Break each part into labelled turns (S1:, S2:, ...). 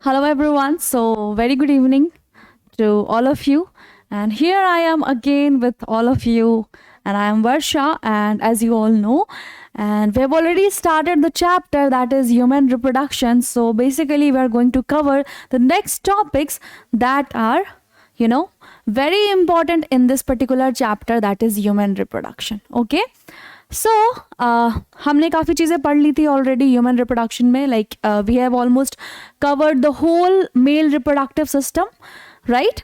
S1: Hello everyone. So very good evening to all of you. And here I am again with all of you. And I am Varsha, and as you all know, and we have already started the chapter that is human reproduction. So basically we are going to cover the next topics that are, very important in this particular chapter, that is human reproduction. Okay. सो हमने काफ़ी चीज़ें पढ़ ली थी already human reproduction में. Like we have almost covered the whole male reproductive system, right.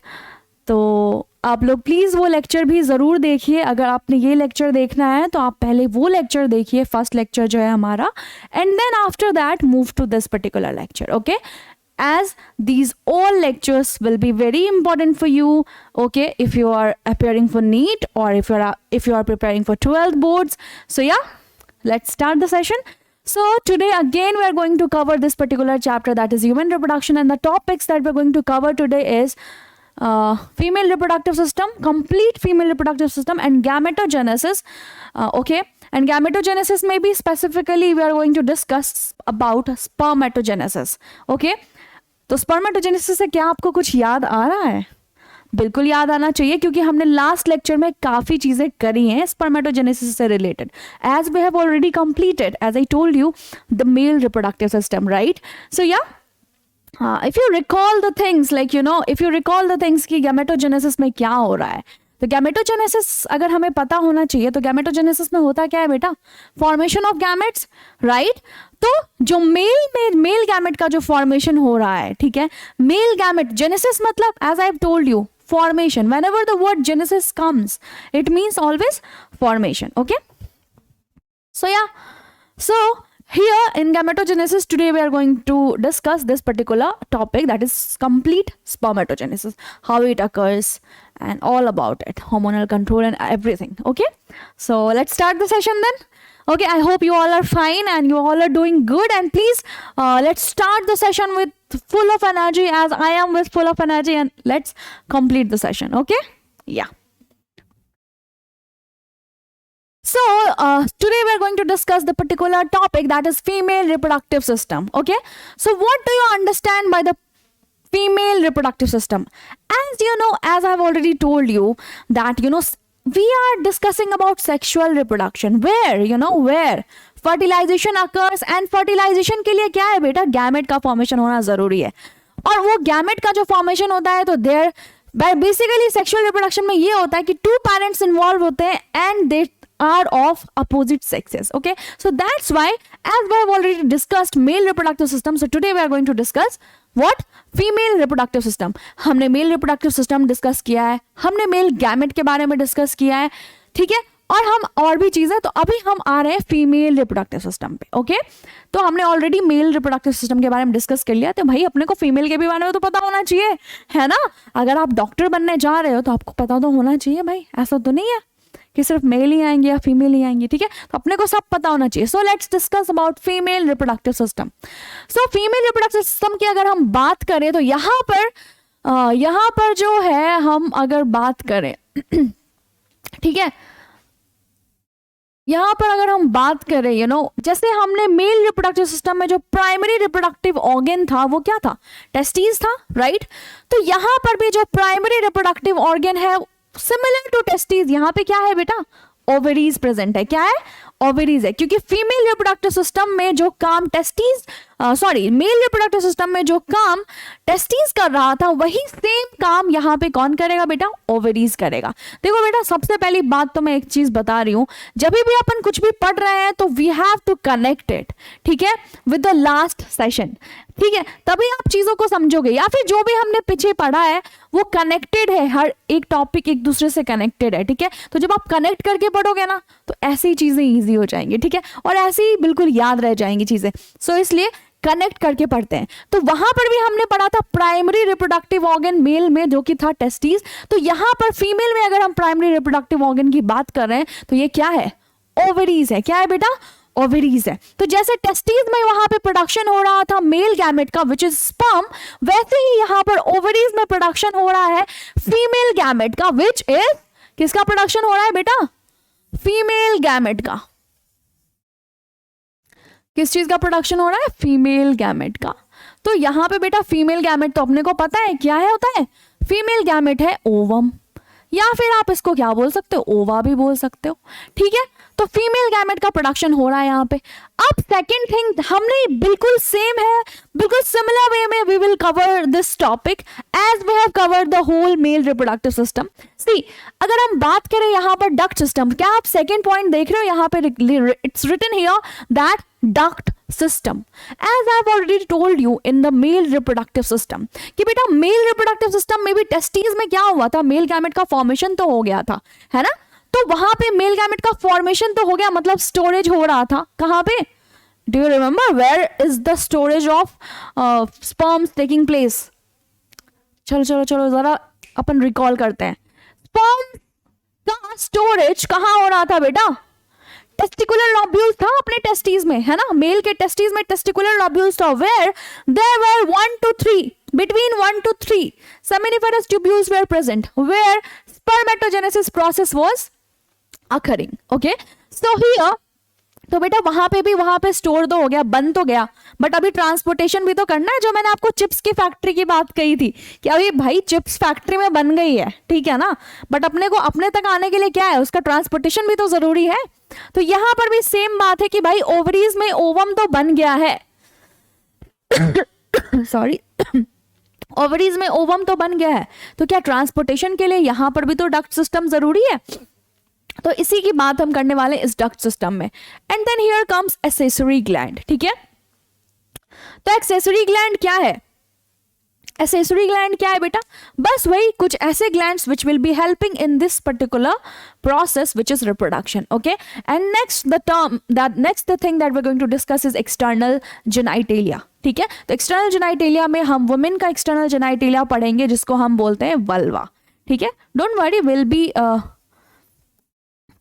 S1: तो आप लोग प्लीज़ वो लेक्चर भी ज़रूर देखिए. अगर आपने ये लेक्चर देखना है तो आप पहले वो लेक्चर देखिए, फर्स्ट लेक्चर जो है हमारा, and then after that move to this particular lecture. Okay, as these all lectures will be very important for you, okay, if you are appearing for NEET or if you are preparing for 12th boards. So yeah, let's start the session. So today again we are going to cover this particular chapter, that is human reproduction, and the topics that we're going to cover today is female reproductive system, complete female reproductive system, and gametogenesis. Okay, and gametogenesis maybe specifically we are going to discuss about spermatogenesis. Okay, तो spermatogenesis से क्या आपको कुछ याद आ रहा है? बिल्कुल याद आना चाहिए, क्योंकि हमने लास्ट लेक्चर में काफ़ी चीज़ें करी हैं स्पर्मेटोजेनेसिस से related, as we have already completed, as I told you, the male reproductive system, right. So yeah if you recall the things, like if you recall the things कि gametogenesis में क्या हो रहा है, तो गैमेटोजेनेसिस अगर हमें पता होना चाहिए, तो गैमेटोजेनेसिस में होता क्या है बेटा? Formation of gametes, right. तो जो मेल गैमेट का जो फॉर्मेशन हो रहा है, ठीक है, मेल गैमेट जेनेसिस मतलब, as I have told you, formation. Whenever the word genesis comes, it means always formation. Okay, so yeah, so here in gametogenesis today we are going to discuss this particular topic, that is complete spermatogenesis, how it occurs and all about it, hormonal control and everything. Okay, so let's start the session then. Okay, I hope you all are fine and you all are doing good, and please let's start the session with full of energy, as I am with full of energy, and let's complete the session. Okay, yeah. So today we are going to discuss the particular topic, that is female reproductive system. Okay, so what do you understand by the female reproductive system? As you know, as I have already told you, that we are discussing about sexual reproduction, where fertilization occurs, and fertilization के लिए क्या है बेटा? Gamete का formation होना जरूरी है, और वो गैमेट का जो फॉर्मेशन होता है, तो देयर बेसिकली सेक्सुअल रिप्रोडक्शन में ये होता है कि 2 पेरेंट्स इन्वॉल्व होते हैं and they are of opposite sexes. Okay, so that's why, as we have already discussed male reproductive system, so today we are going to discuss what? Female reproductive system. हमने male reproductive system discuss किया है, हमने male gamete के बारे में discuss किया है, ठीक है, और हम और भी चीज़ें. तो अभी हम आ रहे हैं फीमेल रिप्रोडक्टिव सिस्टम पे. ओके, तो हमने ऑलरेडी मेल रिप्रोडक्टिव सिस्टम के बारे में डिस्कस कर लिया, तो भाई अपने को फीमेल के भी बारे में तो पता होना चाहिए, है ना. अगर आप डॉक्टर बनने जा रहे हो तो आपको पता तो होना चाहिए भाई, ऐसा तो नहीं है कि सिर्फ मेल ही आएंगे या फीमेल ही आएंगे, ठीक है, तो अपने को सब पता होना चाहिए. So let's discuss about female reproductive system. So female reproductive system की अगर हम बात करें, तो यहाँ पर जो है, हम अगर बात करें ठीक है, यहाँ पर अगर हम बात करें, जैसे हमने मेल रिप्रोडक्टिव सिस्टम में जो प्राइमरी रिप्रोडक्टिव ऑर्गन था, वो क्या था? टेस्टिस था, राइट. तो यहाँ पर भी जो प्राइमरी रिप्रोडक्टिव ऑर्गन है, सिमिलर टू टेस्टिस, यहाँ पे क्या है बेटा? ओवरीज प्रेजेंट है. क्या है? ओवरीज है, क्योंकि फीमेल रिप्रोडक्टिव सिस्टम में जो काम मेल रिप्रोडक्टिव सिस्टम में जो काम टेस्टिस कर रहा था, वही सेम काम यहाँ पे कौन करेगा बेटा? ओवरीज करेगा. देखो बेटा, सबसे पहली बात तो मैं एक चीज बता रही हूँ, जब भी अपन कुछ भी पढ़ रहे हैं तो we have to connect it, ठीक है, विद द लास्ट सेशन, ठीक है, तभी आप चीजों को समझोगे, या फिर जो भी हमने पीछे पढ़ा है वो कनेक्टेड है, हर एक टॉपिक एक दूसरे से कनेक्टेड है, ठीक है. तो जब आप कनेक्ट करके पढ़ोगे ना, तो ऐसी चीजें इजी हो जाएंगी, ठीक है, और ऐसे ही बिल्कुल याद रह जाएंगी चीजें. सो इसलिए कनेक्ट करके पढ़ते हैं. तो वहां पर भी हमने पढ़ा था प्राइमरी रिप्रोडक्टिव ऑर्गन मेल में, जो कि था टेस्टिस. तो यहां पर फीमेल में अगर हम प्राइमरी रिप्रोडक्टिव ऑर्गन की बात कर रहे हैं, तो ये क्या है? ओवरीज है. क्या है बेटा? ओवरीज है. तो जैसे टेस्टिस में वहां पे प्रोडक्शन हो रहा था मेल गैमेट का, विच इज स्पर्म, वैसे ही यहां पर ओवरीज में प्रोडक्शन हो रहा है फीमेल गैमेट का, विच इज, किसका प्रोडक्शन हो रहा है बेटा? फीमेल गैमेट का. किस चीज का प्रोडक्शन हो रहा है? फीमेल गैमेट का. तो यहाँ पे बेटा फीमेल गैमेट तो अपने को पता है क्या है, होता है फीमेल गैमेट है ओवम, या फिर आप इसको क्या बोल सकते हो, ओवा भी बोल सकते हो, ठीक है। तो फीमेल गैमेट का प्रोडक्शन हो रहा है यहाँ पे। अब सेकेंड थिंग, हमने बिल्कुल सेम है, बिल्कुल सिमिलर वे में we will cover this topic as we have covered the whole male reproductive system. See, अगर हम बात करें यहाँ पर डक्ट सिस्टम, क्या आप सेकेंड पॉइंट देख रहे हो यहाँ पे, it's written here that duct system, as I have already told you in the male reproductive system, कि बेटा मेल रिप्रोडक्टिव सिस्टम में भी टेस्टिस में क्या हुआ था, मेल गैमेट का फॉर्मेशन तो हो गया था, है ना। तो वहां पे मेल गैमेट का फॉर्मेशन तो हो गया, मतलब स्टोरेज हो रहा था कहां पे, do you remember where is the storage of sperms taking place. चलो चलो चलो जरा अपन रिकॉल करते हैं, स्पर्म का स्टोरेज कहां हो रहा था बेटा, टेस्टिकुलर लॉब्यूल्स था अपने टेस्टिस में, है ना, मेल के टेस्टिस में टेस्टिकुलर लॉब्यूल्स था, where there were 1 to 3 between 1 to 3 seminiferous tubules were present where spermatogenesis process was occurring, okay, so here, तो बेटा वहां पे स्टोर तो हो गया, बन तो गया, बट अभी ट्रांसपोर्टेशन भी तो करना है, जो मैंने आपको चिप्स की फैक्ट्री की बात कही थी कि अभी भाई चिप्स फैक्ट्री में बन गई है, ठीक है ना, बट अपने को अपने तक आने के लिए क्या है, उसका ट्रांसपोर्टेशन भी तो जरूरी है। तो यहां पर भी सेम बात है कि भाई ओवरीज में ओवम तो बन गया है सॉरी ओवरीज में ओवम तो बन गया है, तो क्या ट्रांसपोर्टेशन के लिए यहां पर भी तो डक्ट सिस्टम जरूरी है, तो इसी की बात हम करने वाले इस डक्ट सिस्टम में। And then here comes accessory gland, ठीक है। तो एक्सेसरी ग्लैंड क्या है, एक्सेसरी ग्लैंड क्या है बेटा, बस वही कुछ ऐसे glands which will be helping in this particular process which is reproduction, okay। and next the thing that we're going to discuss is external genitalia, ठीक है। तो एक्सटर्नल जेनाइटेलिया में हम वुमेन का एक्सटर्नल जेनाइटेलिया पढ़ेंगे जिसको हम बोलते हैं वल्वा, ठीक है। Don't worry, will be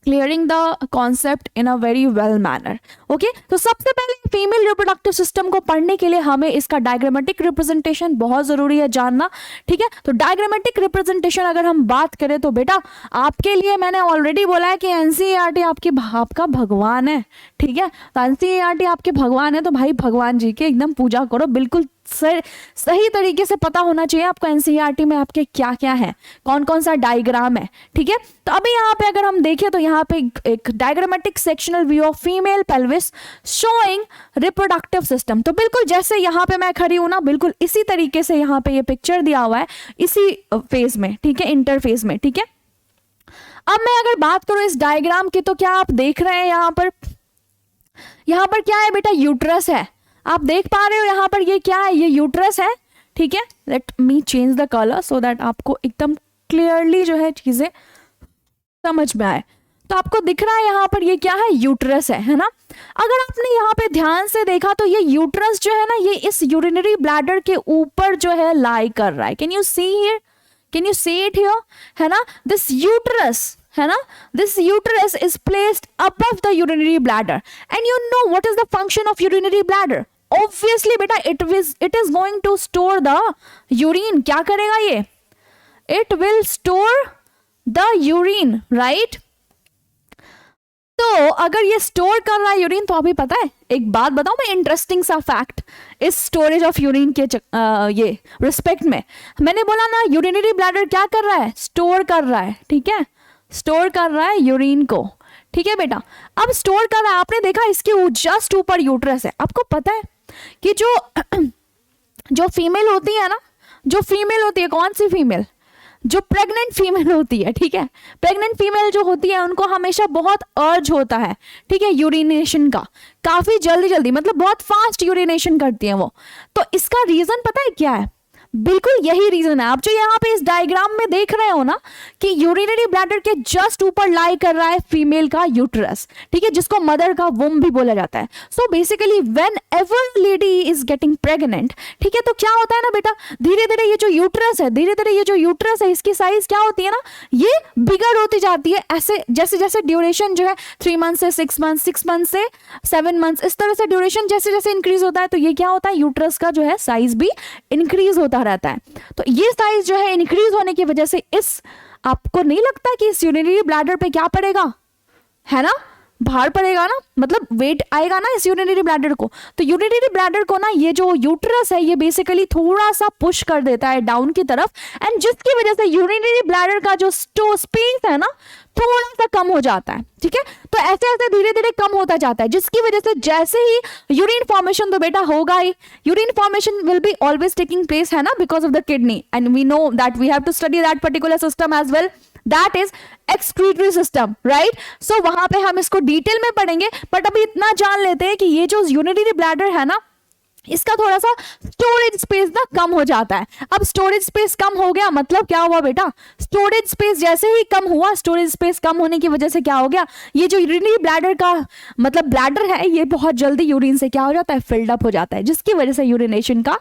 S1: clearing the concept in a very well manner, okay. तो सबसे पहले फीमेल रिप्रोडक्टिव सिस्टम को पढ़ने के लिए हमें इसका डायग्रामेटिक रिप्रेजेंटेशन बहुत जरूरी है जानना, ठीक है। तो डायग्रामेटिक रिप्रेजेंटेशन अगर हम बात करें तो बेटा आपके लिए मैंने ऑलरेडी बोला है कि एनसीईआरटी आपका भगवान है, ठीक है। तो एनसीईआरटी आपके भगवान है, तो भाई भगवान जी के एकदम पूजा करो, बिल्कुल सही तरीके से पता होना चाहिए आपको एनसीईआरटी में आपके क्या क्या है, कौन कौन सा डायग्राम है, ठीक है। तो अभी यहाँ पे अगर हम देखें तो यहाँ पे एक diagrammatic sectional view of female pelvis showing reproductive system, तो बिल्कुल जैसे यहाँ पे मैं खड़ी हूं ना, बिल्कुल इसी तरीके से यहाँ पे ये पिक्चर दिया हुआ है इसी फेज में, ठीक है, इंटरफेज में, ठीक है। अब मैं अगर बात करूं इस डायग्राम की, तो क्या आप देख रहे हैं यहाँ पर क्या है बेटा, यूट्रस है, आप देख पा रहे हो यहाँ पर ये क्या है, ये यूट्रस है, ठीक है। Let me change the colour so that आपको एकदम क्लियरली जो है चीजें समझ में आए। तो आपको दिख रहा है यहाँ पर ये क्या है, यूट्रस है ना। अगर आपने यहाँ पे ध्यान से देखा तो ये यूट्रस जो है ना, ये इस यूरिनरी ब्लैडर के ऊपर जो है लाई कर रहा है। Can you see here, can you see it here, है ना, दिस यूट्रस है ना, this uterus is placed above the urinary bladder and you know what is the function of urinary bladder, obviously बेटा it is going to store the urine. क्या करेगा ये, it will store the urine, right. तो अगर ये store कर रहा है यूरिन, तो अभी पता है एक बात बताऊं मैं, इंटरेस्टिंग सा फैक्ट इस स्टोरेज ऑफ यूरिन के ये रिस्पेक्ट में, मैंने बोला ना यूरिनरी ब्लैडर क्या कर रहा है, स्टोर कर रहा है, ठीक है, स्टोर कर रहा है यूरिन को, ठीक है बेटा। अब स्टोर कर रहा है, आपने देखा इसके जस्ट ऊपर यूट्रस है। आपको पता है कि जो फीमेल होती है ना, जो फीमेल होती है, कौन सी फीमेल, जो प्रेग्नेंट फीमेल होती है, ठीक है, प्रेग्नेंट फीमेल जो होती है उनको हमेशा बहुत अर्ज होता है, ठीक है, यूरिनेशन का, काफी जल्दी जल्दी, मतलब बहुत फास्ट यूरिनेशन करती है वो। तो इसका रीजन पता है क्या है, बिल्कुल यही रीजन है। आप जो यहाँ पे इस डायग्राम में देख रहे हो ना कि यूरिनरी ब्लैडर के जस्ट ऊपर लाई कर रहा है फीमेल का यूट्रस, ठीक है, जिसको मदर का वुम भी बोला जाता है। So basically when ever lady is getting pregnant, ठीक है, तो क्या होता है ना बेटा, धीरे धीरे ये जो यूट्रस है, धीरे धीरे ये जो यूट्रस है इसकी साइज क्या होती है ना, ये बिगड़ होती जाती है। ऐसे जैसे जैसे ड्यूरेशन जो है 3 मंथ से 6 मंथ, 6 मंथ से 7 मंथ, इस तरह से ड्यूरेशन जैसे जैसे इंक्रीज होता है, तो ये क्या होता है, यूट्रस का जो है साइज भी इंक्रीज होता रहता है। तो ये साइज जो है इंक्रीज होने की वजह से इस, आपको नहीं लगता कि इस यूरिनरी ब्लैडर पे क्या पड़ेगा, है ना, भार पड़ेगा ना, मतलब वेट आएगा ना इस यूरिनरी ब्लैडर को, तो यूरिनरी ब्लैडर को ना ये जो यूट्रस है ये बेसिकली थोड़ा सा पुश कर देता है डाउन की तरफ, एंड जिसकी वजह से यूरिनरी ब्लैडर का जो स्पेस है ना थोड़ा सा कम हो जाता है, ठीक है। तो ऐसे ऐसे धीरे धीरे कम होता जाता है, जिसकी वजह से जैसे ही यूरिन फॉर्मेशन तो बेटा होगा ही, urine formation will be always taking place है ना because of the kidney, and we know that we have to study that particular system as well, that is excretory system, right. So वहां पे हम इसको डिटेल में पढ़ेंगे, but अभी इतना जान लेते हैं कि ये जो यूरिनरी ब्लैडर है ना इसका थोड़ा सा स्टोरेज स्पेस ना कम हो जाता है। अब स्टोरेज स्पेस कम हो गया मतलब क्या हुआ बेटा, स्टोरेज स्पेस जैसे ही कम हुआ, स्टोरेज स्पेस कम होने की वजह से क्या हो गया, ये जो यूरिनरी ब्लैडर का मतलब ब्लैडर है ये बहुत जल्दी यूरिन से क्या हो जाता है, फिल्ड अप हो जाता है, जिसकी वजह से यूरिनेशन का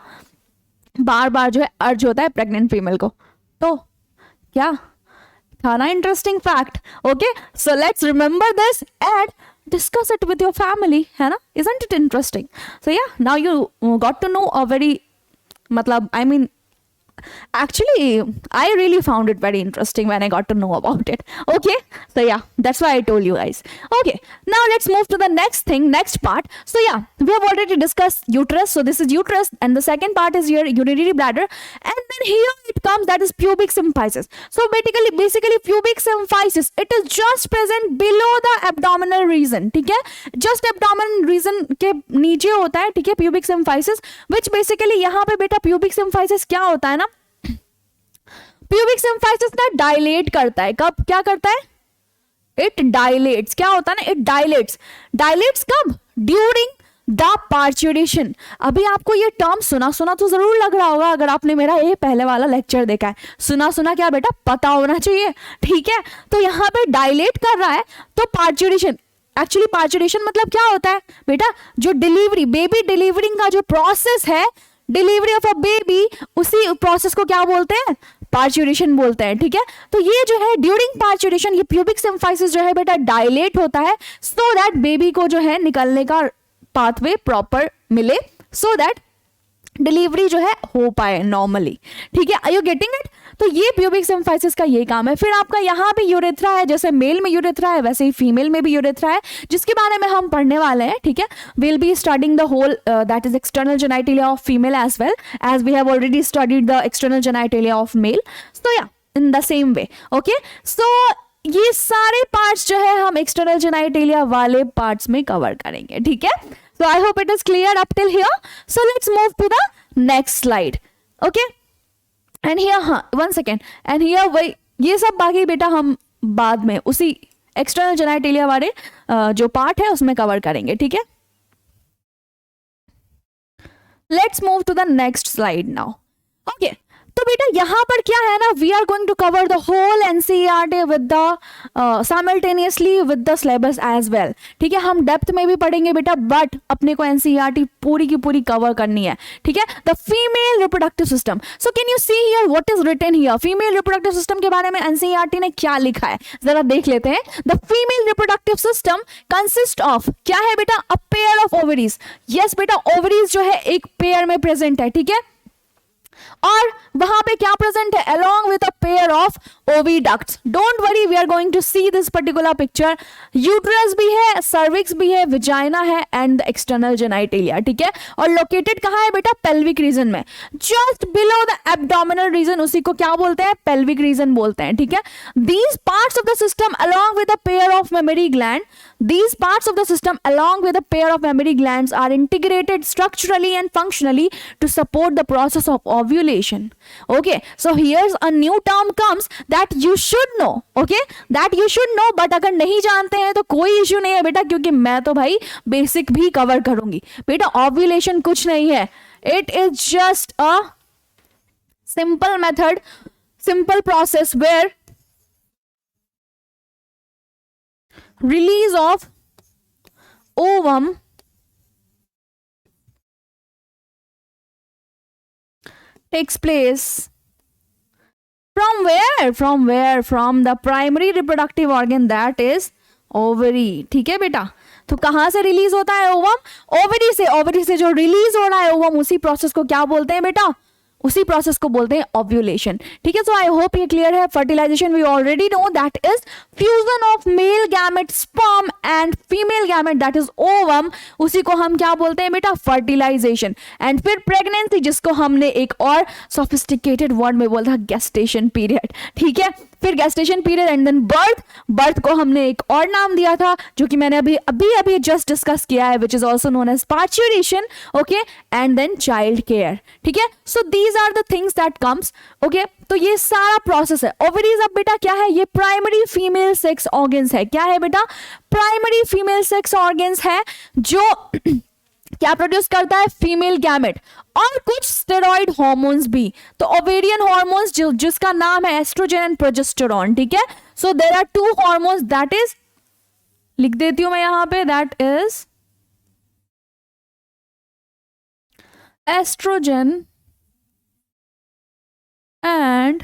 S1: बार बार जो है अर्ज होता है प्रेग्नेंट फीमेल को। तो क्या था ना interesting fact, okay. So let's remember this and discuss it with your family, है ना, isn't it interesting? So yeah, now you got to know a very मतलब I mean actually I really found it very interesting when I got to know about it, okay. So yeah, that's why I told you guys, okay. Now let's move to the next thing, next part. So yeah, we have already discussed uterus, so this is uterus, and the second part is your urinary bladder, and then here it comes, that is pubic symphysis. So basically pubic symphysis, it is just present below the abdominal region, ठीक है, just abdominal region के नीचे होता है, ठीक है, pubic symphysis, which basically यहाँ पे बेटा pubic symphysis क्या होता है ना, प्यूबिक सिम्फाइसिस ना डायलेट करता है, कब क्या करता है, इट डायलेट्स, क्या होता है ना, इट डायलेट्स, डायलेट्स कब, ड्यूरिंग द पार्चुरेशन। अभी आपको ये टर्म सुना सुना तो जरूर लग रहा होगा, अगर आपने मेरा ये पहले वाला लेक्चर देखा है, सुना सुना क्या बेटा पता होना चाहिए, ठीक है। तो यहाँ पे डायलेट कर रहा है, तो पार्चुरेशन, एक्चुअली पार्चुरेशन मतलब क्या होता है बेटा, जो डिलीवरी, बेबी डिलीवरिंग का जो प्रोसेस है, डिलीवरी ऑफ अ बेबी, उसी प्रोसेस को क्या बोलते हैं, पार्चुरेशन बोलते हैं, ठीक है। तो ये जो है ड्यूरिंग पार्चुरेशन ये प्यूबिक सिम्फाइसिस जो है बेटा डायलेट होता है, सो दैट बेबी को जो है निकलने का पाथवे प्रॉपर मिले, सो दैट डिलीवरी जो है हो पाए नॉर्मली, ठीक है। Are you getting it? तो ये प्यूबिक सिम्फाइसिस का ये काम है। फिर आपका यहाँ पे यूरेथ्रा है, जैसे मेल में यूरेथ्रा है वैसे ही फीमेल में भी यूरेथ्रा है, जिसके बारे में हम पढ़ने वाले हैं, ठीक है। Will be studying the whole that is external genitalia of female as well as we have already studied the external genitalia of male, so yeah in the same way, okay. So ये सारे parts जो है हम external genitalia वाले parts में cover करेंगे, ठीक है। So I hope it is clear up till here. So let's move to the next slide. Okay. And here, हाँ, one second. And here वही ये सब बाकी बेटा हम बाद में उसी एक्सटर्नल जेनाइटेलिया वाले जो पार्ट है उसमें कवर करेंगे, ठीक है। Let's move to the next slide now. Okay. तो बेटा यहाँ पर क्या है ना, we are going to cover the whole NCERT with the simultaneously with the syllabus as well, ठीक है। हम डेप्थ में भी पढ़ेंगे बेटा, बट अपने को एनसीईआरटी पूरी की पूरी कवर करनी है, ठीक है। The female reproductive system, so can you see here what is written here, female reproductive system के बारे में एनसीईआरटी ने क्या लिखा है जरा देख लेते हैं। The female reproductive system consist of, क्या है बेटा, a pair of ovaries, yes बेटा ओवरीज जो है एक पेयर में प्रेजेंट है, ठीक है, और वहां पे क्या प्रेजेंट है, along with a pair of oviducts. Don't worry, we are going to see this particular picture. Uterus भी है, सर्विक्स भी है, विजाइना है एंड एक्सटर्नल जेनाइटेलिया, ठीक है। और लोकेटेड कहाँ है बेटा, पेल्विक रीजन में, just below the abdominal region, उसी को क्या बोलते हैं, पेल्विक रीजन बोलते हैं, ठीक है। These parts of the system along with a pair of mammary gland, these parts of the system along with a pair of mammary glands are integrated structurally and functionally to support the process of ovulation. Okay, so here's a new term comes that you should know, okay, that you should know, but अगर नहीं जानते हैं तो कोई issue नहीं है बेटा, क्योंकि मैं तो भाई बेसिक भी कवर करूंगी बेटा। ओव्यूलेशन कुछ नहीं है, it is just a simple method, simple process where release of ovum takes place from where, from the primary reproductive organ that is ovary, ठीक है बेटा। तो कहां से रिलीज होता है ओवम, ओवरी से, ओवरी से जो रिलीज हो रहा है ओवम, उसी प्रोसेस को क्या बोलते हैं बेटा, उसी प्रोसेस को बोलते हैं ओव्यूलेशन, ठीक है। सो आई होप ये क्लियर है। Fertilisation we already know that is fusion of male gamete sperm and female gamete that is ovum, उसी को हम क्या बोलते हैं बेटा, फर्टिलाइजेशन। एंड फिर प्रेगनेंसी, जिसको हमने एक और सोफिस्टिकेटेड वर्ड में बोला था गेस्टेशन पीरियड, ठीक है। फिर gestation period and then birth, birth को हमने एक और नाम दिया था जो कि मैंने अभी अभी अभी जस्ट डिस्कस किया है, which is also known as parturition, okay. And then child care, ठीक है। So these are the things that comes, okay. तो ये सारा प्रोसेस है। ओवरीज अब बेटा क्या है, ये प्राइमरी फीमेल सेक्स ऑर्गन्स है। क्या है बेटा, प्राइमरी फीमेल सेक्स ऑर्गन्स है जो क्या प्रोड्यूस करता है, फीमेल गैमेट और कुछ स्टेरॉइड हार्मोन्स भी। तो ओवेरियन हार्मोन्स जिसका नाम है एस्ट्रोजन एंड प्रोजेस्टेरॉन, ठीक है। So there are two hormones, that is, लिख देती हूं मैं यहां पे, that is estrogen and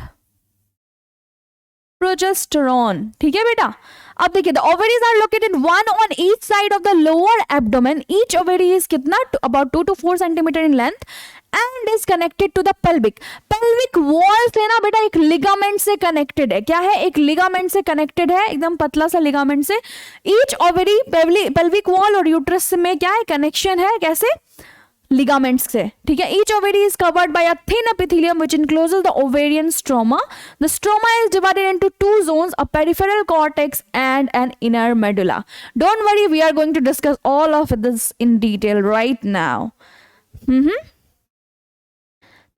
S1: progesterone, ठीक है बेटा। अब देखिए, the ovaries are located one on each side of the lower abdomen, each ovary is कितना, about 2 to 4 centimetre in length and is connected to the pelvic, pelvic wall से ना बेटा एक लिगामेंट से कनेक्टेड है। क्या है, एक लिगामेंट से कनेक्टेड है, एकदम पतला सा लिगामेंट से। ईच ओवरी पेल्विक वॉल और यूट्रस में क्या है, कनेक्शन है, कैसे, ligaments से, ठीक है। Each ovary is covered by a thin epithelium which encloses the ovarian stroma. The stroma is divided into two zones, a peripheral cortex and an inner medulla. Don't worry, we are going to discuss all of this in detail right now.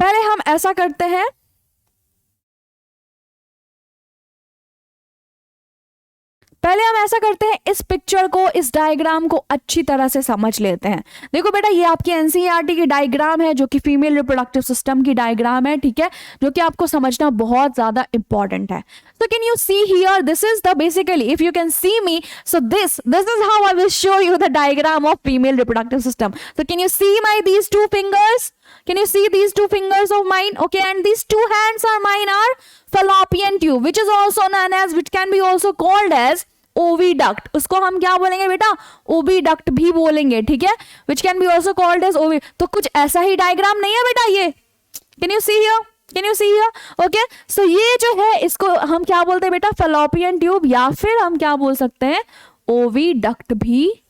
S1: पहले हम ऐसा करते हैं, इस picture को, इस diagram को अच्छी तरह से समझ लेते हैं। देखो बेटा, ये आपकी एनसीईआरटी की डायग्राम है जो कि फीमेल रिप्रोडक्टिव सिस्टम की डायग्राम है, ठीक है, जो कि आपको समझना बहुत ज्यादा इंपॉर्टेंट है। So can you see here, this is the basically, if you can see me, so this is how I will show you the diagram of female reproductive system. So can you see these two fingers? Can you see these two fingers of mine? Okay, and these two hands are mine are fallopian tube, which is also known as, which can be also called as oviduct. उसको हम क्या बोलेंगे बेटा, oviduct भी बोलेंगे, ठीक है, which can be also called as ova. तो कुछ ऐसा ही डायग्राम नहीं है बेटा ये, can you see here, can you see here, okay. So ये जो है इसको हम क्या बोलते हैं बेटा, फैलोपियन ट्यूब, या फिर हम क्या बोल सकते हैं, ओविडक्ट भी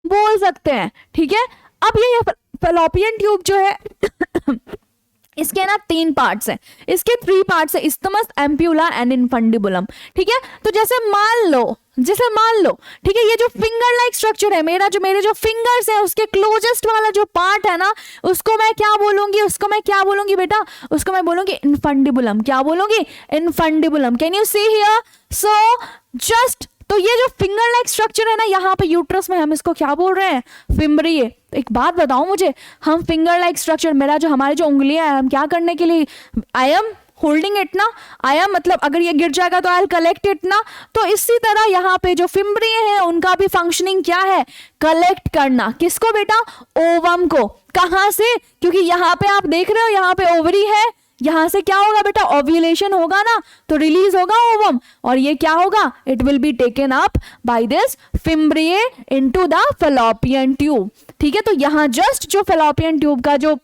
S1: बोल सकते हैं, ठीक है। अब ये फैलोपियन ट्यूब जो है इसके ना 3 पार्ट्स हैं, इसके 3 पार्ट्स है, इस्थमस, एम्प्यूला एंड इनफंडिबुलम, ठीक है। तो जैसे मान लो, ठीक है, ये जो फिंगर लाइक स्ट्रक्चर है, मेरे जो फिंगर्स है उसके क्लोजेस्ट वाला जो पार्ट है ना, उसको मैं क्या बोलूंगी बेटा, उसको मैं बोलूंगी इनफंडिबुलम। क्या बोलूंगी, infundibulum. Can you see here, so just, तो ये जो फिंगर लाइक स्ट्रक्चर है ना, यहाँ पे यूट्रस में हम इसको क्या बोल रहे हैं, फिम्ब्रिये। एक बात बताओ मुझे, हम फिंगर लाइक स्ट्रक्चर, हमारी जो उंगलियां हैं, हम क्या करने के लिए, आई एम होल्डिंग इट ना, आई एम मतलब अगर ये गिर जाएगा तो आई विल कलेक्ट इट ना। तो इसी तरह यहाँ पे जो फिम्ब्रिये हैं उनका भी फंक्शनिंग क्या है, कलेक्ट करना। किसको बेटा, ओवम को। कहाँ से, क्योंकि यहाँ पे आप देख रहे हो, यहाँ पे ओवरी है, यहां से क्या होगा बेटा, ओव्यूलेशन होगा ना, तो रिलीज होगा ओवम, और ये क्या होगा, it will be taken up by this फिम्ब्रिये into the fallopian tube, ठीक है। तो यहां जस्ट जो फैलोपियन ट्यूब का जो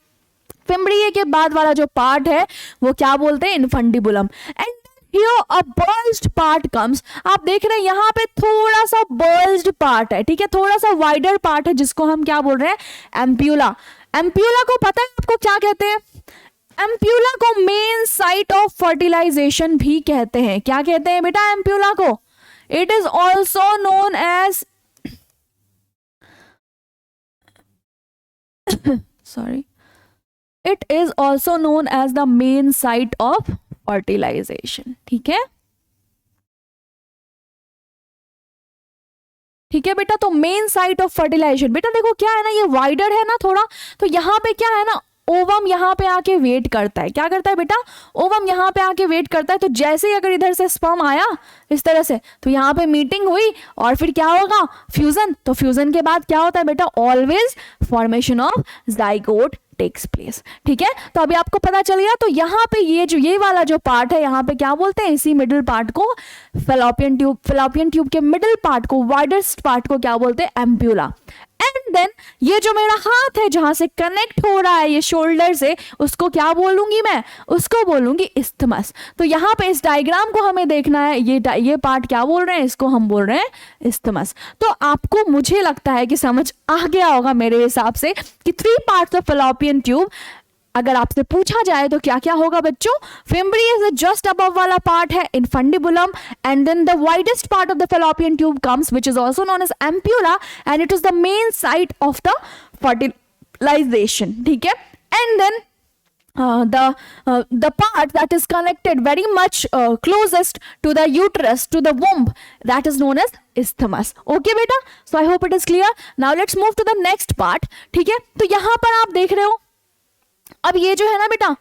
S1: फिम्ब्रिये के बाद वाला जो पार्ट है वो क्या बोलते हैं, infundibulum. And here a bulged part comes. आप देख रहे हैं यहाँ पे थोड़ा सा बल्ज्ड पार्ट है, ठीक है, थोड़ा सा वाइडर पार्ट है, जिसको हम क्या बोल रहे हैं, एम्प्यूला। एम्प्यूला को पता है आपको क्या कहते हैं, एम्प्यूला को मेन साइट ऑफ फर्टिलाइजेशन भी कहते हैं। क्या कहते हैं बेटा एम्प्यूला को, it is also known as sorry, it is also known as the main site of fertilisation, ठीक है, ठीक है बेटा। तो मेन साइट ऑफ फर्टिलाइजेशन, बेटा देखो क्या है ना, ये वाइडर है ना थोड़ा, तो यहाँ पे क्या है ना, ओवम यहाँ पे आके वेट करता है। क्या करता है बेटा, ओवम यहाँ पे आके वेट करता है। तो जैसे ही अगर इधर से स्पर्म आया इस तरह से, तो यहाँ पे मीटिंग हुई और फिर क्या होगा, फ्यूजन। तो फ्यूजन के बाद क्या होता है बेटा, always formation of zygote takes place, ठीक है। तो अभी आपको पता चल गया। तो यहाँ पे ये वाला जो पार्ट है, यहाँ पे क्या बोलते हैं, इसी मिडिल पार्ट को फैलोपियन ट्यूब के मिडिल पार्ट को, वाइडेस्ट पार्ट को क्या बोलते हैं, एम्प्यूला। एंड देन ये जो मेरा हाथ है जहां से कनेक्ट हो रहा है ये शोल्डर से, उसको क्या बोलूंगी मैं, उसको बोलूंगी इस्थमस। तो यहाँ पे इस डायग्राम को हमें देखना है, ये पार्ट क्या बोल रहे हैं, इसको हम बोल रहे हैं इस्थमस। तो आपको, मुझे लगता है कि समझ आ गया होगा मेरे हिसाब से कि 3 पार्ट्स ऑफ फैलोपियन ट्यूब। अगर आपसे पूछा जाए तो क्या क्या होगा बच्चों, फिम्बरी इज जस्ट अबव वाला पार्ट है, infundibulum, and then the widest part of the fallopian tube comes which is also known as ampulla, and it is the main site of the fertilisation, ठीक है। And then the part that is connected very much closest to the uterus, to the womb, that is known as isthmus. Okay beta, so I hope it is clear. Now let's move to the next part. ठीक है, तो यहाँ पर आप देख रहे हो, अब ये जो है ना बेटा,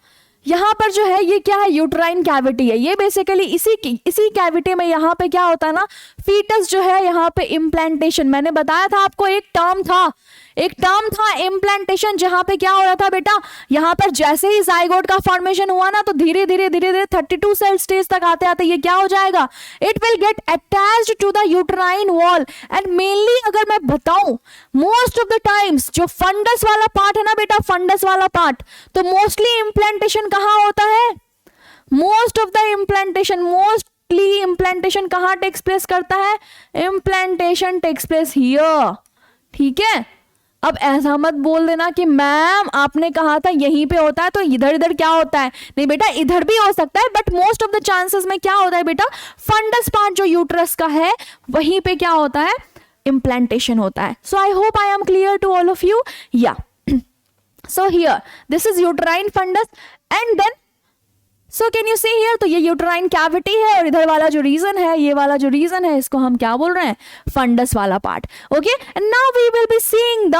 S1: यहाँ पर जो है ये क्या है, यूट्राइन कैविटी है। ये बेसिकली इसी कैविटी में यहाँ पे क्या होता है ना, फीटस जो है यहाँ पे इम्प्लांटेशन, मैंने बताया था आपको एक टर्म था इम्प्लांटेशन, जहां पे क्या हो रहा था बेटा, यहां पर जैसे ही जाइगोट का फॉर्मेशन हुआ ना, तो धीरे धीरे 32 सेल स्टेज तक आते आते ये क्या हो जाएगा, it will get attached to the uterine wall. And mainly अगर मैं बताऊं, मोस्ट ऑफ द टाइम्स जो फंडस वाला पार्ट है ना बेटा, फंडस वाला पार्ट, तो मोस्टली इम्प्लांटेशन कहाँ होता है, मोस्टली इम्प्लांटेशन कहाँ टेक्स प्लेस करता है, इम्प्लांटेशन टेक्स प्लेस हियर, ठीक है। अब ऐसा मत बोल देना कि मैम आपने कहा था यहीं पे होता है तो इधर इधर क्या होता है, नहीं बेटा इधर भी हो सकता है, but most of the chances में क्या होता है बेटा, फंडस पार्ट जो यूट्रस का है वहीं पे क्या होता है, इम्प्लांटेशन होता है। So I hope I am clear to all of you, yeah so here this is uterine fundus, and then so can you see here, तो ये यूट्राइन कैविटी है, और इधर वाला जो रीजन है, ये वाला जो रीजन है, इसको हम क्या बोल रहे हैं, फंडस वाला part. Okay, and now we will be seeing the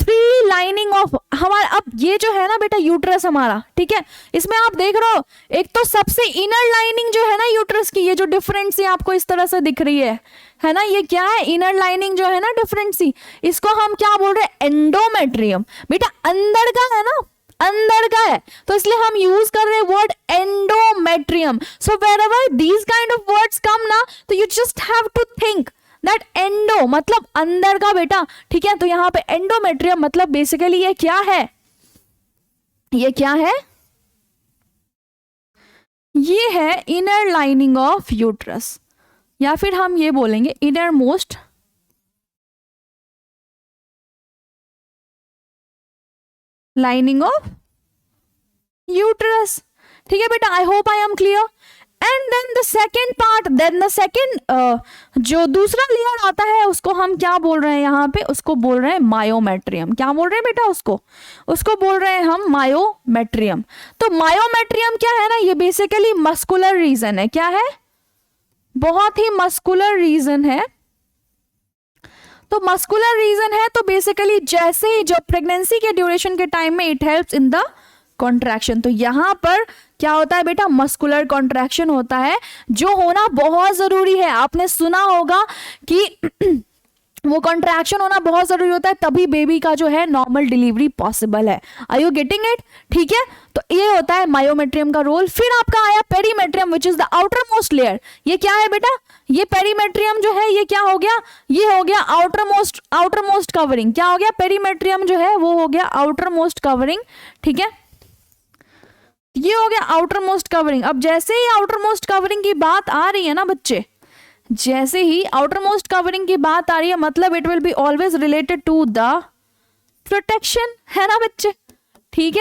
S1: 3 lining of हमारा, अब ये जो है ना बेटा यूट्रस हमारा, ठीक है, इसमें आप देख रहे हो एक तो सबसे इनर लाइनिंग जो है ना यूट्रस की, ये जो डिफरेंट सी आपको इस तरह से दिख रही है ना, ये क्या है, इनर लाइनिंग जो है ना डिफरेंट सी, इसको हम क्या बोल रहे हैं, एंडोमेट्रियम। बेटा अंदर का है ना, अंदर का है, तो इसलिए हम यूज कर रहे हैं word endometrium. So wherever these kind of words come ना, तो you just have to think that endo मतलब अंदर का बेटा, ठीक है। तो यहाँ पे एंडोमेट्रियम मतलब बेसिकली ये क्या है, ये क्या है, ये है इनर लाइनिंग ऑफ यूट्रस, या फिर हम ये बोलेंगे inner most lining of uterus, ठीक है बेटा, I hope I am clear. And then the second part, then the second जो दूसरा लेयर आता है उसको हम क्या बोल रहे हैं यहाँ पे, उसको बोल रहे हैं मायोमेट्रियम। क्या बोल रहे हैं बेटा, उसको बोल रहे हैं हम मायोमेट्रियम। तो मायोमेट्रियम क्या है ना, ये बेसिकली मस्कुलर रीजन है, क्या है, बहुत ही मस्कुलर रीजन है। तो मस्कुलर रीजन है, तो बेसिकली जैसे ही जो प्रेगनेंसी के ड्यूरेशन के टाइम में it helps in the contraction. तो यहां पर क्या होता है बेटा, मस्कुलर कॉन्ट्रैक्शन होता है, जो होना बहुत जरूरी है। आपने सुना होगा कि वो कॉन्ट्रैक्शन होना बहुत जरूरी होता है, तभी बेबी का जो है नॉर्मल डिलीवरी पॉसिबल है। आर यू गेटिंग इट, ठीक है। तो ये होता है मायोमेट्रियम का रोल। फिर आपका आया perimetrium which is the outer most layer. ये क्या है बेटा, ये पेरीमेट्रियम जो है ये क्या हो गया, ये हो गया आउटर मोस्ट कवरिंग। क्या हो गया, पेरीमेट्रियम जो है वो हो गया आउटर मोस्ट कवरिंग, ठीक है, ये हो गया आउटर मोस्ट कवरिंग। अब जैसे ही आउटर मोस्ट कवरिंग की बात आ रही है ना बच्चे, जैसे ही आउटर मोस्ट कवरिंग की बात आ रही है, मतलब it will be always related to the protection, है ना बच्चे, ठीक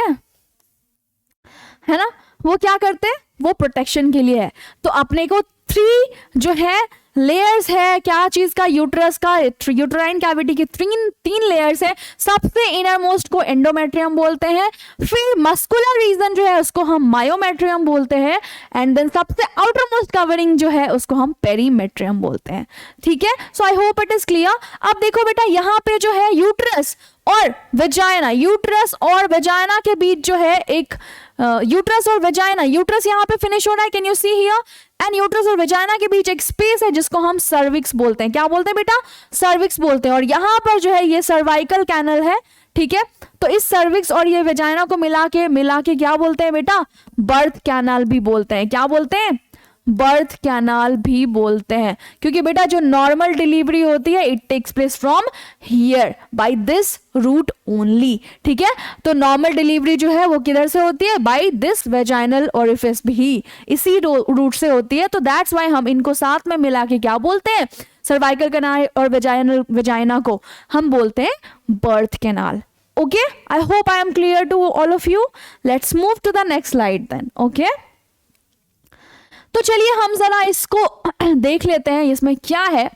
S1: है ना। वो क्या करते हैं, वो प्रोटेक्शन के लिए है। तो अपने को 3 जो है लेयर्स है, क्या चीज का, यूट्रस का, यूट्राइन कैविटी की 3 लेयर्स है। सबसे इनर मोस्ट को एंडोमेट्रियम बोलते हैं, फिर मस्कुलर रीजन जो है उसको हम मायोमेट्रियम बोलते हैं, एंड देन सबसे आउटर मोस्ट कवरिंग जो है उसको हम पेरीमेट्रियम बोलते हैं, ठीक है। So I hope it is clear. अब देखो बेटा, यहाँ पे जो है यूट्रस और वेजाइना, यूट्रस और वेजाइना के बीच जो है एक यूट्रस और वेजाइना, यूट्रस यहाँ पे फिनिश हो रहा है, can you see here, and uterus और वेजाइना के बीच एक स्पेस है जिसको हम सर्विक्स बोलते हैं। क्या बोलते हैं बेटा, सर्विक्स बोलते हैं। और यहाँ पर जो है ये सर्वाइकल कैनल है, ठीक है। तो इस सर्विक्स और ये वेजाइना को मिला के क्या बोलते हैं बेटा, बर्थ कैनल भी बोलते हैं। क्या बोलते हैं, बर्थ कैनाल भी बोलते हैं, क्योंकि बेटा जो नॉर्मल डिलीवरी होती है it takes place from here by this route only, ठीक है। तो नॉर्मल डिलीवरी जो है वो किधर से होती है, बाय दिस वेजाइनल ओरिफिस, भी इसी रूट से होती है। तो दैट्स वाई हम इनको साथ में मिला के क्या बोलते हैं, सर्वाइकल कैनाल और वेजाइना को हम बोलते हैं birth canal. Okay, I hope I am clear to all of you. Let's move to the next slide then. Okay, तो चलिए हम जरा इसको देख लेते हैं इसमें क्या है।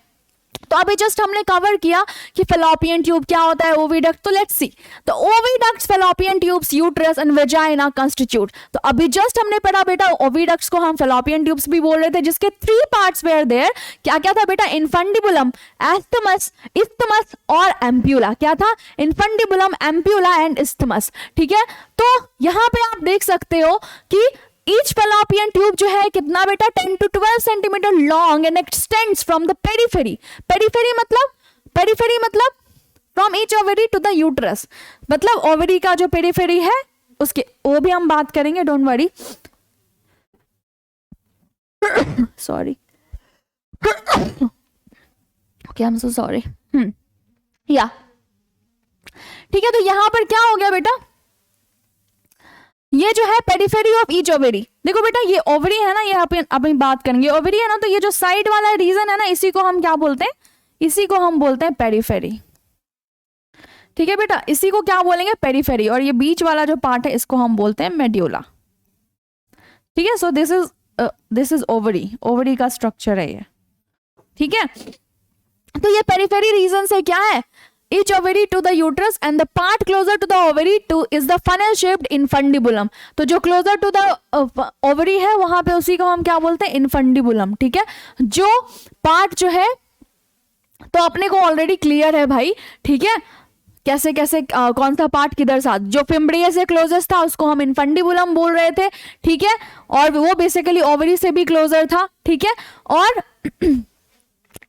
S1: तो अभी जस्ट हमने कवर किया कि फेलोपियन ट्यूब क्या होता है, ओविडक्ट। तो let's see the oviducts, fallopian tubes, uterus and vagina constitute. तो अभी जस्ट हमने पढ़ा बेटा ओविडक्ट्स को हम फेलोपियन ट्यूब्स भी बोल रहे थे, जिसके 3 पार्ट्स वेयर देयर। क्या क्या था बेटा, इनफंडिबुलम, एस्थमस, इस्थमस और एम्प्यूला। क्या था, इनफंडिबुलम, एम्प्यूला एंड इस्थमस, ठीक है। तो यहां पे आप देख सकते हो कि ईच फेलोपियन ट्यूब जो है कितना बेटा, 10 to 12 centimetre long and extends from the periphery. Periphery मतलब from each ovary to the uterus, मतलब ओवरी का जो पेरिफेरी है उसके, वो भी हम बात करेंगे, don't worry. Sorry, okay, I am so sorry. या ठीक है, तो यहां पर क्या हो गया बेटा, ये जो है पेरिफेरी ऑफ ईच ओवरी। देखो बेटा ये ओवरी है ना, ये अभी बात करेंगे, ओवरी है ना, तो ये जो साइड वाला रीजन है ना, इसी को हम क्या बोलते हैं, इसी को हम बोलते हैं पेरिफेरी, ठीक है बेटा, इसी को क्या बोलेंगे, पेरिफेरी। और ये बीच वाला जो पार्ट है इसको हम बोलते हैं मेड्यूला, ठीक है। So this is ovary, ovary का स्ट्रक्चर है ये, ठीक है। तो ये पेरिफेरी रीजन से क्या है, each ovary to the uterus and the part closer to the ovary to is the funnel shaped infundibulum। तो जो closer to the ovary है वहां पे उसी को हम क्या बोलते हैं, infundibulum, ठीक है। जो पार्ट जो है, तो अपने को ऑलरेडी क्लियर है भाई, ठीक है, कैसे कैसे कौन सा पार्ट किधर सा, जो फिम्ब्रिया से क्लोजेस्ट था उसको हम इनफंडिबुलम बोल रहे थे, ठीक है, और वो बेसिकली ओवरी से भी क्लोजर था, ठीक है। और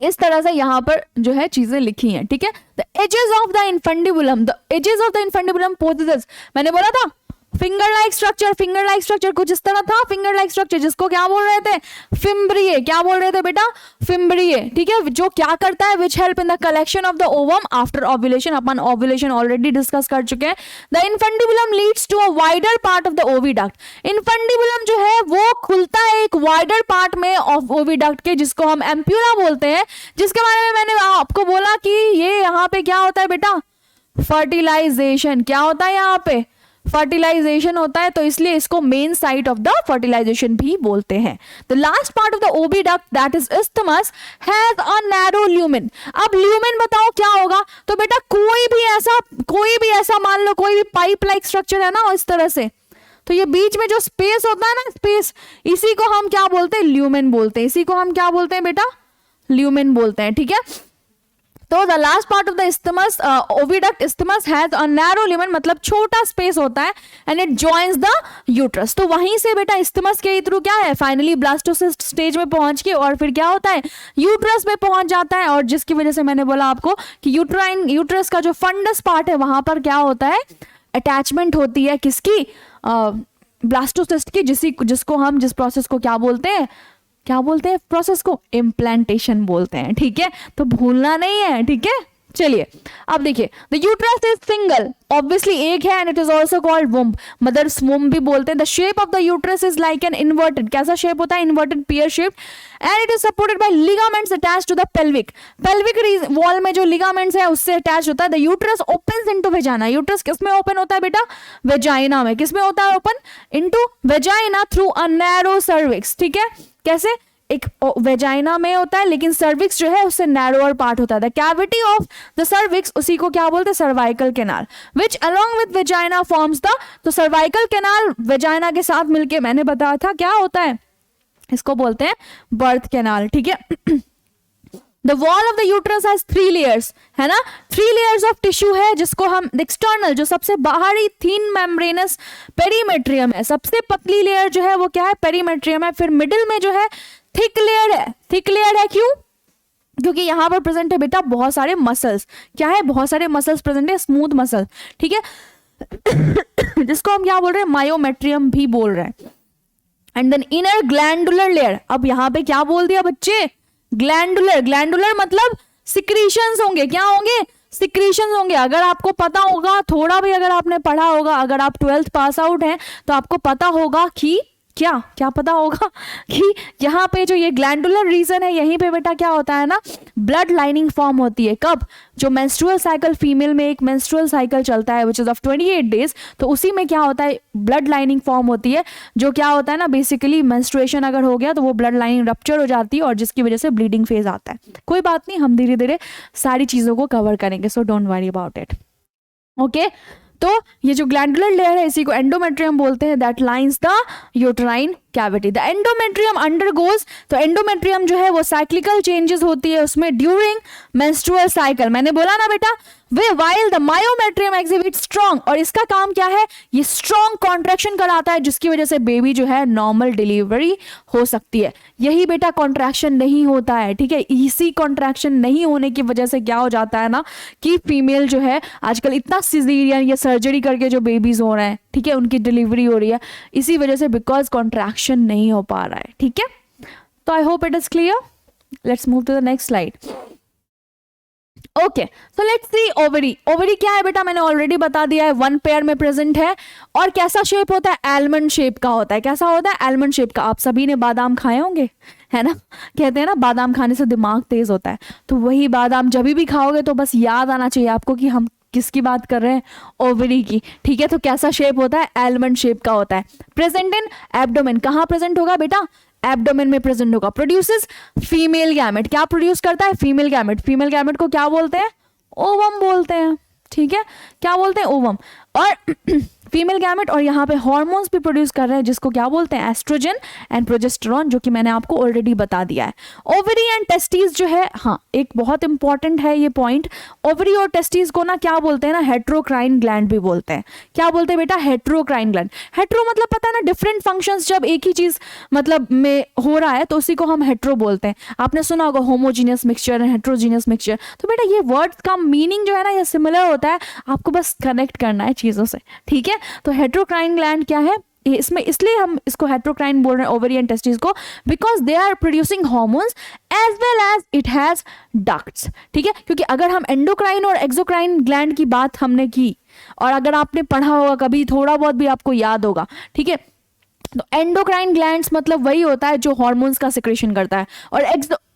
S1: इस तरह से यहां पर जो है चीजें लिखी हैं, ठीक है। The edges of the infundibulum, the edges of the infundibulum possesses, मैंने बोला था फिंगर लाइक स्ट्रक्चर कुछ इस तरह था, फिंगर लाइक स्ट्रक्चर, जिसको क्या बोल रहे थे, फिम्ब्रिये। क्या बोल रहे थे बेटा, फिम्ब्रिये, ठीक है, जो क्या करता है, which help in the collection of the ovum after ovulation. अपन ओव्यूलेशन ऑलरेडी डिस्कस कर चुके हैं। The infundibulum leads to a wider part of the oviduct. Infundibulum जो है वो खुलता है एक वाइडर पार्ट में ऑफ ओविडक्ट के, जिसको हम एम्प्यूला बोलते हैं, जिसके बारे में मैंने आपको बोला कि ये यहाँ पे क्या होता है बेटा, फर्टिलाइजेशन। क्या होता है यहाँ पे, फर्टिलाइजेशन होता है, तो इसलिए इसको main site of the fertilisation भी बोलते हैं। The last part of the oviduct that is isthmus has a narrow lumen. अब ल्यूमेन बताओ क्या होगा, तो बेटा कोई भी ऐसा मान लो, कोई भी पाइप लाइक स्ट्रक्चर है ना इस तरह से, तो ये बीच में जो स्पेस होता है ना, स्पेस, इसी को हम क्या बोलते हैं, ल्यूमेन बोलते हैं। इसी को हम क्या बोलते हैं बेटा, ल्यूमेन बोलते हैं, ठीक है। तो the last part of the isthmus, oviduct isthmus has a narrow lumen, मतलब छोटा स्पेस होता है, and it joins the uterus. तो वहीं से बेटा isthmus के थ्रू क्या है, फाइनली ब्लास्टोसिस्ट स्टेज में पहुंच के और फिर क्या होता है, यूट्रस में पहुंच जाता है। और जिसकी वजह से मैंने बोला आपको कि यूट्रस का जो फंडस पार्ट है वहां पर क्या होता है, अटैचमेंट होती है किसकी, ब्लास्टोसिस्ट की, जिसको हम जिस प्रोसेस को क्या बोलते हैं, प्रोसेस को इम्प्लांटेशन बोलते हैं, ठीक है। तो भूलना नहीं है, ठीक है। चलिए अब देखिए, the uterus is single, obviously एक है, and it is also called womb, mother's womb भी बोलते हैं। The shape of the uterus is like an inverted, कैसा शेप होता है, inverted pear shape, and it is supported by ligaments attached to the pelvic wall में जो ligaments है उससे अटैच होता है। The uterus opens into vagina, uterus किसमें ओपन होता है बेटा, वेजाइना में। किसमें होता है open, into vagina through a narrow cervix, ठीक है। कैसे, एक वेजाइना में होता है, लेकिन सर्विक्स जो है उससे नैरोअर पार्ट होता है। The cavity of the cervix, उसी को क्या बोलते हैं, cervical canal, which along with vagina forms the, तो सर्वाइकल कैनाल वेजाइना के साथ मिलके मैंने बताया था क्या होता है, इसको बोलते हैं बर्थ कैनाल, ठीक है। The wall of the uterus has 3 layers, है ना, 3 लेयर्स ऑफ टिश्यू है, जिसको हम एक्सटर्नल, जो सबसे बाहरी थीन मेम्ब्रेनस पेरीमेट्रियम है, सबसे पतली लेयर जो है वो क्या है, पेरीमेट्रियम है। फिर मिडिल में जो है थिक लेयर है, थिक लेयर है क्यों, क्योंकि यहां पर प्रेजेंट है बेटा बहुत सारे मसल्स, क्या है, बहुत सारे मसल्स प्रेजेंट है, स्मूथ मसल, ठीक है, जिसको हम क्या बोल रहे हैं, मायोमेट्रियम भी बोल रहे हैं। And then inner glandular layer. अब यहाँ पे क्या बोल दिया बच्चे, ग्लैंडुलर। ग्लैंडुलर मतलब सिक्रीशंस होंगे, क्या होंगे, सिक्रीशंस होंगे। अगर आपको पता होगा, थोड़ा भी अगर आपने पढ़ा होगा, अगर आप 12th पास आउट हैं तो आपको पता होगा कि क्या क्या पता होगा कि यहाँ पे जो ये ग्लैंडुलर रीजन है, यहीं पे बेटा क्या होता है ना, ब्लड लाइनिंग फॉर्म होती है। कब, जो मेंस्ट्रुअल साइकिल, फीमेल में एक मेंस्ट्रुअल साइकिल चलता है विच इज ऑफ 28 डेज, तो उसी में क्या होता है, ब्लड लाइनिंग फॉर्म होती है, जो क्या होता है ना, बेसिकली मेंस्ट्रुएशन अगर हो गया तो वो ब्लड लाइनिंग रप्चर हो जाती है और जिसकी वजह से ब्लीडिंग फेज आता है। कोई बात नहीं, हम धीरे धीरे सारी चीजों को कवर करेंगे, so don't worry about it. Okay, तो ये जो ग्लैंडुलर लेयर है इसी को एंडोमेट्रियम बोलते हैं, that lines the uterine cavity. The endometrium undergoes, तो एंडोमेट्रियम जो है वो साइक्लिकल चेंजेस होती है उसमें ड्यूरिंग मेंस्ट्रुअल साइकिल। मैंने बोला ना बेटा, way while the myometrium exhibit strong, और इसका काम क्या है, ये स्ट्रॉन्ग कॉन्ट्रैक्शन कराता है जिसकी वजह से बेबी जो है नॉर्मल डिलीवरी हो सकती है। यही बेटा कॉन्ट्रैक्शन नहीं होता है, ठीक है। इसी कॉन्ट्रैक्शन नहीं होने की वजह से क्या हो जाता है ना, कि फीमेल जो है आजकल इतना सिजेरियन या सर्जरी करके जो बेबीज हो रहे हैं, ठीक है, उनकी डिलीवरी हो रही है इसी वजह से, बिकॉज कॉन्ट्रैक्शन नहीं हो पा रहा है, ठीक है। तो I hope it is clear. Let's move to the next slide. Okay, so let's see ovary. Ovary क्या है बेटा, मैंने ऑलरेडी बता दिया है, वन पेयर में प्रेजेंट है और कैसा शेप होता है, एलमंड शेप का होता है। कैसा होता है, एलमंड शेप का। आप सभी ने बादाम खाए होंगे, है ना, कहते हैं ना बादाम खाने से दिमाग तेज होता है, तो वही बादाम जब भी खाओगे तो बस याद आना चाहिए आपको कि हम किसकी बात कर रहे हैं, ओवरी की, ठीक है। तो कैसा शेप होता है, एलमंड शेप का होता है। प्रेजेंट इन एब्डोमेन, कहाँ प्रेजेंट होगा बेटा, एब्डोमेन में प्रेजेंट होगा। प्रोड्यूसेस फीमेल गैमेट, क्या प्रोड्यूस करता है, फीमेल गैमेट। फीमेल गैमेट को क्या बोलते हैं, ओवम बोलते हैं, ठीक है, क्या बोलते हैं, ओवम। और फीमेल गैमेट, और यहाँ पे हॉर्मोन्स भी प्रोड्यूस कर रहे हैं जिसको क्या बोलते हैं, एस्ट्रोजन एंड प्रोजेस्टेरॉन, जो कि मैंने आपको ऑलरेडी बता दिया है। ओवरी एंड टेस्टिस जो है, हाँ एक बहुत इंपॉर्टेंट है ये पॉइंट, ओवरी और टेस्टिस को ना क्या बोलते हैं ना, हेट्रोक्राइन ग्लैंड भी बोलते हैं। क्या बोलते हैं बेटा, हेट्रोक्राइन ग्लैंड। हेट्रो मतलब पता है ना, डिफरेंट फंक्शंस जब एक ही चीज मतलब में हो रहा है तो उसी को हम हेट्रो बोलते हैं। आपने सुना होगा homogeneous mixture and heterogeneous mixture, तो बेटा ये वर्ड्स का मीनिंग जो है ना ये सिमिलर होता है, आपको बस कनेक्ट करना है चीजों से, ठीक है। तो हेट्रोक्राइन ग्लैंड क्या है इसमें, इसलिए हम इसको हेट्रोक्राइन बोल रहे हैं ओवरी एंड टेस्टिस को, because they are producing hormones as well as it has ducts, ठीक है। क्योंकि अगर हम एंडोक्राइन और एक्सोक्राइन ग्लैंड की बात हमने की, और अगर आपने पढ़ा होगा कभी, थोड़ा बहुत भी आपको याद होगा, ठीक है, तो एंडोक्राइन ग्लैंड्स मतलब वही होता है जो हार्मोन्स का सिक्रेशन करता है,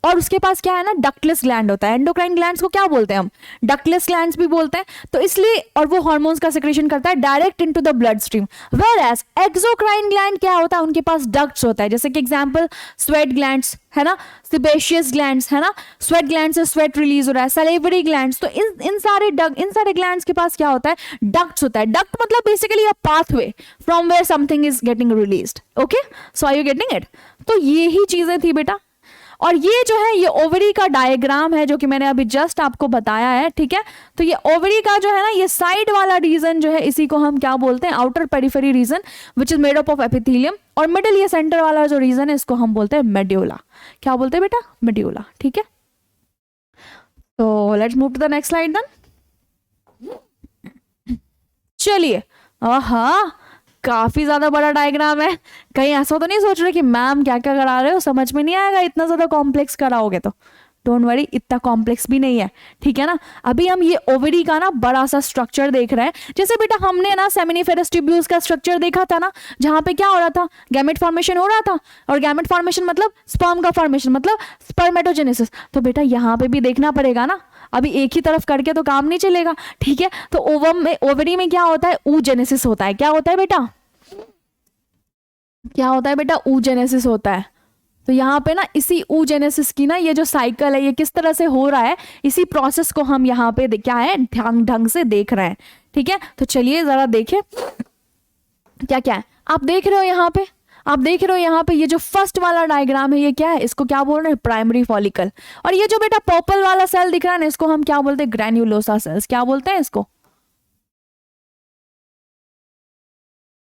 S1: और उसके पास क्या है ना, डक्टलेस ग्लैंड होता है। एंडोक्राइन ग्लैंड्स को क्या बोलते हैं हम, डक्टलेस ग्लैंड्स भी बोलते हैं, तो इसलिए, और वो हार्मोन्स का सिक्रेशन करता है direct into the blood stream. Whereas exocrine gland क्या होता है, उनके पास डक्ट्स होता है, जैसे कि एग्जांपल स्वेट ग्लैंड्स है ना, सिबेशियस ग्लैंड्स है ना, स्वेट ग्लैंड से स्वेट रिलीज हो रहा है, सलेवरी ग्लैंड्स, तो इन सारे ग्लैंड्स के पास क्या होता है, डक्ट्स होता है। डक्ट मतलब basically a pathway from where something is getting released. Okay, so are you getting it. तो ये ही चीजें थी बेटा, और ये जो है ये ओवरी का डायग्राम है जो कि मैंने अभी जस्ट आपको बताया है, ठीक है। तो ये ओवरी का जो है ना, ये साइड वाला रीजन जो है इसी को हम क्या बोलते हैं, outer periphery region which is made up of epithelium, और मिडिल ये सेंटर वाला जो रीजन है इसको हम बोलते हैं मेड्यूला। क्या बोलते हैं बेटा, मेड्यूला, ठीक है। तो let's move to the next slide then. चलिए, आहा काफी ज्यादा बड़ा डायग्राम है, कहीं ऐसा तो नहीं सोच रहे कि मैम क्या क्या करा रहे हो, समझ में नहीं आएगा, इतना ज्यादा कॉम्प्लेक्स कराओगे तो। डोंट वरी, इतना कॉम्प्लेक्स भी नहीं है, ठीक है ना। अभी हम ये ओवरी का ना बड़ा सा स्ट्रक्चर देख रहे हैं, जैसे बेटा हमने ना सेमिनिफेरस ट्यूब्यूल्स का स्ट्रक्चर देखा था ना, जहां पे क्या हो रहा था, गैमेट फॉर्मेशन हो रहा था, और गैमेट फॉर्मेशन मतलब स्पर्म का फॉर्मेशन, मतलब स्पर्मेटोजेनेसिस। तो बेटा यहाँ पे भी देखना पड़ेगा ना, अभी एक ही तरफ करके तो काम नहीं चलेगा, ठीक है। तो ओवम में, ओवरी में क्या होता है, oogenesis होता है। क्या होता है बेटा, क्या होता है बेटा, oogenesis होता है। तो यहाँ पे ना इसी oogenesis की ना ये जो साइकिल है ये किस तरह से हो रहा है, इसी प्रोसेस को हम यहाँ पे क्या है ढंग से देख रहे हैं, ठीक है। तो चलिए जरा देखें क्या क्या है। आप देख रहे हो यहाँ पे, आप देख रहे हो यहाँ पे ये जो फर्स्ट वाला डायग्राम है ये क्या है, इसको क्या बोल रहे हैं, प्राइमरी फॉलिकल। और ये जो बेटा पर्पल वाला सेल दिख रहा है ना, इसको हम क्या बोलते हैं, ग्रैन्युलोसा सेल्स। क्या बोलते हैं इसको,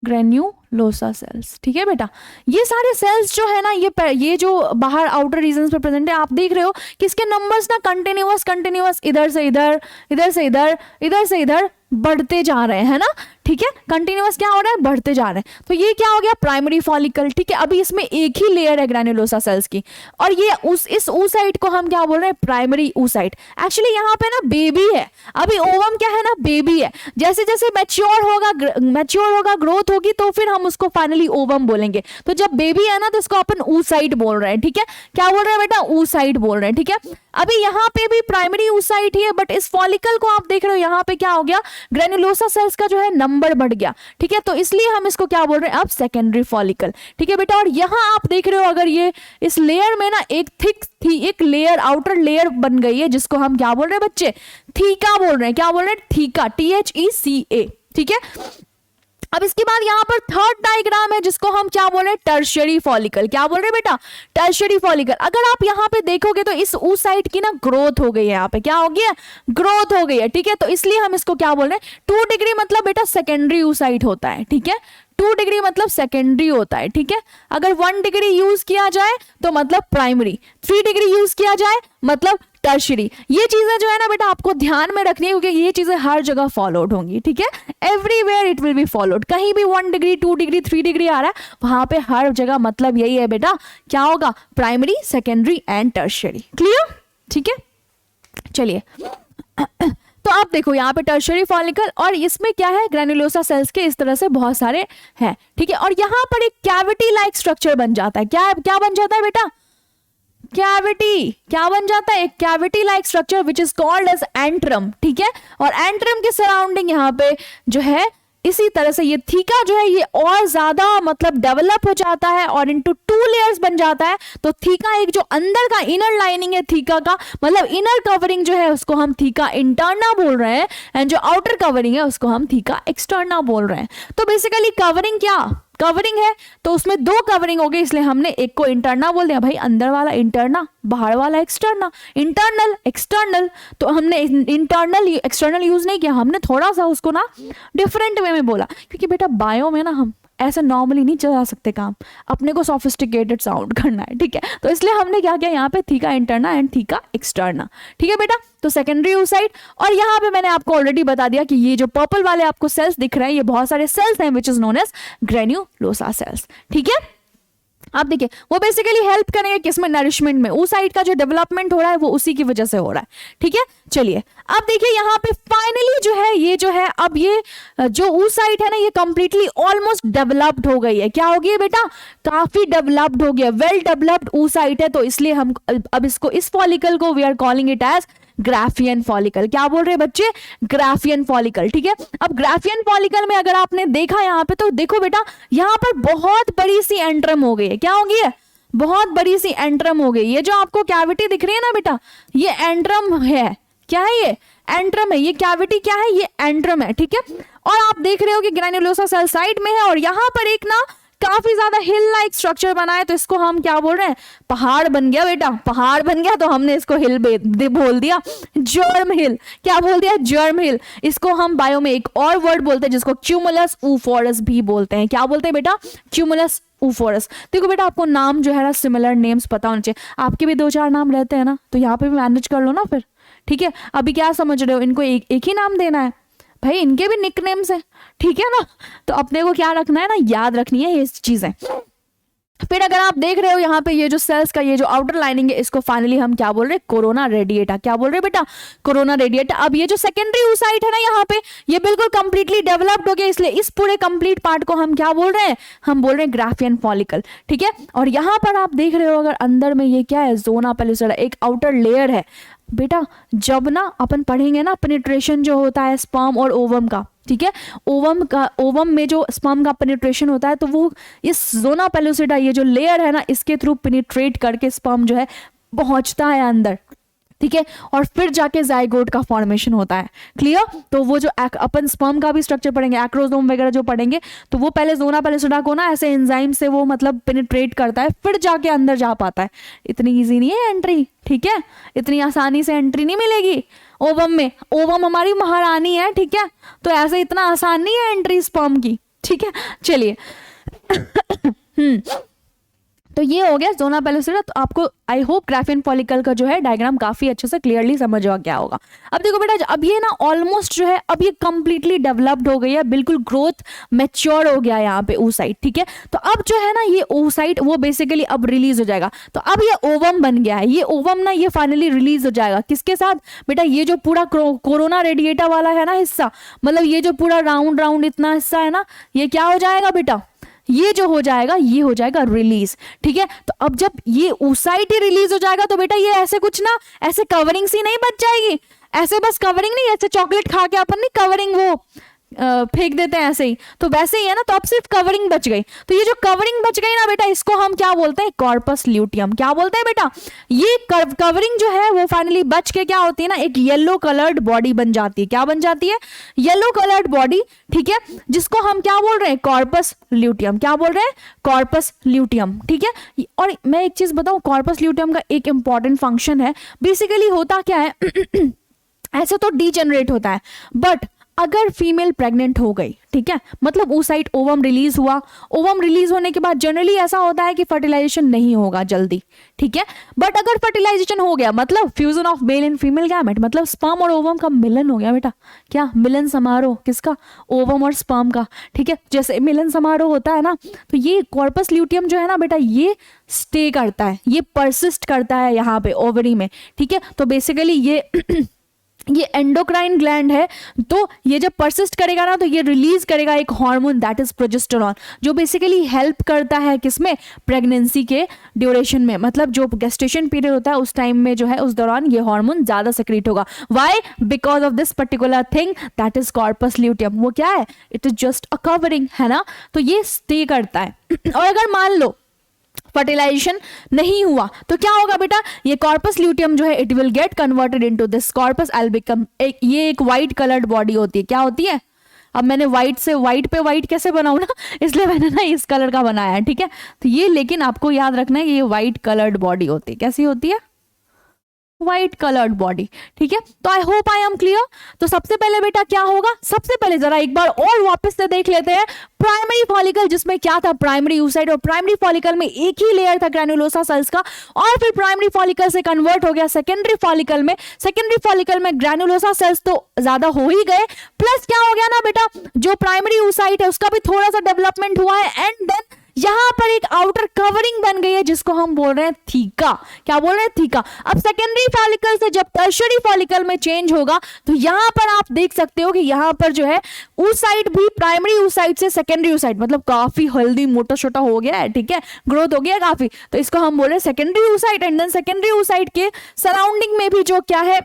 S1: ग्रैन्युलोसा सेल्स, ठीक है बेटा। ये सारे सेल्स जो है ना, ये जो बाहर आउटर रीजन्स पे प्रेजेंट है, आप देख रहे हो कि इसके नंबर्स ना कंटिन्यूअस इधर से इधर, इधर से इधर, इधर से इधर बढ़ते जा रहे हैं ना, ठीक है, कंटिन्यूअस क्या हो रहा है, बढ़ते जा रहे हैं। तो ये क्या हो गया, प्राइमरी फॉलिकल, ठीक है। अभी इसमें एक ही लेयर है ग्रैन्युलोसा सेल्स की, और ये इस oocyte को हम क्या बोल रहे हैं, प्राइमरी oocyte। एक्चुअली यहाँ पे ना बेबी है, अभी ओवम क्या है ना, बेबी है। जैसे जैसे मैच्योर होगा, ग्रोथ होगी, तो फिर हम उसको फाइनली ओवम बोलेंगे। तो जब बेबी है ना, तो इसको अपन oocyte बोल रहे हैं, ठीक है। क्या बोल रहे हैं बेटा, oocyte बोल रहे हैं, ठीक है। अभी यहाँ पे भी प्राइमरी oocyte ही है, बट इस फॉलिकल को आप देख रहे हो, यहाँ पे क्या हो गया, ग्रैन्युलोसा सेल्स का जो है नंबर बढ़ गया, ठीक है। तो इसलिए हम इसको क्या बोल रहे हैं, अब सेकेंडरी फॉलिकल, ठीक है बेटा। और यहाँ आप देख रहे हो, अगर ये इस लेयर में ना एक थिक थी, एक लेयर, आउटर लेयर बन गई है, जिसको हम क्या बोल रहे हैं बच्चे, थीका बोल रहे हैं। क्या बोल रहे हैं, थीका, THECA, ठीक है। अब इसके बाद यहाँ पर थर्ड डायग्राम है, जिसको हम क्या बोल रहे हैं, टर्शियरी फॉलिकल। क्या बोल रहे हैं बेटा, टर्शियरी फॉलिकल। अगर आप यहाँ पे देखोगे तो इस oocyte की ना ग्रोथ हो गई है, यहाँ पे क्या हो गया, ग्रोथ हो गई है, ठीक है। तो इसलिए हम इसको क्या बोल रहे हैं, 2 डिग्री मतलब बेटा सेकेंडरी oocyte होता है, ठीक है। 2 डिग्री मतलब सेकेंडरी होता है, ठीक है। अगर 1 डिग्री यूज किया जाए तो मतलब प्राइमरी, 3 डिग्री यूज किया जाए मतलब टर्शियरी। ये चीजें जो है ना बेटा आपको ध्यान में रखनी है, क्योंकि ये चीजें हर जगह फॉलोड होंगी, ठीक है। Everywhere it will be followed. कहीं भी 1 डिग्री 2 डिग्री 3 डिग्री आ रहा है, वहां पे हर जगह मतलब यही है बेटा, क्या होगा, primary, secondary and tertiary. Clear, ठीक है। चलिए तो आप देखो यहाँ पे टर्शियरी फॉलिकल, और इसमें क्या है, ग्रैन्युलोसा सेल्स के इस तरह से बहुत सारे हैं, ठीक है। और यहाँ पर एक कैविटी लाइक स्ट्रक्चर बन जाता है। क्या बन जाता है बेटा, कैविटी। क्या बन जाता है, एक cavity like structure which is called as antrum, ठीक है। और एंट्रम के सराउंडिंग यहाँ पे जो है, इसी तरह से ये थीका जो है, ये और ज्यादा मतलब डेवलप हो जाता है और इनटू 2 लेयर्स बन जाता है। तो थीका एक जो अंदर का इनर लाइनिंग है थीका का, मतलब इनर कवरिंग जो है, उसको हम थीका इंटरना बोल रहे हैं, एंड जो आउटर कवरिंग है उसको हम थीका एक्सटर्ना बोल रहे हैं। तो बेसिकली कवरिंग क्या, कवरिंग है, तो उसमें 2 कवरिंग हो गई, इसलिए हमने एक को इंटरना बोल दिया। भाई अंदर वाला इंटरना, बाहर वाला एक्सटर्ना, इंटरनल एक्सटर्नल। तो हमने इंटरनल एक्सटर्नल यूज नहीं किया, हमने थोड़ा सा उसको ना डिफरेंट वे में बोला, क्योंकि बेटा बायो में ना हम ऐसे नॉर्मली नहीं चला सकते काम, अपने को सोफिस्टिकेटेड साउंड करना है, ठीक है। तो इसलिए हमने क्या किया, यहाँ पे theca interna and theca externa, ठीक है बेटा। तो सेकेंडरी oocyte, और यहाँ पे मैंने आपको ऑलरेडी बता दिया कि ये जो पर्पल वाले आपको सेल्स दिख रहे हैं, ये बहुत सारे सेल्स हैं which is known as granulosa cells, ठीक है। आप देखिए वो बेसिकली हेल्प करेंगे किसमें, नरिशमेंट में। oocyte का जो डेवलपमेंट हो रहा है वो उसी की वजह से हो रहा है, ठीक है। चलिए अब देखिए यहाँ पे फाइनली जो है, ये जो है, अब ये जो oocyte है ना, ये कंप्लीटली ऑलमोस्ट डेवलप्ड हो गई है। क्या हो गई है बेटा, काफी डेवलप्ड हो गया, वेल डेवलप्ड oocyte है। तो इसलिए हम अब इसको, इस फॉलिकल को we are calling it as Graafian follicle. क्या बोल रहे हैं बच्चे, ग्राफियन फॉलिकल, ठीक है। अब ग्राफियन फॉलिकल में अगर आपने देखा यहाँ पे, तो देखो बेटा यहाँ पर बहुत बड़ी सी एंट्रम हो गई है। क्या हो गई है, बहुत बड़ी सी एंट्रम हो गई। ये जो आपको कैविटी दिख रही है ना बेटा, ये एंट्रम है। क्या है ये, एंट्रम है। ये कैविटी क्या है, ये एंट्रम है, ठीक है। और आप देख रहे हो कि ग्रैन्युलोसा सेल साइड में है, और यहाँ पर एक ना काफी ज्यादा हिल लाइक स्ट्रक्चर बना है। तो इसको हम क्या बोल रहे हैं, पहाड़ बन गया बेटा, पहाड़ बन गया। तो हमने इसको हिल बोल दिया, जर्म हिल। क्या बोल दिया, जर्म हिल। इसको हम बायो में एक और वर्ड बोलते हैं, जिसको क्यूमुलस ऊफोरस भी बोलते हैं। क्या बोलते हैं बेटा, क्यूमुलस ऊफोरस। देखो बेटा आपको नाम जो है ना, सिमिलर नेम्स पता होने चाहिए। आपके भी 2-4 नाम रहते हैं ना, तो यहाँ पे भी मैनेज कर लो ना फिर, ठीक है। अभी क्या समझ रहे हो, इनको एक ही नाम देना है भाई, इनके भी निकनेम्स हैं, ठीक है ना। तो अपने को क्या रखना है ना, याद रखनी है ये चीजें। फिर अगर आप देख रहे हो यहाँ पे ये जो सेल्स का ये जो आउटर लाइनिंग है, इसको फाइनली हम क्या बोल रहे हैं, कोरोना रेडिएटा। क्या बोल रहे हैं बेटा, कोरोना रेडिएटा। अब ये जो सेकेंडरी oocyte है ना, यहाँ पे ये बिल्कुल कंप्लीटली डेवलप्ड हो गया, इसलिए इस पूरे कंप्लीट पार्ट को हम क्या बोल रहे हैं, हम बोल रहे हैं ग्राफियन फॉलिकल, ठीक है। और यहाँ पर आप देख रहे हो, अगर अंदर में ये क्या है, जोना पेलिसेडा, एक आउटर लेयर है बेटा। जब ना अपन पढ़ेंगे ना पेनिट्रेशन जो होता है स्पर्म और ओवम का, ठीक है, ओवम में जो स्पर्म का पेनिट्रेशन होता है, तो वो इस जोना पेलिसेडा, ये जो लेयर है ना, इसके थ्रू पेनिट्रेट करके स्पर्म जो है पहुंचता है अंदर, ठीक है। और फिर जाके जाइगोट का फॉर्मेशन होता है। क्लियर। तो वो जो अपन स्पर्म का भी स्ट्रक्चर पढ़ेंगे, एक्रोसोम वगैरह जो पढ़ेंगे, तो वो पहले जोना पेलिसेडा को ना ऐसे एंजाइम से वो मतलब पेनिट्रेट करता है, फिर जाके अंदर जा पाता है। इतनी इजी नहीं है एंट्री, ठीक है, इतनी आसानी से एंट्री नहीं मिलेगी ओवम में। ओवम हमारी महारानी है, ठीक है, तो ऐसे इतना आसान नहीं है एंट्री स्पर्म की, ठीक है। चलिए तो ये हो गया जोना पेलोसिटा। तो आपको आई होप ग्राफियन फॉलिकल का जो है डायग्राम काफी अच्छे से क्लियरली समझ आ गया होगा। अब देखो बेटा, अब ये ना ऑलमोस्ट जो है अब ये कंप्लीटली डेवलप्ड हो गई है, बिल्कुल ग्रोथ मैच्योर हो गया यहाँ पे oocyte, ठीक है। तो अब जो है ना ये oocyte वो बेसिकली अब रिलीज हो जाएगा। तो अब ये ओवम बन गया है, ये ओवम ना ये फाइनली रिलीज हो जाएगा किसके साथ बेटा, ये जो पूरा कोरोना रेडिएटा वाला है ना हिस्सा, मतलब ये जो पूरा राउंड राउंड इतना हिस्सा है ना, ये क्या हो जाएगा बेटा, ये जो हो जाएगा ये हो जाएगा रिलीज, ठीक है। तो अब जब ये oocyte ही रिलीज हो जाएगा तो बेटा ये ऐसे कुछ ना ऐसे कवरिंग सी नहीं बच जाएगी, ऐसे बस कवरिंग नहीं, ऐसे चॉकलेट खा के अपन नहीं कवरिंग वो फेंक देते हैं ऐसे ही, तो वैसे ही है ना। तो अब सिर्फ कवरिंग बच गई। तो ये जो कवरिंग बच गई ना बेटा, इसको हम क्या बोलते हैं, कॉर्पस ल्यूटियम। क्या बोलते हैं बेटा, ये कवरिंग जो है वो फाइनली बच के क्या होती है ना, एक येलो कलर्ड बॉडी बन जाती है। क्या बन जाती है, येलो कलर्ड बॉडी, ठीक है, जिसको हम क्या बोल रहे हैं, कॉर्पस ल्यूटियम। क्या बोल रहे हैं, कॉर्पस ल्यूटियम, ठीक है। और मैं एक चीज बताऊं, कॉर्पस ल्यूटियम का एक इंपॉर्टेंट फंक्शन है। बेसिकली होता क्या है ऐसे तो डीजेनरेट होता है, बट अगर फीमेल प्रेग्नेंट हो गई, ठीक है, मतलब oocyte ओवम रिलीज हुआ, ओवम रिलीज होने के बाद जनरली ऐसा होता है कि फर्टिलाइजेशन नहीं होगा जल्दी, ठीक है। बट अगर फर्टिलाइजेशन हो गया, मतलब fusion of male and female gamete, मतलब स्पर्म और ओवम का मिलन हो गया बेटा, क्या मिलन समारोह, किसका, ओवम और स्पर्म का, ठीक है। जैसे मिलन समारोह होता है ना, तो ये कॉर्पस ल्यूटियम जो है ना बेटा, ये स्टे करता है, ये परसिस्ट करता है यहाँ पे ओवरी में, ठीक है। तो बेसिकली ये एंडोक्राइन ग्लैंड है, तो ये जब परसिस्ट करेगा ना तो ये रिलीज करेगा एक हार्मोन दैट इज प्रोजेस्टेरॉन, जो बेसिकली हेल्प करता है किसमें, प्रेगनेंसी के ड्यूरेशन में, मतलब जो गेस्टेशन पीरियड होता है उस टाइम में जो है उस दौरान ये हार्मोन ज्यादा सेक्रेट होगा। Why, because of this particular thing that is corpus luteum. वो क्या है, it is just a covering, है ना। तो ये स्टे करता है और अगर मान लो फर्टिलाइजेशन नहीं हुआ तो क्या होगा बेटा, ये कॉर्पस ल्यूटियम जो है it will get converted into this corpus albicans. ये एक व्हाइट कलर्ड बॉडी होती है। क्या होती है, अब मैंने व्हाइट से व्हाइट पे व्हाइट कैसे बनाऊं ना, इसलिए मैंने ना इस कलर का बनाया है, ठीक है। तो ये लेकिन आपको याद रखना है कि ये व्हाइट कलर्ड बॉडी होती है। कैसी होती है, व्हाइट कलर्ड बॉडी, ठीक है। तो I hope I am clear. तो सबसे पहले बेटा क्या होगा, सबसे पहले जरा एक बार और वापस से देख लेते हैं प्राइमरी फॉलिकल, जिसमें क्या था, प्राइमरी oocyte, और प्राइमरी फॉलिकल में एक ही लेयर था ग्रैन्युलोसा सेल्स का, और फिर प्राइमरी फॉलिकल से कन्वर्ट हो गया सेकेंडरी फॉलिकल में। सेकेंडरी फॉलिकल में ग्रैन्युलोसा सेल्स तो ज्यादा हो ही गए, प्लस क्या हो गया ना बेटा, जो प्राइमरी oocyte है उसका भी थोड़ा सा डेवलपमेंट हुआ है, एंड देन यहां पर एक आउटर कवरिंग बन गई है जिसको हम बोल रहे हैं थीका। क्या बोल रहे हैं, थीका। अब सेकेंडरी फॉलिकल से जब टर्शियरी फॉलिकल में चेंज होगा तो यहां पर आप देख सकते हो कि यहां पर जो है oocyte भी प्राइमरी oocyte से सेकेंडरी oocyte, मतलब काफी हेल्दी मोटा छोटा हो गया है, ठीक है, ग्रोथ हो गया काफी। तो इसको हम बोल रहे हैं secondary oocyte। And then secondary oocyte के सराउंडिंग में भी जो क्या है,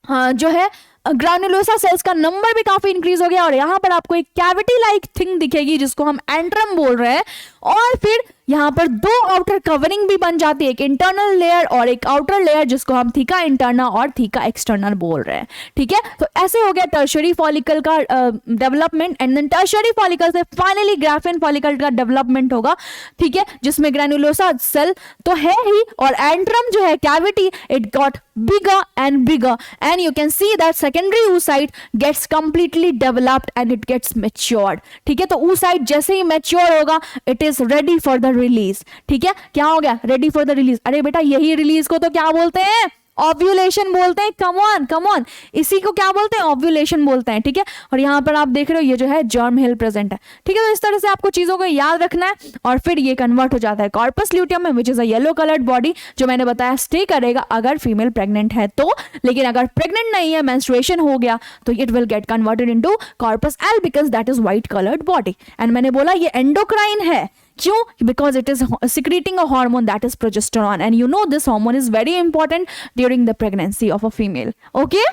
S1: जो है ग्रैन्युलोसा सेल्स का नंबर भी काफी इंक्रीज हो गया, और यहां पर आपको एक कैविटी लाइक थिंग दिखेगी जिसको हम एंट्रम बोल रहे हैं। और फिर यहां पर दो आउटर कवरिंग भी बन जाती है, एक इंटरनल लेयर और एक आउटर लेयर, जिसको हम थीका इंटरना और थीका एक्सटर्नल बोल रहे हैं, ठीक है। तो ऐसे हो गया टर्शियरी फॉलिकल का development, and then tertiary follicle से फाइनली ग्राफियन फॉलिकल का डेवलपमेंट होगा, ठीक है, जिसमें ग्रैन्युलोसा सेल तो है ही, और एंट्रम जो है cavity, it got bigger and bigger, and you can see that secondary oocyte gets completely developed and it gets matured, ठीक है। तो oocyte जैसे ही mature होगा it is ready for the release, ठीक है। क्या हो गया, ready for the release। अरे बेटा यही रिलीज को तो क्या बोलते हैं, ओव्यूलेशन बोलते हैं। कम ऑन, इसी को क्या बोलते हैं, ओव्यूलेशन बोलते हैं, ठीक है। और यहाँ पर आप देख रहे हो ये जो है जर्म हिल प्रेजेंट है, ठीक है। तो इस तरह से आपको चीजों को याद रखना है, और फिर ये कन्वर्ट हो जाता है कॉर्पस ल्यूटियम में, which is a yellow coloured body, जो मैंने बताया स्टे करेगा अगर फीमेल प्रेग्नेंट है तो, लेकिन अगर प्रेग्नेंट नहीं है, मेंस्ट्रुएशन हो गया, तो it will get converted into corpus albicans, that is white coloured body. And मैंने बोला ये एंडोक्राइन है, क्यों, because it is secreting a hormone that is progesterone, and you know this hormone is very important during the pregnancy of a female, okay,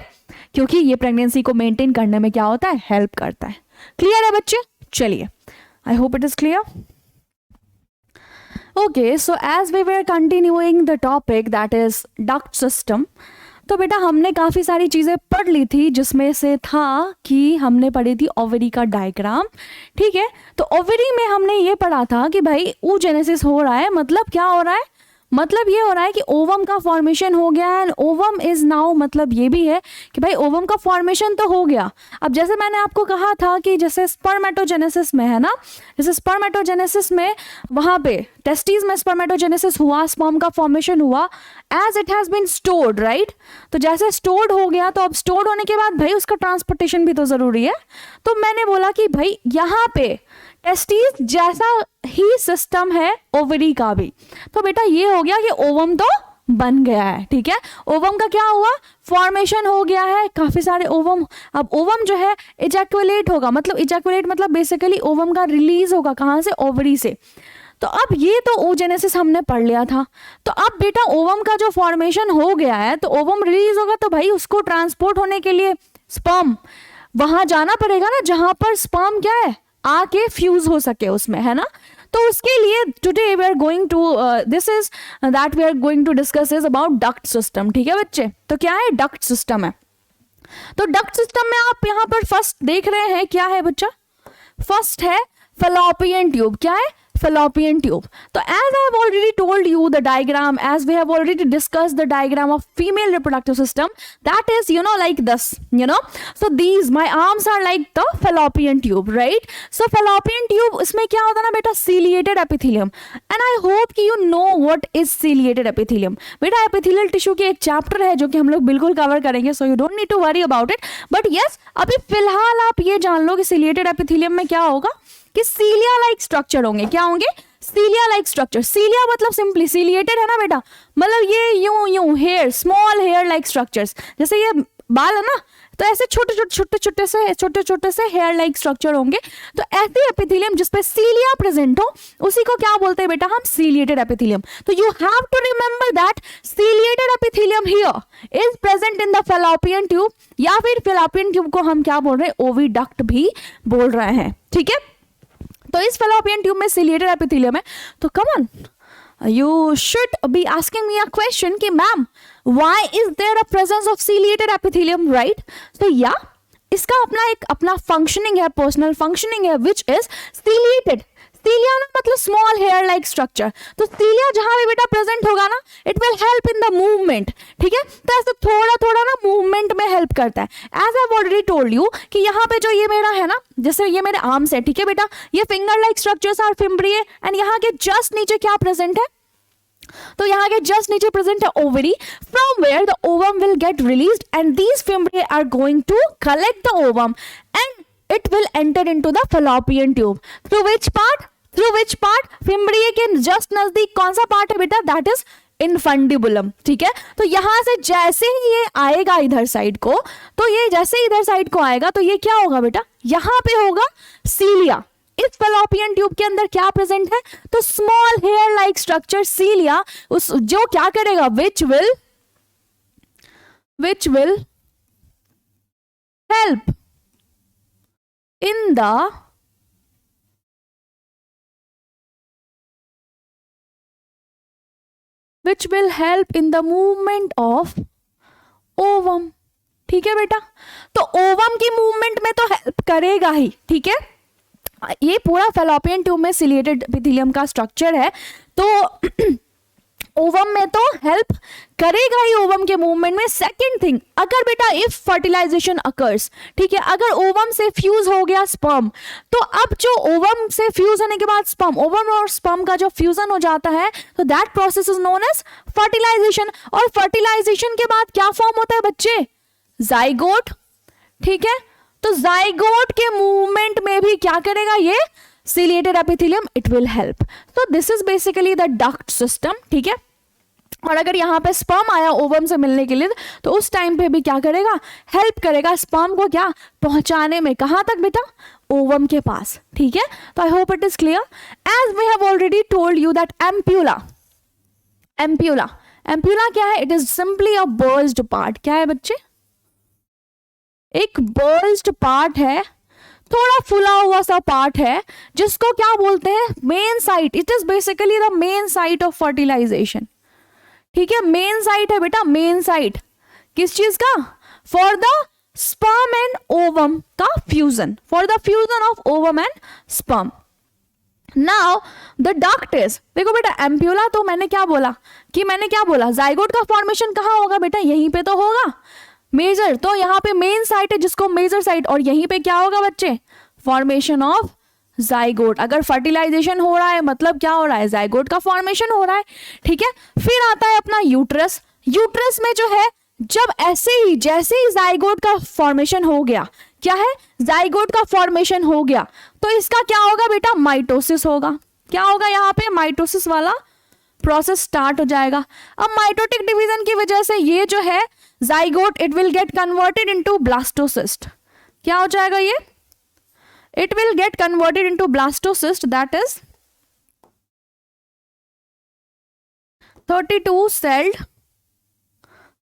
S1: क्योंकि ये pregnancy को maintain करने में क्या होता है, हेल्प करता है। क्लियर है बच्चे, चलिए, आई hope it is clear. Okay, so as we were continuing the topic that is duct system, तो बेटा हमने काफ़ी सारी चीज़ें पढ़ ली थी, जिसमें से था कि हमने पढ़ी थी ओवरी का डायग्राम, ठीक है। तो ओवरी में हमने ये पढ़ा था कि भाई oogenesis हो रहा है, मतलब क्या हो रहा है, मतलब ये हो रहा है कि ओवम का फॉर्मेशन हो गया है एंड ओवम इज नाउ, मतलब ये भी है कि भाई ओवम का फॉर्मेशन तो हो गया। अब जैसे मैंने आपको कहा था कि जैसे स्पर्मेटोजेनेसिस में है ना, जैसे स्पर्मेटोजेनेसिस में वहां पे टेस्टिस में स्पर्मेटोजेनेसिस हुआ, स्पर्म का फॉर्मेशन हुआ, as it has been stored, right. तो जैसे स्टोर्ड हो गया, तो अब स्टोर्ड होने के बाद भाई उसका ट्रांसपोर्टेशन भी तो जरूरी है। तो मैंने बोला कि भाई यहाँ पे टेस्टिस जैसा ही सिस्टम है ओवरी का भी। तो बेटा ये हो गया कि ओवम तो बन गया है, ठीक है। ओवम का क्या हुआ, फॉर्मेशन हो गया है, काफी सारे ओवम। अब ओवम जो है इजैकुलेट होगा, मतलब इजैकुलेट मतलब बेसिकली ओवम का रिलीज होगा, कहाँ से, ओवरी से। तो अब ये तो ओजेनेसिस हमने पढ़ लिया था। तो अब बेटा ओवम का जो फॉर्मेशन हो गया है, तो ओवम रिलीज होगा, तो भाई उसको ट्रांसपोर्ट होने के लिए स्पर्म वहां जाना पड़ेगा ना, जहां पर स्पर्म क्या है, आके फ्यूज हो सके उसमें, है ना। तो उसके लिए today we are going to this is that we are going to discuss is about duct system, ठीक है बच्चे। तो क्या है, डक्ट सिस्टम है। तो डक्ट सिस्टम में आप यहाँ पर फर्स्ट देख रहे हैं क्या है बच्चा, फर्स्ट है फैलोपियन ट्यूब। क्या है, fallopian tube. So as I have already told you the diagram, as we have already discussed the diagram of female reproductive system, that is like this, so these my arms are like the fallopian tube, right? So fallopian tube इसमें क्या होता है ना बेटा, ciliated epithelium, and I hope कि you know what is ciliated epithelium. बेटा epithelial tissue के एक चैप्टर है जो कि हम लोग बिल्कुल कवर करेंगे, so you don't need to worry about it, but yes अभी फिलहाल आप ये जान लो कि ciliated epithelium में क्या होगा कि सीलिया लाइक स्ट्रक्चर होंगे। क्या होंगे, सीलिया लाइक स्ट्रक्चर। सीलिया मतलब सिंपली सीलिएटेड है ना बेटा, मतलब ये यूं hair, small hair like structures, जैसे ये बाल है ना, तो ऐसे छोटे छोटे से हेयर लाइक स्ट्रक्चर होंगे। तो ऐसे एपिथेलियम जिसपे सीलिया प्रेजेंट हो उसी को क्या बोलते हैं बेटा हम, सीलिएटेड एपिथेलियम। तो you have to remember that ciliated epithelium here is present in the fallopian tube, या फिर फैलोपियन ट्यूब को हम क्या बोल रहे हैं, ओविडक्ट भी बोल रहे हैं, ठीक है। तो इस फैलोपियन ट्यूब में सिलिएटेड एपिथेलियम है। तो come on, you should be asking me a question कि ma'am why is there a presence of ciliated epithelium, right? So yeah, इसका अपना फंक्शनिंग है, पर्सनल फंक्शनिंग है, which is ciliated. सीलिया ना मतलब स्मॉल हेयर लाइक स्ट्रक्चर। तो सीलिया जहां भी बेटा प्रेजेंट होगा ना, it will help in the movement, ठीक है। तो ऐसे थोड़ा थोड़ा ना मूवमेंट में हेल्प करता है। As I already told you कि यहाँ पे जो ये मेरा है ना, जैसे ये मेरे आर्म्स है, ठीक है बेटा, ये finger like structures are fimbriae, and यहाँ के जस्ट नीचे क्या प्रेजेंट है, तो यहाँ के जस्ट नीचे प्रेजेंट है ovary, from where the ovum will get released and these fimbriae are going to collect the ovum and it will enter into the fallopian tube. Through which part? Fimbriae के just नजदीक कौन सा part है बेटा, that is infundibulum, ठीक है। तो यहां से जैसे ही ये आएगा इधर साइड को, तो ये जैसे इधर साइड को आएगा तो ये क्या होगा बेटा, यहां पे होगा सीलिया। इस फैलोपियन ट्यूब के अंदर क्या प्रेजेंट है, तो स्मॉल हेयर लाइक स्ट्रक्चर सीलिया, उस जो क्या करेगा, which will help in the movement of ovum, ठीक है बेटा। तो ओवम की मूवमेंट में तो हेल्प करेगा ही, ठीक है। ये पूरा फैलोपियन ट्यूब में सिलिएटेड एपिथेलियम का स्ट्रक्चर है, तो ओवम में तो हेल्प करेगा ही ओवम के मूवमेंट में। सेकंड थिंग, अगर बेटा इफ फर्टिलाइजेशन अकर्स, ठीक है, अगर ओवम से फ्यूज हो गया स्पर्म, तो अब जो ओवम से फ्यूज होने के बाद स्पर्म, ओवम और स्पर्म का जो फ्यूजन हो जाता है, तो that process is known as fertilisation. और फर्टिलाइजेशन के बाद क्या फॉर्म होता है बच्चे, जाइगोट, ठीक है। तो जाइगोट के मूवमेंट में भी क्या करेगा ये ciliated epithelium, it will help. तो this is basically the duct system, ठीक है। और अगर यहाँ पे स्पर्म आया ओवम से मिलने के लिए, तो उस टाइम पे भी क्या करेगा, हेल्प करेगा स्पर्म को क्या पहुंचाने में, कहां तक बेटा, ओवम के पास, ठीक है। तो I hope it is clear. As we have already told you that ampulla क्या है, it is simply a burst part. क्या है बच्चे, एक बर्स्ड पार्ट है, थोड़ा फुला हुआ सा पार्ट है, जिसको क्या बोलते हैं, main site. It is basically the main site of fertilisation, ठीक है। मेन साइट है बेटा, मेन साइट किस चीज का, for the sperm and ovum का fusion, for the fusion of ovum and sperm. Now the duct is, देखो बेटा एम्प्यूला तो मैंने क्या बोला जाइगोट का फॉर्मेशन कहाँ होगा बेटा, यहीं पे तो होगा। मेजर तो यहाँ पे मेन साइट है जिसको मेजर साइट, और यहीं पे क्या होगा बच्चे, फॉर्मेशन ऑफ जाइगोट। अगर फर्टिलाइजेशन हो रहा है मतलब क्या हो रहा है, जाइगोट का फॉर्मेशन हो रहा है, ठीक है। फिर आता है अपना यूट्रस। यूट्रस में जो है जब जैसे ही जाइगोट का फॉर्मेशन हो गया, क्या है, जाइगोट का फॉर्मेशन हो गया, तो इसका क्या होगा बेटा, माइटोसिस होगा। क्या होगा यहाँ पे, माइटोसिस वाला प्रोसेस स्टार्ट हो जाएगा। अब माइटोटिक डिवीजन की वजह से ये जो है zygote it will get converted into blastocyst. क्या हो जाएगा ये, it will get converted into blastocyst, that is 32 celled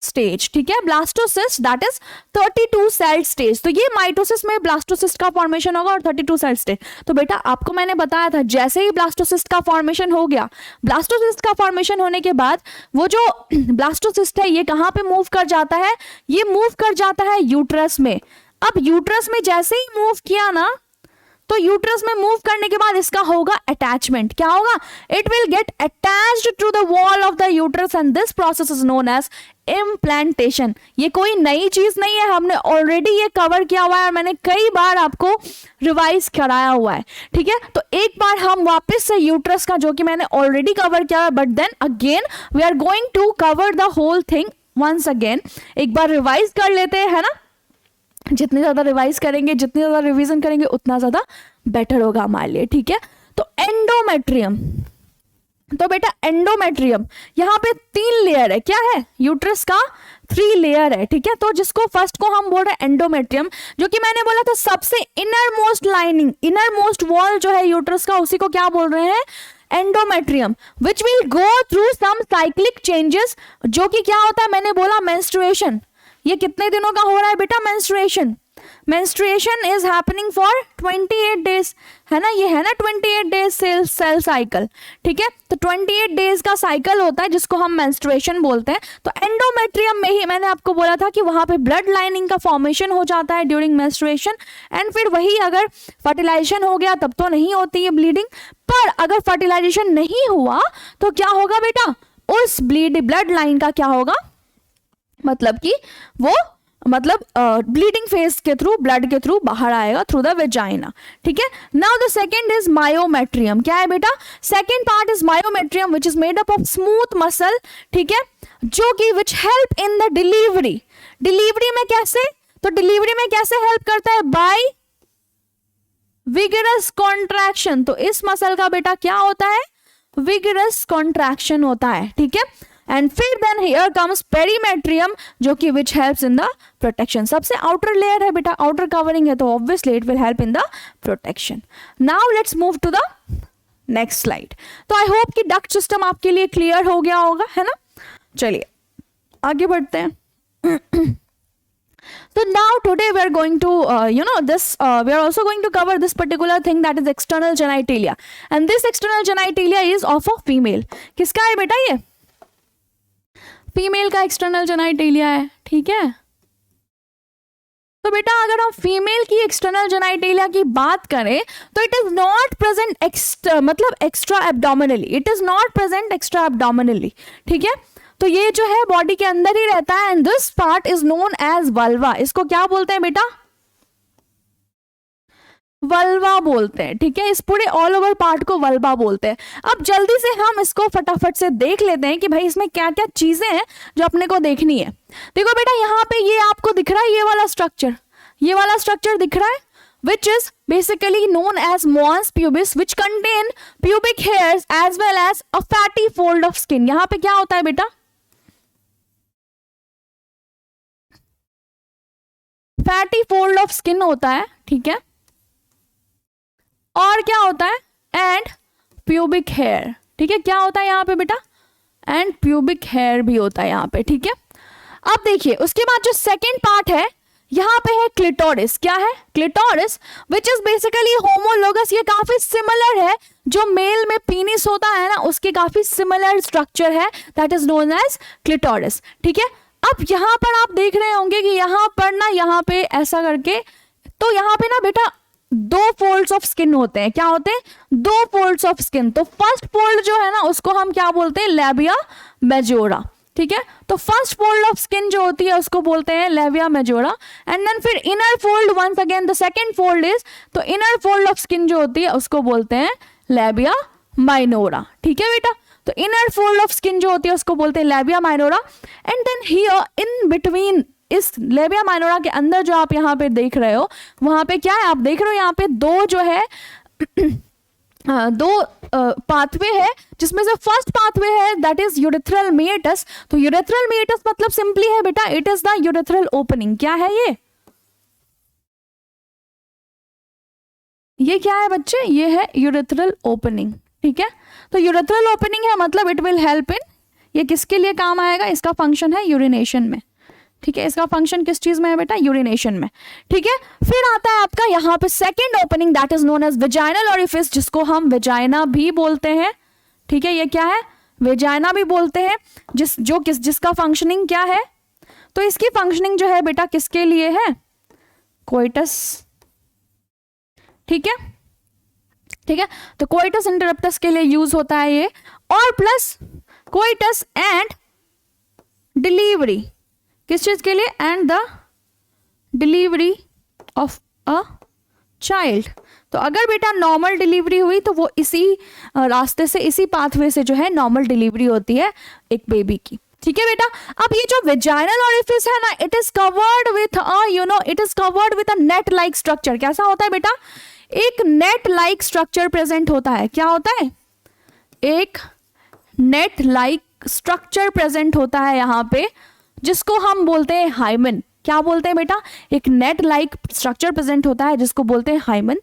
S1: stage, ठीक है। Blastocyst that is 32 cell stage. तो ये माइटोसिस में ब्लास्टोसिस्ट का फॉर्मेशन होगा और 32 सेल स्टेज। तो बेटा आपको मैंने बताया था जैसे ही ब्लास्टोसिस्ट का फॉर्मेशन हो गया, ब्लास्टोसिस्ट का फॉर्मेशन होने के बाद वो जो ब्लास्टोसिस्ट है ये कहाँ पे मूव कर जाता है, ये मूव कर जाता है यूट्रस में। अब यूट्रस में जैसे ही मूव किया ना, तो यूट्रस में मूव करने के बाद इसका होगा अटैचमेंट। क्या होगा, it will get attached to the wall of the uterus and this process is known as implantation. ये कोई नई चीज नहीं है, हमने ऑलरेडी ये कवर किया हुआ है और मैंने कई बार आपको रिवाइज कराया हुआ है, ठीक है। तो एक बार हम वापस से यूट्रस का, जो कि मैंने ऑलरेडी कवर किया है, but then again we are going to cover the whole thing once again. एक बार रिवाइज कर लेते हैं, है ना। जितने ज्यादा रिवाइज करेंगे, जितने ज्यादा रिवीजन करेंगे उतना ज्यादा बेटर होगा हमारे लिए, ठीक है। तो एंडोमेट्रियम, तो बेटा एंडोमेट्रियम यहाँ पे 3 लेयर है। क्या है, यूट्रस का 3 लेयर है, ठीक है। तो जिसको फर्स्ट को हम बोल रहे हैं एंडोमेट्रियम, जो कि मैंने बोला था सबसे inner most lining, inner most wall जो है यूट्रस का, उसी को क्या बोल रहे हैं, endometrium, which will go through some cyclic changes. जो कि क्या होता है, मैंने बोला मेंस्ट्रुएशन। ये कितने दिनों का हो रहा है बेटा menstruation, menstruation is happening for 28 days, है ना। ये है ना 28 डेज सेल साइकिल, ठीक है। तो 28 डेज का साइकिल होता है जिसको हम मेंस्ट्रुएशन बोलते हैं। तो एंडोमेट्रियम में ही मैंने आपको बोला था कि वहां पे ब्लड लाइनिंग का फॉर्मेशन हो जाता है ड्यूरिंग मेंस्ट्रुएशन, एंड फिर वही अगर फर्टिलाइजेशन हो गया तब तो नहीं होती है ब्लीडिंग, पर अगर फर्टिलाइजेशन नहीं हुआ तो क्या होगा बेटा, उस ब्लड लाइन का क्या होगा, मतलब कि वो ब्लीडिंग फेज के थ्रू, ब्लड के थ्रू बाहर आएगा थ्रू द वेजाइना, ठीक है। Now the second is myometrium. क्या है बेटा, second part is myometrium which is made up of smooth muscle, ठीक है, जो कि विच help in the delivery. Delivery में कैसे, तो डिलीवरी में कैसे हेल्प करता है, बाय विगरस कॉन्ट्रैक्शन। तो इस मसल का बेटा क्या होता है, विगरस कॉन्ट्रैक्शन होता है, ठीक है। एंड फिर देन हियर कम्स पेरीमेट्रियम, जो कि which helps in the protection. सबसे आउटर लेयर है बेटा, आउटर कवरिंग है, तो obviously it will help in the protection. Now let's move to the next slide. तो आई होप कि डक्ट सिस्टम आपके लिए क्लियर हो गया होगा, है ना। चलिए आगे बढ़ते हैं। So now today we are going to we are also going to cover this particular thing, that is external genitalia, and this external genitalia is of a female. किसका है बेटा, ये फीमेल का एक्सटर्नल जेनाइटेलिया है, ठीक है। तो बेटा अगर हम फीमेल की एक्सटर्नल जेनाइटेलिया की बात करें तो it is not present extra abdominally, it is not present extra abdominally, ठीक है। तो ये जो है बॉडी के अंदर ही रहता है, and this part is known as vulva. इसको क्या बोलते हैं बेटा, वल्वा बोलते हैं, ठीक है। इस पूरे ऑल ओवर पार्ट को वल्वा बोलते हैं। अब जल्दी से हम इसको फटाफट से देख लेते हैं कि भाई इसमें क्या क्या चीजें हैं जो अपने को देखनी है। देखो बेटा यहाँ पे ये आपको दिख रहा है, ये वाला स्ट्रक्चर दिख रहा है, which is basically known as mons pubis, which contain pubic hairs as well as a fatty fold of skin. यहाँ पे क्या होता है बेटा, फैटी फोल्ड ऑफ स्किन होता है, ठीक है। और क्या होता है, एंड प्यूबिक हेयर, ठीक है। क्या होता है यहाँ पे बेटा, एंड प्यूबिक हेयर भी होता है यहाँ पे, ठीक है। अब देखिए उसके बाद जो सेकेंड पार्ट है यहाँ पे है क्लिटोरिस। क्या है, clitoris which is basically homologous. ये काफी सिमिलर है, जो मेल में पीनिस होता है ना उसके काफी सिमिलर स्ट्रक्चर है, that is known as clitoris, ठीक है। अब यहाँ पर आप देख रहे होंगे कि यहाँ पर ना, यहाँ पे ऐसा करके, तो यहाँ पे ना बेटा दो फोल्ड्स ऑफ स्किन होते हैं। क्या होते हैं? दो फोल्ड्स ऑफ स्किन। तो फर्स्ट फोल्ड जो है ना उसको हम क्या बोलते हैं? Labia majora. ठीक है, तो फर्स्ट फोल्ड ऑफ स्किन जो होती है उसको बोलते हैं लेबिया मेजोरा। एंड देन फिर inner fold, once again the second fold is, तो इनर फोल्ड ऑफ स्किन जो होती है उसको बोलते हैं लेबिया माइनोरा। ठीक है बेटा, तो इनर फोल्ड ऑफ स्किन जो होती है उसको बोलते हैं labia minora. And then here in between, इस लेबिया माइनोरा के अंदर जो आप यहाँ पे देख रहे हो, वहां पे क्या है? आप देख रहे हो यहाँ पे दो जो है दो पाथवे है, जिसमें से फर्स्ट पाथवे है दैट इज यूरेथ्रल मेटस। तो यूरेथ्रल मेटस मतलब सिंपली है बेटा, it is the urethral opening. क्या है ये क्या है बच्चे? ये है यूरेथ्रल ओपनिंग। ठीक है, तो यूरेथ्रल ओपनिंग है मतलब इट विल हेल्प इन, ये किसके लिए काम आएगा? इसका फंक्शन है यूरिनेशन में। ठीक है, इसका फंक्शन किस चीज में है बेटा? यूरिनेशन में। ठीक है, फिर आता है आपका यहाँ पे second opening that is known as vaginal orifice, जिसको हम वेजाइना भी बोलते हैं। ठीक है, ये क्या है? वेजाइना भी बोलते हैं। जिसका फंक्शनिंग क्या है? तो इसकी फंक्शनिंग जो है बेटा किसके लिए है? कोइटस। ठीक है, ठीक है, तो कोइटस इंटरप्टस के लिए यूज होता है ये, और प्लस कोइटस एंड डिलीवरी, किस चीज के लिए? And the delivery of a child. तो अगर बेटा नॉर्मल डिलीवरी हुई तो वो इसी रास्ते से, इसी पाथवे से जो है नॉर्मल डिलीवरी होती है एक बेबी की। ठीक है बेटा, अब ये जो वेजाइनल ओरिफिस है ना, it is covered with it is covered with a net like structure. कैसा होता है बेटा? एक नेट लाइक स्ट्रक्चर प्रेजेंट होता है। क्या होता है? एक नेट लाइक स्ट्रक्चर प्रेजेंट होता है यहाँ पे, जिसको हम बोलते हैं हाइमन। क्या बोलते हैं बेटा? एक नेट लाइक स्ट्रक्चर प्रेजेंट होता है जिसको बोलते हैं हाइमन।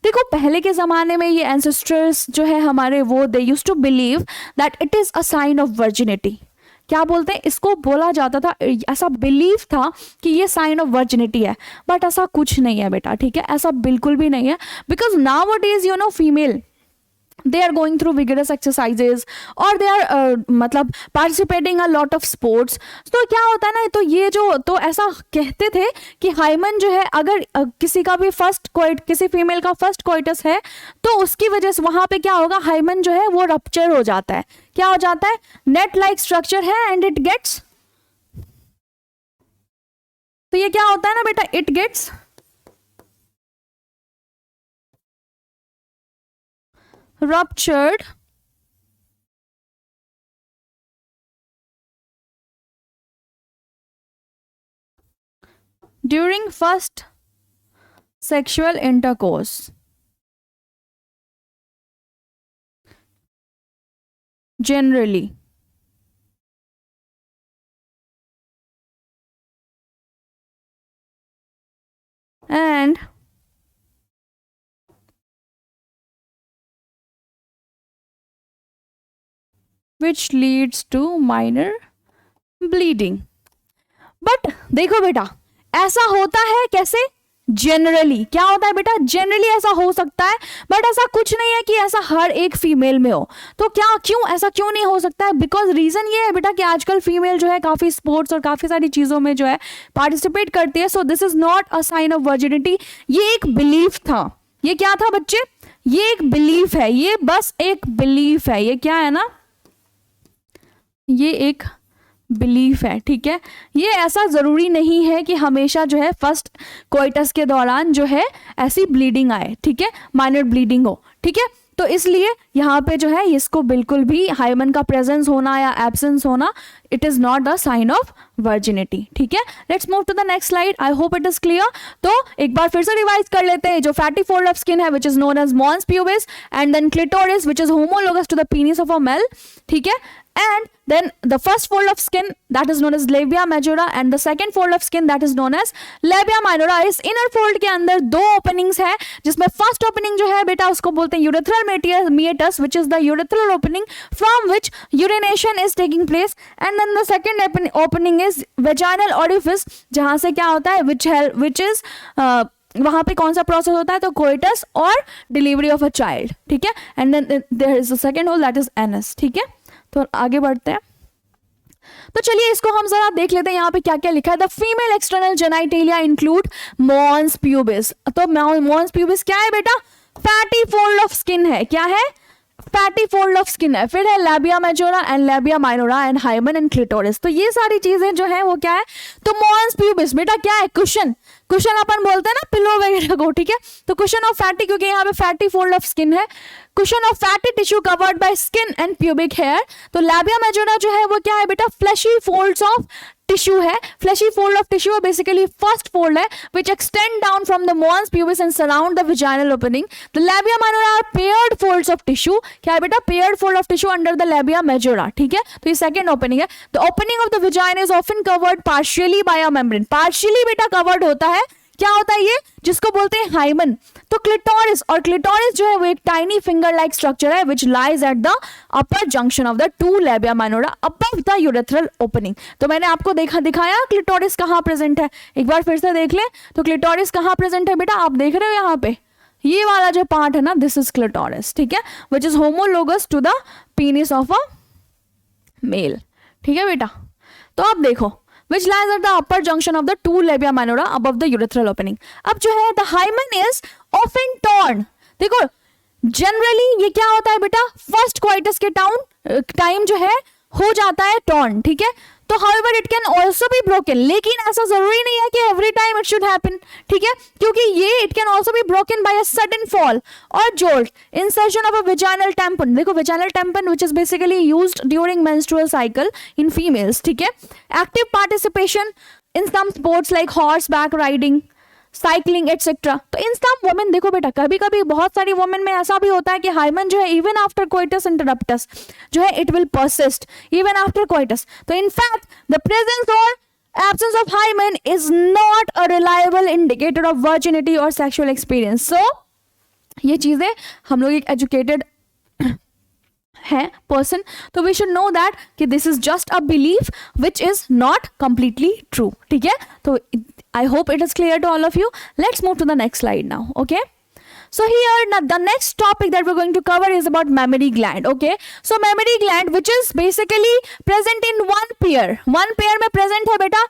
S1: देखो पहले के जमाने में ये एंसेस्टर्स जो है हमारे, वो they used to believe that it is a sign of virginity. क्या बोलते हैं? इसको बोला जाता था, ऐसा बिलीव था कि ये साइन ऑफ वर्जिनिटी है, बट ऐसा कुछ नहीं है बेटा। ठीक है, ऐसा बिल्कुल भी नहीं है, because nowadays female they are going through vigorous exercises or they are मतलब participating a lot of sports। तो क्या होता है ना, तो ये जो, तो ऐसा कहते थे कि हाइमन जो है, अगर किसी का भी किसी फीमेल का फर्स्ट कोइटस है तो उसकी वजह से वहां पे क्या होगा? हाइमन जो है वो रप्चर हो जाता है। क्या हो जाता है? नेट लाइक स्ट्रक्चर है एंड इट गेट्स, तो ये क्या होता है ना बेटा? It gets ruptured during first sexual intercourse, generally। and which leads to minor bleeding। But देखो बेटा, ऐसा होता है कैसे? जनरली। क्या होता है बेटा? जनरली ऐसा हो सकता है, बट ऐसा कुछ नहीं है कि ऐसा हर एक फीमेल में हो। तो ऐसा क्यों नहीं हो सकता है? बिकॉज रीजन ये है बेटा कि आजकल फीमेल जो है काफी स्पोर्ट्स और काफी सारी चीजों में जो है पार्टिसिपेट करती है। So this is not a sign of virginity. ये एक बिलीफ था। ये क्या था बच्चे? ये एक बिलीफ है, ये बस एक बिलीफ है। ये क्या है ना? ये एक बिलीफ है। ठीक है, ये ऐसा जरूरी नहीं है कि हमेशा जो है फर्स्ट कोइटस के दौरान जो है ऐसी ब्लीडिंग आए। ठीक है, माइनर ब्लीडिंग हो। ठीक है, तो इसलिए यहाँ पे जो है इसको बिल्कुल भी हाइमन का प्रेजेंस होना या एब्सेंस होना, it is not the sign of virginity. ठीक है, let's move to the next slide. I hope it is clear. तो एक बार फिर से रिवाइज कर लेते हैं। जो फैटी फोल्ड ऑफ स्किन है which is known as mons pubis, and then clitoris which is homologous to the penis of a male. ठीक है, and then the first fold of skin that is known as labia majora and the second fold of skin that is known as labia minora। इस inner fold के अंदर दो openings है, जिसमें first opening जो है बेटा उसको बोलते हैं urethral meatus which is the urethral opening from which urination is taking place, and then the second opening is vaginal orifice, जहां से क्या होता है which is वहां पे कौन सा प्रोसेस होता है? तो कोइटस और डिलीवरी ऑफ अ चाइल्ड। ठीक है, and then there is the second hole that is anus. ठीक है, तो आगे बढ़ते हैं। तो चलिए इसको हम जरा देख लेते हैं यहाँ पे क्या क्या लिखा है। The female external genitalia include mons pubis. तो मॉन्स प्यूबिस क्या है बेटा? फैटी फोल्ड ऑफ स्किन है। क्या है? फैटी फोल्ड ऑफ स्किन है। फिर है labia majora and labia minora and hymen and clitoris. तो ये सारी चीजें जो है वो क्या है? तो मॉन्स प्यूबिस बेटा क्या है? कुशन। कुशन अपन बोलते हैं ना पिलो वगैरह को, ठीक है? तो कुशन ऑफ फैटी, क्योंकि यहाँ पे फैटी फोल्ड ऑफ स्किन है, cushion of fatty tissue covered by skin and pubic hair. तो लैबिया मेजोरा जो है वो क्या है बेटा? फ्लैशी फोल्ड्स ऑफ टिश्यू है। Fleshy fold of tissue basically first fold है which extend down from the mons pubis and surround the vaginal opening. The labia minora are paired folds of tissue. क्या है बेटा? paired fold of tissue under the labia majora, ठीक है? तो ये second opening है। The opening of the vagina is often covered partially by a membrane. partially बेटा covered होता है, क्या होता है ये? जिसको बोलते हैं हाइमन। तो क्लिटोरिस, और क्लिटोरिस जो है वो एक टाइनी फिंगर लाइक स्ट्रक्चर है which lies at the upper junction of the two labia minora above the urethral opening. तो मैंने आपको दिखाया क्लिटोरिस कहाँ प्रेजेंट है, एक बार फिर से देख लें। तो क्लिटोरिस कहाँ प्रेजेंट है बेटा? आप देख रहे हो यहाँ पे ये वाला जो पार्ट है ना, दिस इज क्लिटोरिस, ठीक है? Which is homologous to the penis of a male, ठीक है बेटा? तो आप देखो which lies at the upper junction of the two labia minora above the urethral opening. अब जो है the hymen is often torn. देखो जनरली ये क्या होता है बेटा? फर्स्ट क्वाइटस के टाइम जो है हो जाता है टॉर्न, ठीक है? तो however it can also be broken, लेकिन ऐसा जरूरी नहीं है कि every time it should happen, ठीक है? क्योंकि ये it can also be broken by a sudden fall or jolt, insertion of a vaginal tampon. देखो vaginal tampon which is basically used during menstrual cycle in females, ठीक है? Active participation in some sports like horseback riding, cycling etcetera. तो इन some women देखो बेटा, कभी कभी बहुत सारी वुमेन में ऐसा भी होता है कि हाइमन जो है इवन आफ्टर कोइटस इंटरप्टस जो है it will persist even after coitus. तो इन फैक्ट द प्रेजेंस और absence of hymen is not a reliable indicator of virginity और सेक्सुअल एक्सपीरियंस। सो ये चीजें हम लोग एक एजुकेटेड है पर्सन, तो वी शुड नो दैट कि this is just a belief which is not completely true, ठीक है? तो I hope it is clear to all of you. Let's move to the next slide now, okay? So here, now the next topic that we're going to cover is about mammary gland, okay? So mammary gland which is basically present in one pair में present है बेटा,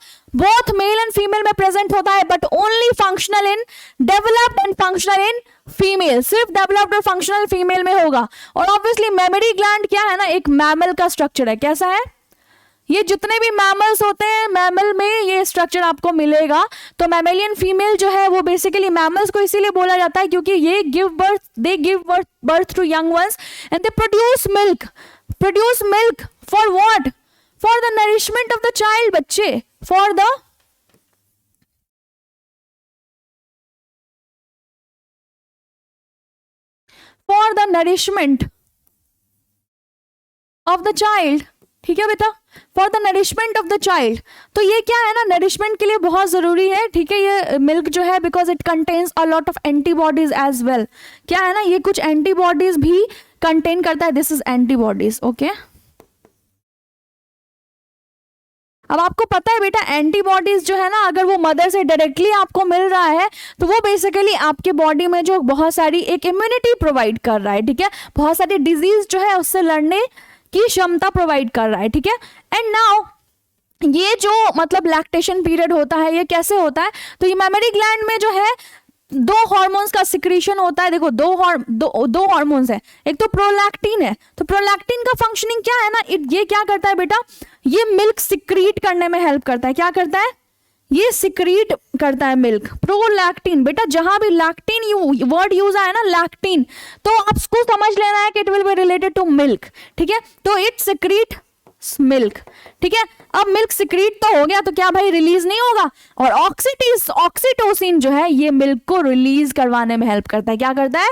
S1: both male and female में present होता है, but only functional in developed and functional in female, सिर्फ developed और functional female में होगा। और obviously mammary gland क्या है ना, एक mammal का structure है। कैसा है? ये जितने भी मैमल्स होते हैं मैमल में ये स्ट्रक्चर आपको मिलेगा। तो मैमेलियन फीमेल जो है वो बेसिकली मैमल्स को इसीलिए बोला जाता है क्योंकि ये give birth to young ones and they produce milk for what? For the nourishment of the child, बच्चे, for the nourishment of the child, ठीक है बेटा? For the nourishment of the child. तो ये क्या है ना, नरिशमेंट के लिए बहुत जरूरी है, ठीक है? ये मिल्क जो है because it contains a lot of antibodies as well. क्या है ना, ये कुछ एंटीबॉडीज भी कंटेन करता है। This is antibodies, okay? अब आपको पता है बेटा एंटीबॉडीज जो है ना, अगर वो मदर से डायरेक्टली आपको मिल रहा है तो वो बेसिकली आपके बॉडी में जो बहुत सारी एक इम्यूनिटी प्रोवाइड कर रहा है, ठीक है? बहुत सारी डिजीज जो है उससे लड़ने की क्षमता प्रोवाइड कर रहा है, ठीक है? एंड नाउ ये जो मतलब लैक्टेशन पीरियड होता है ये कैसे होता है? तो ये मेमोरी ग्लैंड में जो है दो हार्मोन्स का सिक्रीशन होता है। देखो दो हार्मोन्स है, एक तो प्रोलैक्टिन है। तो प्रोलैक्टिन का फंक्शनिंग क्या है ना, ये क्या करता है बेटा? ये मिल्क सिक्रीट करने में हेल्प करता है। क्या करता है? ये सिक्रीट करता है मिल्क। प्रोलैक्टिन बेटा, जहां भी लैक्टिन वर्ड यूज आया ना लैक्टिन, तो आपको समझ लेना है कि it will be related to milk, ठीक है? तो इट सिक्रीट मिल्क, ठीक है? अब मिल्क सिक्रीट तो हो गया, तो क्या भाई रिलीज नहीं होगा? और ऑक्सीटोसिन जो है ये मिल्क को रिलीज करवाने में हेल्प करता है। क्या करता है?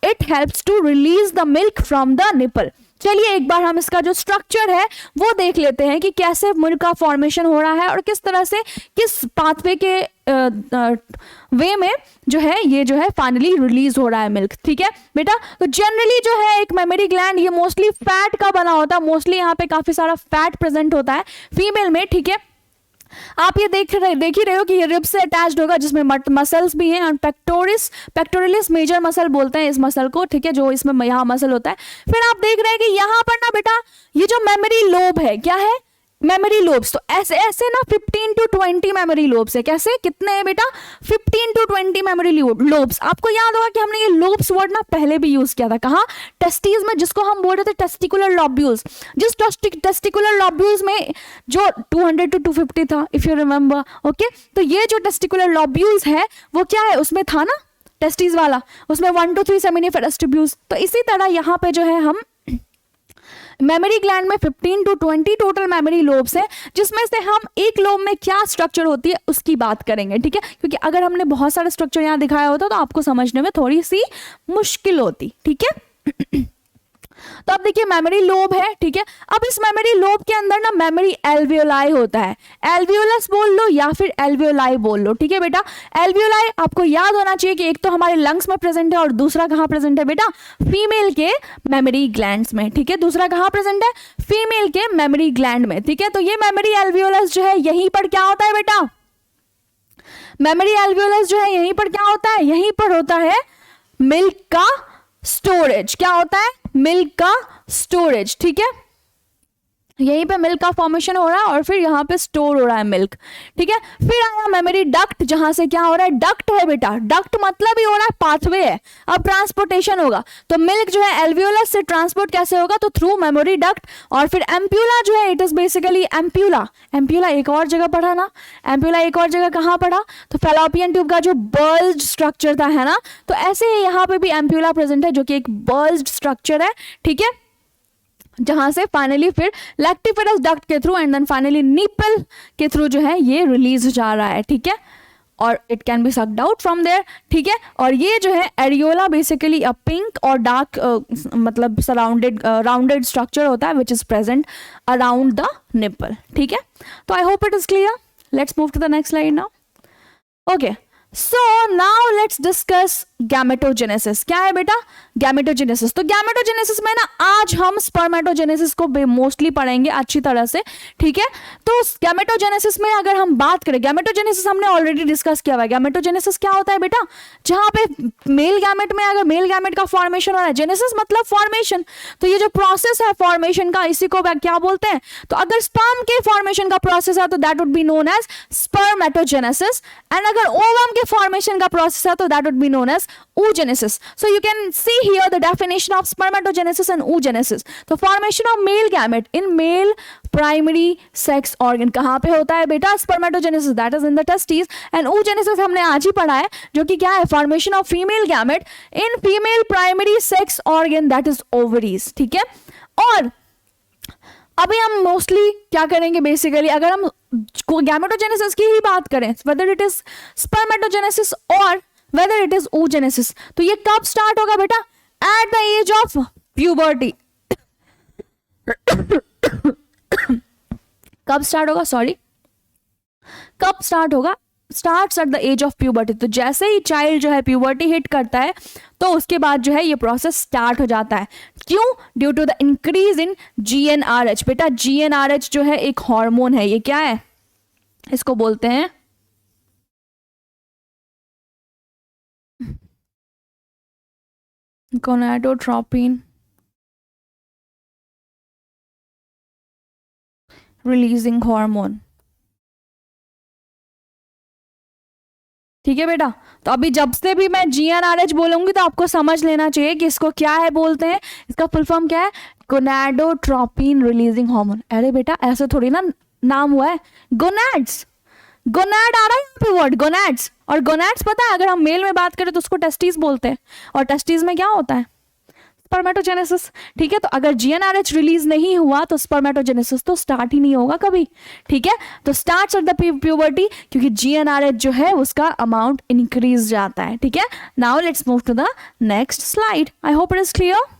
S1: It helps to release the milk from the nipple. चलिए एक बार हम इसका जो स्ट्रक्चर है वो देख लेते हैं कि कैसे मिल्क का फॉर्मेशन हो रहा है और किस तरह से किस पाथवे के वे में जो है ये जो है फाइनली रिलीज हो रहा है मिल्क, ठीक है बेटा? तो जनरली जो है एक मेमोरी ग्लैंड ये मोस्टली फैट का बना होता है। मोस्टली यहाँ पे काफी सारा फैट प्रेजेंट होता है फीमेल में, ठीक है? आप ये देख ही रहे हो कि ये रिब्स से अटैच्ड होगा जिसमें मसल्स भी हैं और पेक्टोरलिस मेजर मसल बोलते हैं इस मसल को, ठीक है? जो इसमें यहाँ मसल होता है। फिर आप देख रहे हैं कि यहाँ पर ना बेटा ये जो मेमोरी लोब है क्या है? मेमोरी लोब्स, तो ऐसे ऐसे ना 15 to 20 मेमोरी लोब्स है। कैसे, कितने हैं बेटा, 15 to 20 मेमोरी लोब्स। आपको याद होगा कि हमने ये लोब्स वर्ड ना पहले भी यूज किया था, कहाँ, टेस्टिस में, जिसको हम बोल रहे थे टेस्टिकुलर लॉब्यूल्स। जिस टेस्टिकुलर लॉब्यूल्स में जो 200 to 250 था, इफ यू रिमेंबर, ओके। तो ये जो टेस्टिकुलर लॉब्यूल्स है वो क्या है, उसमें था ना टेस्टिस वाला, उसमें 1 to 3 सेमिनिफेरस ट्यूब्यूल्स। तो इसी तरह यहाँ पे जो है हम मेमोरी ग्लैंड में 15 to 20 टोटल मेमोरी लोब्स हैं, जिसमें से हम एक लोब में क्या स्ट्रक्चर होती है उसकी बात करेंगे, ठीक है। क्योंकि अगर हमने बहुत सारा स्ट्रक्चर यहाँ दिखाया होता तो आपको समझने में थोड़ी सी मुश्किल होती, ठीक है। तो अब देखिए मेमोरी लोब है, ठीक है। अब इस मेमोरी लोब के अंदर ना मेमोरी एल्वियोलाई होता है। एल्वियोलस बोल लो या फिर एल्वियोलाई बोल लो, ठीक है बेटा। एल्वियोलाई आपको याद होना चाहिए कि एक तो हमारे लंग्स में प्रेजेंट है और दूसरा कहाँ प्रेजेंट है बेटा, फीमेल के मेमोरी ग्लैंड्स में, ठीक है। दूसरा कहाँ प्रेजेंट है, फीमेल के मेमोरी ग्लैंड में, ठीक है। तो ये मेमोरी एल्वियोलस जो है यहीं पर क्या होता है बेटा, मेमोरी एल्वियोलस जो है यहीं पर क्या होता है, यहीं पर होता है मिल्क का स्टोरेज। क्या होता है, मिल्क का स्टोरेज, ठीक है। यहीं पे मिल्क का फॉर्मेशन हो रहा है और फिर यहाँ पे स्टोर हो रहा है मिल्क, ठीक है। फिर आया मेमोरी डक्ट, जहां से क्या हो रहा है, डक्ट है बेटा। डक्ट मतलब ही हो रहा है पाथवे है। अब ट्रांसपोर्टेशन होगा तो मिल्क जो है एल्वियोलस से ट्रांसपोर्ट कैसे होगा, तो थ्रू मेमोरी डक्ट। और फिर एम्प्यूला जो है, it is basically ampulla. Ampulla एक और जगह पढ़ा ना, एम्प्यूला एक और जगह कहाँ पढ़ा, तो फैलोपियन ट्यूब का जो बल्ज्ड स्ट्रक्चर था, है ना। तो ऐसे ही यहाँ पे भी एम्प्यूला प्रेजेंट है, जो कि एक बल्ज्ड स्ट्रक्चर है, ठीक है। जहां से फाइनली फिर लैक्टिफेरस डक्ट के through and then finally nipple के थ्रू जो है ये रिलीज जा रहा है, ठीक है। और it can be sucked out from there, ठीक है। और ये जो है एरियोला बेसिकली अ पिंक और डार्क मतलब सराउंडेड राउंडेड स्ट्रक्चर होता है which is present around the nipple, ठीक है। तो I hope it is clear. Let's move to the next slide now. Okay, so now let's discuss gametogenesis. क्या है बेटा, गैमेटोजेनेसिस। तो गैमेटोजेनेसिस में ना आज हम स्पर्मेटोजेनेसिस को मोस्टली पढ़ेंगे अच्छी तरह से, ठीक है। तो गैमेटोजेनेसिस में अगर हम बात करें, गैमेटोजेनेसिस हमने ऑलरेडी डिस्कस किया हुआ है। गैमेटोजेनेसिस क्या होता है बेटा, जहां पे मेल गैमेट में अगर मेल गैमेट का फॉर्मेशन हो रहा है, जेनेसिस मतलब फॉर्मेशन, तो ये जो प्रोसेस है फॉर्मेशन का, इसी को क्या बोलते हैं, तो अगर स्पर्म के फॉर्मेशन का प्रोसेस है तो that would be known as spermatogenesis, and अगर ओवम के फॉर्मेशन का प्रोसेस है तो that would be known as oogenesis. So you can see here the definition of spermatogenesis and oogenesis. तो formation of male gamete in male primary sex organ कहाँ पे होता है बेटा, spermatogenesis that is in the testes, and oogenesis हमने आज ही पढ़ा है, जो कि क्या है, formation of female gamete in female primary sex organ that is ovaries, ठीक है। और अभी हम मोस्टली क्या करेंगे, बेसिकली अगर हम गैमेटोजेनेसिस की ही बात करें, वेदर इट इज स्पर्मेटोजेनेसिस और वेदर इट इज oogenesis, तो ये कब स्टार्ट होगा बेटा, at the age of puberty. कब स्टार्ट होगा, सॉरी, कब स्टार्ट होगा, starts at the age of puberty. तो जैसे ही चाइल्ड जो है प्यूबर्टी हिट करता है तो उसके बाद जो है ये प्रोसेस स्टार्ट हो जाता है। क्यों, due to the increase in GnRH। बेटा GnRH जो है एक हार्मोन है, ये क्या है, इसको बोलते हैं गोनाडोट्रोपिन रिलीजिंग हार्मोन, ठीक है बेटा। तो अभी जब से भी मैं GnRH बोलूंगी तो आपको समझ लेना चाहिए कि इसको क्या है बोलते हैं, इसका फुल फॉर्म क्या है, गोनाडोट्रोपिन रिलीजिंग हार्मोन। अरे बेटा ऐसे थोड़ी ना नाम हुआ है, गोनाड्स, गोनाड आ रहा है यहाँ पे वर्ड गोनाड्स। और गोनाड्स पता है अगर हम मेल में बात करें तो उसको टेस्टिस बोलते हैं, और टेस्टिस में क्या होता है, स्पर्मेटोजेनेसिस, ठीक है। तो अगर GnRH रिलीज नहीं हुआ तो स्पर्मेटोजेनेसिस तो स्टार्ट ही नहीं होगा कभी, ठीक है। तो स्टार्ट्स एट द प्यूबर्टी, क्योंकि GnRH जो है उसका अमाउंट इंक्रीज जाता है, ठीक है। Now let's move to the next slide. I hope it is clear.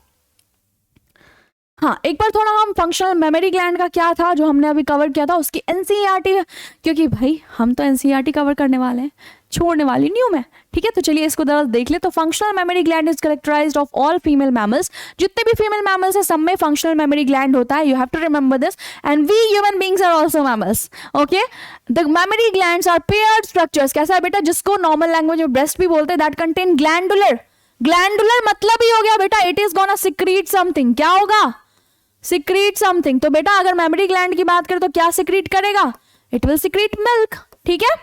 S1: हाँ, एक बार थोड़ा हम फंक्शनल मेमोरी ग्लैंड का क्या था जो हमने अभी कवर किया था उसकी NCERT, क्योंकि भाई हम तो NCERT कवर करने वाले हैं, छोड़ने वाली नहीं हूं मैं, ठीक है। तो चलिए इसको जरा देख ले। तो functional mammary gland is characterized of all female mammals. जितने भी फीमेल मैमल्स है सब में फंक्शनल मेमोरी ग्लैंड होता है, you have to remember this, and we human beings are also mammals, okay. The mammary glands are paired structures. कैसा है बेटा, जिसको नॉर्मल लैंग्वेज में ब्रेस्ट भी बोलते हैं, दैट कंटेन ग्लैंडुलर। ग्लैंडुलर मतलब ही हो गया बेटा it is gonna secrete something, क्या होगा, सिक्रीट समथिंग। तो बेटा अगर मेमोरी ग्लैंड की बात करें तो क्या सिक्रीट करेगा, इट विल सिक्रीट मिल्क, ठीक है।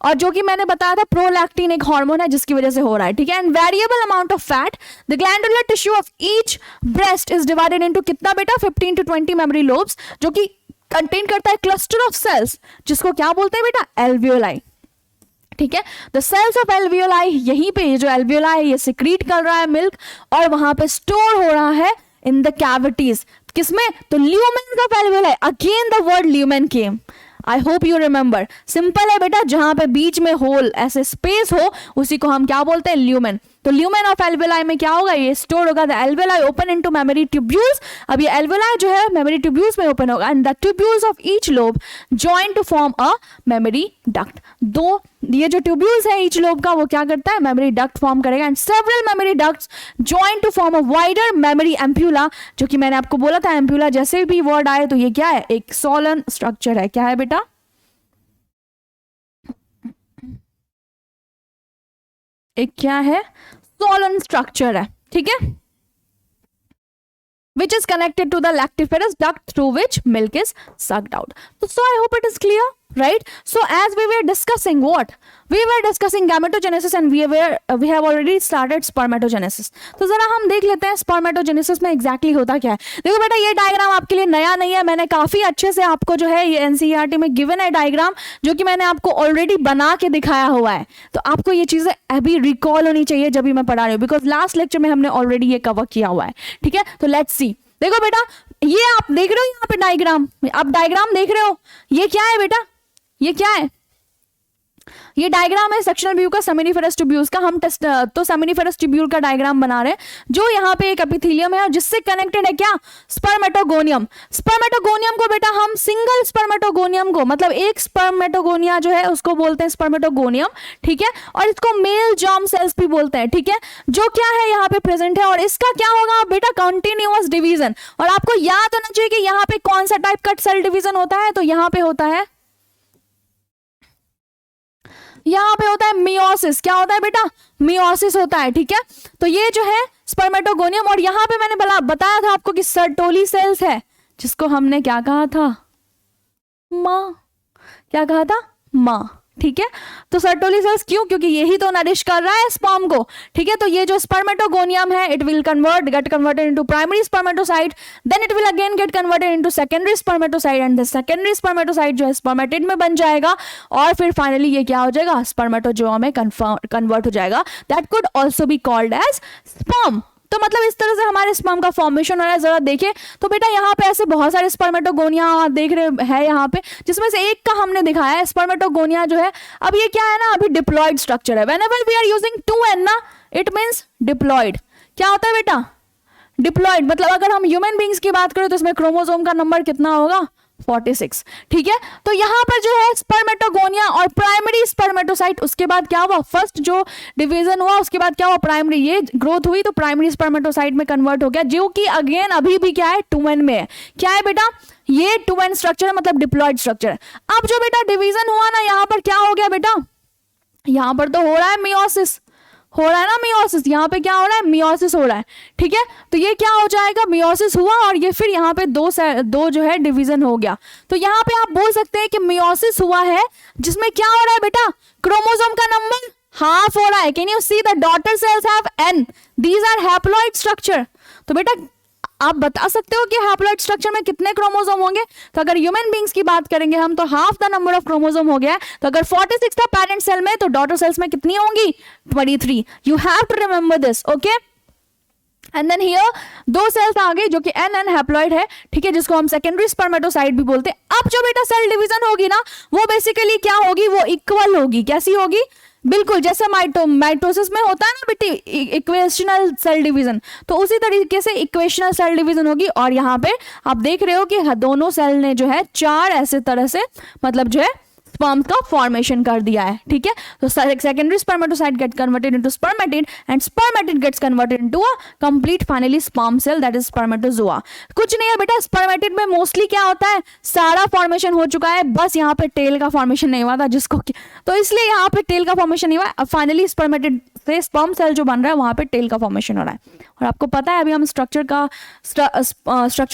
S1: और जो कि मैंने बताया था प्रोलैक्टिन एक हार्मोन है जिसकी वजह से हो रहा है, ठीक है। And variable amount of fat, the glandular tissue of each breast is divided into कितना बेटा 15 to 20 मेमोरी लोब्स, जो कि कंटेन करता है क्लस्टर ऑफ सेल्स जिसको क्या बोलते हैं बेटा एल्वियोलाई, ठीक है। द सेल्स ऑफ एल्वियोलाई, यहीं पे ये जो एल्वियोलाई है ये सिक्रीट कर रहा है मिल्क और वहां पे स्टोर हो रहा है इन द कैविटीज, किसमें, तो lumen of alveoli, again the word lumen came, I hope you remember. Simple है बेटा, जहां पे बीच में होल ऐसे स्पेस हो उसी को हम क्या बोलते हैं, ल्यूमेन। तो ल्यूमेन ऑफ एल्वियोलाई में क्या होगा, ये स्टोर होगा, the alveoli open into mammary tubules, अब ये एल्वियोलाई जो है मेमोरी ट्यूब्यूल्स में ओपन होगा, and the tubules of each lobe join to form a mammary duct. दो ये जो ट्यूब्यूल्स है ईच लोब का वो क्या करता है, मेमोरी डक्ट फॉर्म करेगा, and several mammary ducts join to form a wider mammary ampulla, जो कि मैंने आपको बोला था एम्प्यूला जैसे भी वर्ड आए तो ये क्या है, एक सोलन स्ट्रक्चर है, क्या है बेटा, एक क्या है, सोलन स्ट्रक्चर है, ठीक है, which is connected to the lactiferous duct through which milk is sucked out. So I hope it is clear, right? So as we were discussing what? We were discussing gametogenesis and we have already started spermatogenesis. तो जरा हम देख लेते हैं spermatogenesis में exactly होता क्या है। देखो बेटा ये डायग्राम आपके लिए नया नहीं है, मैंने काफी अच्छे से आपको जो है ये NCERT में गिवन है डायग्राम, जो कि मैंने आपको ऑलरेडी बना के दिखाया हुआ है, तो आपको ये चीजें अभी रिकॉल होनी चाहिए जब भी मैं पढ़ा रही हूँ, बिकॉज लास्ट लेक्चर में हमने ऑलरेडी ये कवर किया हुआ है, ठीक है। तो लेट्स सी, देखो बेटा ये आप देख रहे हो यहाँ पे डायग्राम, आप डायग्राम देख रहे हो, ये क्या है बेटा, ये क्या है, ये डायग्राम है सेक्शनल व्यू का सेमिनिफेरस ट्यूब्यूल्स का। हम तो सेमिनिफेरस ट्यूब्यूल का डायग्राम बना रहे हैं, जो यहाँ पे एक एपिथेलियम है और जिससे कनेक्टेड है क्या, स्पर्मेटोगोनियम। स्पर्मेटोगोनियम को बेटा हम सिंगल स्पर्मेटोगोनियम को, मतलब एक स्पर्मेटोगोनिया जो है उसको बोलते हैं स्पर्मेटोगोनियम, ठीक है, और इसको मेल जर्म सेल्स भी बोलते हैं, ठीक है, जो क्या है यहाँ पे प्रेजेंट है। और इसका क्या होगा बेटा, कंटिन्यूअस डिवीजन। और आपको याद होना चाहिए कि यहाँ पे कौन सा टाइप का सेल डिवीजन होता है, तो यहाँ पे होता है, यहाँ पे होता है मियोसिस। क्या होता है बेटा, मियोसिस होता है, ठीक है। तो ये जो है स्पर्मेटोगोनियम, और यहाँ पे मैंने बताया था आपको कि सर्टोली सेल्स है, जिसको हमने क्या कहा था, माँ, क्या कहा था, माँ, ठीक है। तो सर्टोली सेल्स क्यों, क्योंकि यही तो नरिश कर रहा है स्पर्म को, ठीक है। तो ये जो स्पर्मेटोगोनियम है it will get converted into primary spermatocyte, then it will again get converted into secondary spermatocyte, and the secondary spermatocyte जो है स्पर्मेटिड में बन जाएगा, और फिर फाइनली ये क्या हो जाएगा, स्पर्मेटोजोआ में कन्वर्ट हो जाएगा। That could also be called as sperm. तो मतलब इस तरह से हमारे स्पर्म का फॉर्मेशन हो रहा है। जरा देखें तो बेटा यहाँ पे ऐसे बहुत सारे स्पर्मेटोगोनिया देख रहे हैं यहाँ पे, जिसमें से एक का हमने दिखाया है स्पर्मेटोगोनिया जो है। अब ये क्या है ना, अभी डिप्लॉयड स्ट्रक्चर है। Whenever we are using 2n ना, इट मींस डिप्लॉयड। क्या होता है बेटा, डिप्लॉयड, मतलब अगर हम ह्यूमन बींग्स की बात करें तो इसमें क्रोमोसोम का नंबर कितना होगा, 46, ठीक है। तो यहाँ पर जो है स्पर्मेटोगोनिया और प्राइमरी स्पर्मेटोसाइट, उसके बाद क्या हुआ, फर्स्ट जो डिवीजन हुआ उसके बाद क्या हुआ, प्राइमरी, ये ग्रोथ हुई तो प्राइमरी स्पर्मेटोसाइट में कन्वर्ट हो गया, जो कि अगेन अभी भी क्या है, 2n में है। क्या है बेटा, ये 2n स्ट्रक्चर है, मतलब डिप्लॉयड स्ट्रक्चर है। अब जो बेटा डिवीजन हुआ ना, यहाँ पर क्या हो गया बेटा, यहाँ पर तो हो रहा है मियोसिस, हो रहा है ना मियोसिस, यहाँ पे क्या हो रहा है, मियोसिस हो रहा है, ठीक है। तो ये क्या हो जाएगा, मियोसिस हुआ और ये फिर यहाँ पे दो जो है डिवीजन हो गया। तो यहाँ पे आप बोल सकते हैं कि मियोसिस हुआ है, जिसमें क्या हो रहा है बेटा, क्रोमोसोम का नंबर हाफ हो रहा है। Can you see the daughter cells have n, these are haploid structure. तो बेटा आप बता सकते हो कि हैप्लॉइड स्ट्रक्चर में कितने क्रोमोसोम होंगे। तो अगर ह्यूमन बींग्स की बात करेंगे हम, तो half the number of chromosome हो गया है। तो अगर 46 था पेरेंट सेल में, तो डॉटर सेल्स में कितनी होंगी, 23। You have to remember this, okay. And then here दो सेल्स आ गए जो कि n हैप्लॉइड है, ठीक है, जिसको हम सेकेंडरी स्पर्मेटोसाइट भी बोलते हैं। अब जो बेटा सेल डिवीजन होगी ना, वो बेसिकली क्या होगी, वो इक्वल होगी। कैसी होगी, बिल्कुल जैसे माइटोसिस में होता है ना बेटी, इक्वेशनल सेल डिवीजन, तो उसी तरीके से इक्वेशनल सेल डिवीजन होगी। और यहाँ पे आप देख रहे हो कि दोनों सेल ने जो है 4 ऐसे तरह से मतलब जो है स्पर्म का फॉर्मेशन कर दिया है, ठीक है। तो secondary spermatocyte get converted into spermatid and spermatid gets converted into a complete finally sperm cell, that is spermatozoa. कुछ नहीं है बेटा, स्पर्मेटिड में मोस्टली क्या होता है, सारा फॉर्मेशन हो चुका है, बस यहाँ पे टेल का फॉर्मेशन नहीं हुआ था, जिसको तो इसलिए यहाँ पे टेल का फॉर्मेशन नहीं हुआ। अब फाइनली से स्पर्म सेल जो बन रहा है वहां पे टेल का फॉर्मेशन हो रहा है। और आपको पता है अभी हम स्ट्रक्चर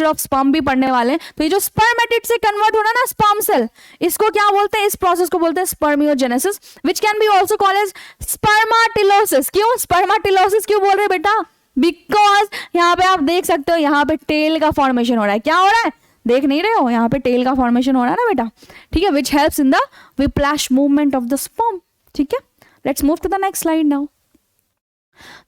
S1: ऑफ स्पर्म भी पढ़ने वाले हैं। तो ये जो स्पर्मेटिड से कन्वर्ट हो रहा है ना स्पर्म सेल, इसको क्या बोलते हैं, इस प्रोसेस को बोलते हैं spermiogenesis, which can be also called as spermateliosis. क्यों स्पर्माटिलोसिस क्यों बोल रहे हैं बेटा? बिकॉज यहाँ पे आप देख सकते हो यहाँ पे टेल का फॉर्मेशन हो रहा है। क्या हो रहा है, देख नहीं रहे हो, यहाँ पे टेल का फॉर्मेशन हो रहा है ना बेटा, ठीक है, which helps in the whiplash movement of the sperm. ठीक है, let's move to the next slide now.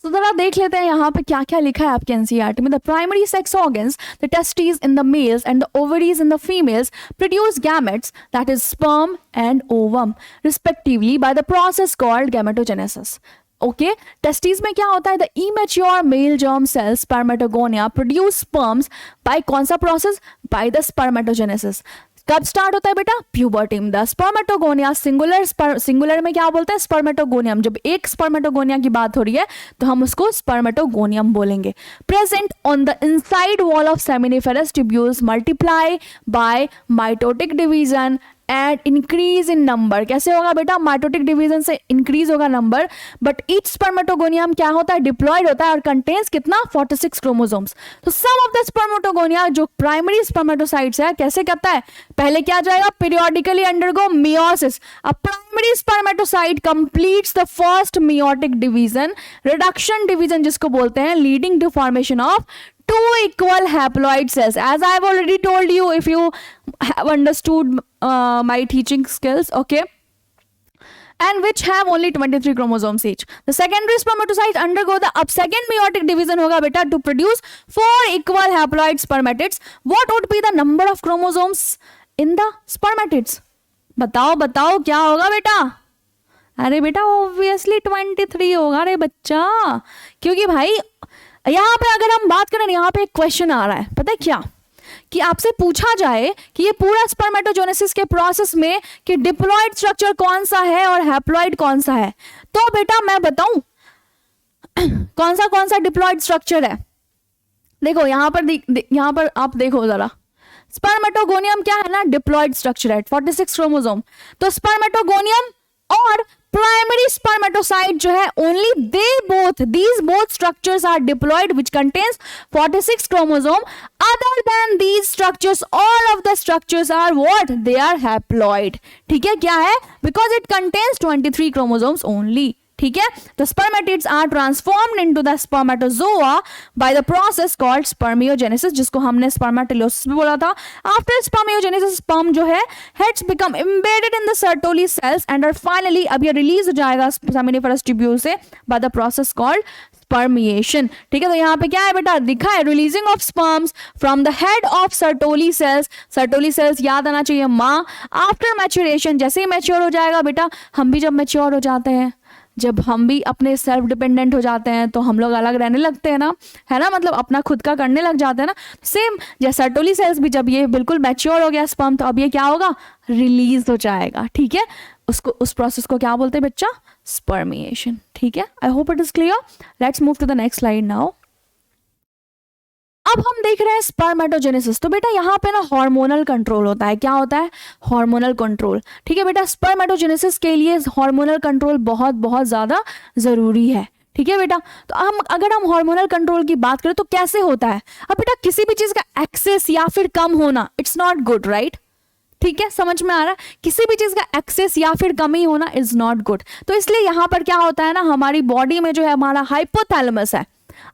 S1: तो जरा देख लेते हैं यहाँ पे क्या क्या लिखा है आपके एनसीईआरटी में। The primary sex organs, the testis in the males and the ovaries in the females produce gametes that is sperm and ovum respectively by the process called gametogenesis. Okay, testis में क्या होता है, the immature male germ cell spermatogonia produce sperms by कौन सा process, by the spermatogenesis. कब start होता है बेटा, प्यूबर्टी में। द स्पर्मेटोगोनिया सिंगुलर में क्या बोलते हैं, स्पर्मेटोगोनियम। जब एक स्पर्मेटोगोनिया की बात हो रही है तो हम उसको स्पर्मेटोगोनियम बोलेंगे। Present on the inside wall of seminiferous tubules multiply by mitotic division and increase in number. कैसे होगा बेटा, माइटोटिक डिवीजन से इंक्रीज होगा नंबर। बट ईच स्पर्मेटोगोनियम क्या होता है, डिप्लॉयड होता है और कंटेन्स कितना, 46 क्रोमोसोम्स। तो सम ऑफ द स्पर्मेटोगोनिया जो प्राइमरी स्पर्मेटोसाइट्स है कैसे करता है, पहले क्या जाएगा, periodically undergo meiosis. A primary spermatocyte completes the first meiotic division, reduction division जिसको बोलते हैं, leading to formation of two equal haploid cells. As I have already told you, if you have understood my teaching skills, okay, and which have only 23 chromosomes each. The secondary spermatocytes undergo the second meiotic division होगा बेटा to produce 4 equal haploid spermatids. What would be the number of chromosomes in the spermatids? बताओ बताओ क्या होगा बेटा? अरे बेटा obviously 23 होगा रे बच्चा, क्योंकि भाई यहाँ पे अगर हम बात करें, यहाँ पे एक क्वेश्चन आ रहा है, पता है क्या, कि आपसे पूछा जाए कि ये पूरा स्पर्मेटोजेनेसिस के प्रोसेस में कि डिप्लॉयड स्ट्रक्चर कौन सा है और हैप्लॉयड कौन सा है, तो बेटा मैं बताऊं कौन सा डिप्लॉयड स्ट्रक्चर है। देखो यहाँ पर आप देखो जरा, स्पर्मेटोगोनियम क्या है ना, डिप्लॉयड स्ट्रक्चर है, 46 क्रोमोसोम। तो स्पर्मेटोगोनियम और प्राइमरी स्पर्मेटोसाइट जो है, only these both structures are diploid which contains 46 chromosome. Other than these structures, all of the structures are what, they are haploid. ठीक है, क्या है, because it contains 23 chromosomes only. ठीक है, the spermatids are transformed into the spermatozoa by the process called spermiogenesis, जिसको हमने spermatolysis भी बोला था। After spermiogenesis, sperm जो है heads become embedded in the Sertoli cells and are finally, अब ये रिलीज हो जाएगा seminiferous tubule से by the process called spermiation। ठीक है, तो यहाँ पे क्या है बेटा, दिखा है releasing of sperms from the head of Sertoli cells. Sertoli cells याद आना चाहिए माँ। आफ्टर मैच्योरेशन, जैसे ही मैच्योर हो जाएगा बेटा, हम भी जब मैच्योर हो जाते हैं, जब हम भी अपने सेल्फ डिपेंडेंट हो जाते हैं तो हम लोग अलग रहने लगते हैं ना, है ना, मतलब अपना खुद का करने लग जाते हैं ना। सेम जैसे सर्टोली सेल्स भी जब ये बिल्कुल मैच्योर हो गया स्पर्म, तो अब ये क्या होगा, रिलीज हो जाएगा। ठीक है, उसको, उस प्रोसेस को क्या बोलते हैं बच्चा, स्पर्मिएशन। ठीक है, I hope it is clear. Let's move to the next slide now. अब हम देख रहे हैं स्पर्मेटोजेनेसिस। तो बेटा यहाँ पे ना हार्मोनल कंट्रोल होता है। क्या होता है, हार्मोनल कंट्रोल। ठीक है बेटा, स्पर्मेटोजेनेसिस के लिए हार्मोनल कंट्रोल बहुत बहुत ज्यादा जरूरी है। ठीक है बेटा, तो अगर हम हार्मोनल कंट्रोल की बात करें तो कैसे होता है। अब बेटा किसी भी चीज का एक्सेस या फिर कम होना, इट्स नॉट गुड, राइट। ठीक है, समझ में आ रहा है, किसी भी चीज का एक्सेस या फिर कमी होना इज नॉट गुड। तो इसलिए यहाँ पर क्या होता है ना, हमारी बॉडी में जो है हमारा हाइपोथैलेमस है।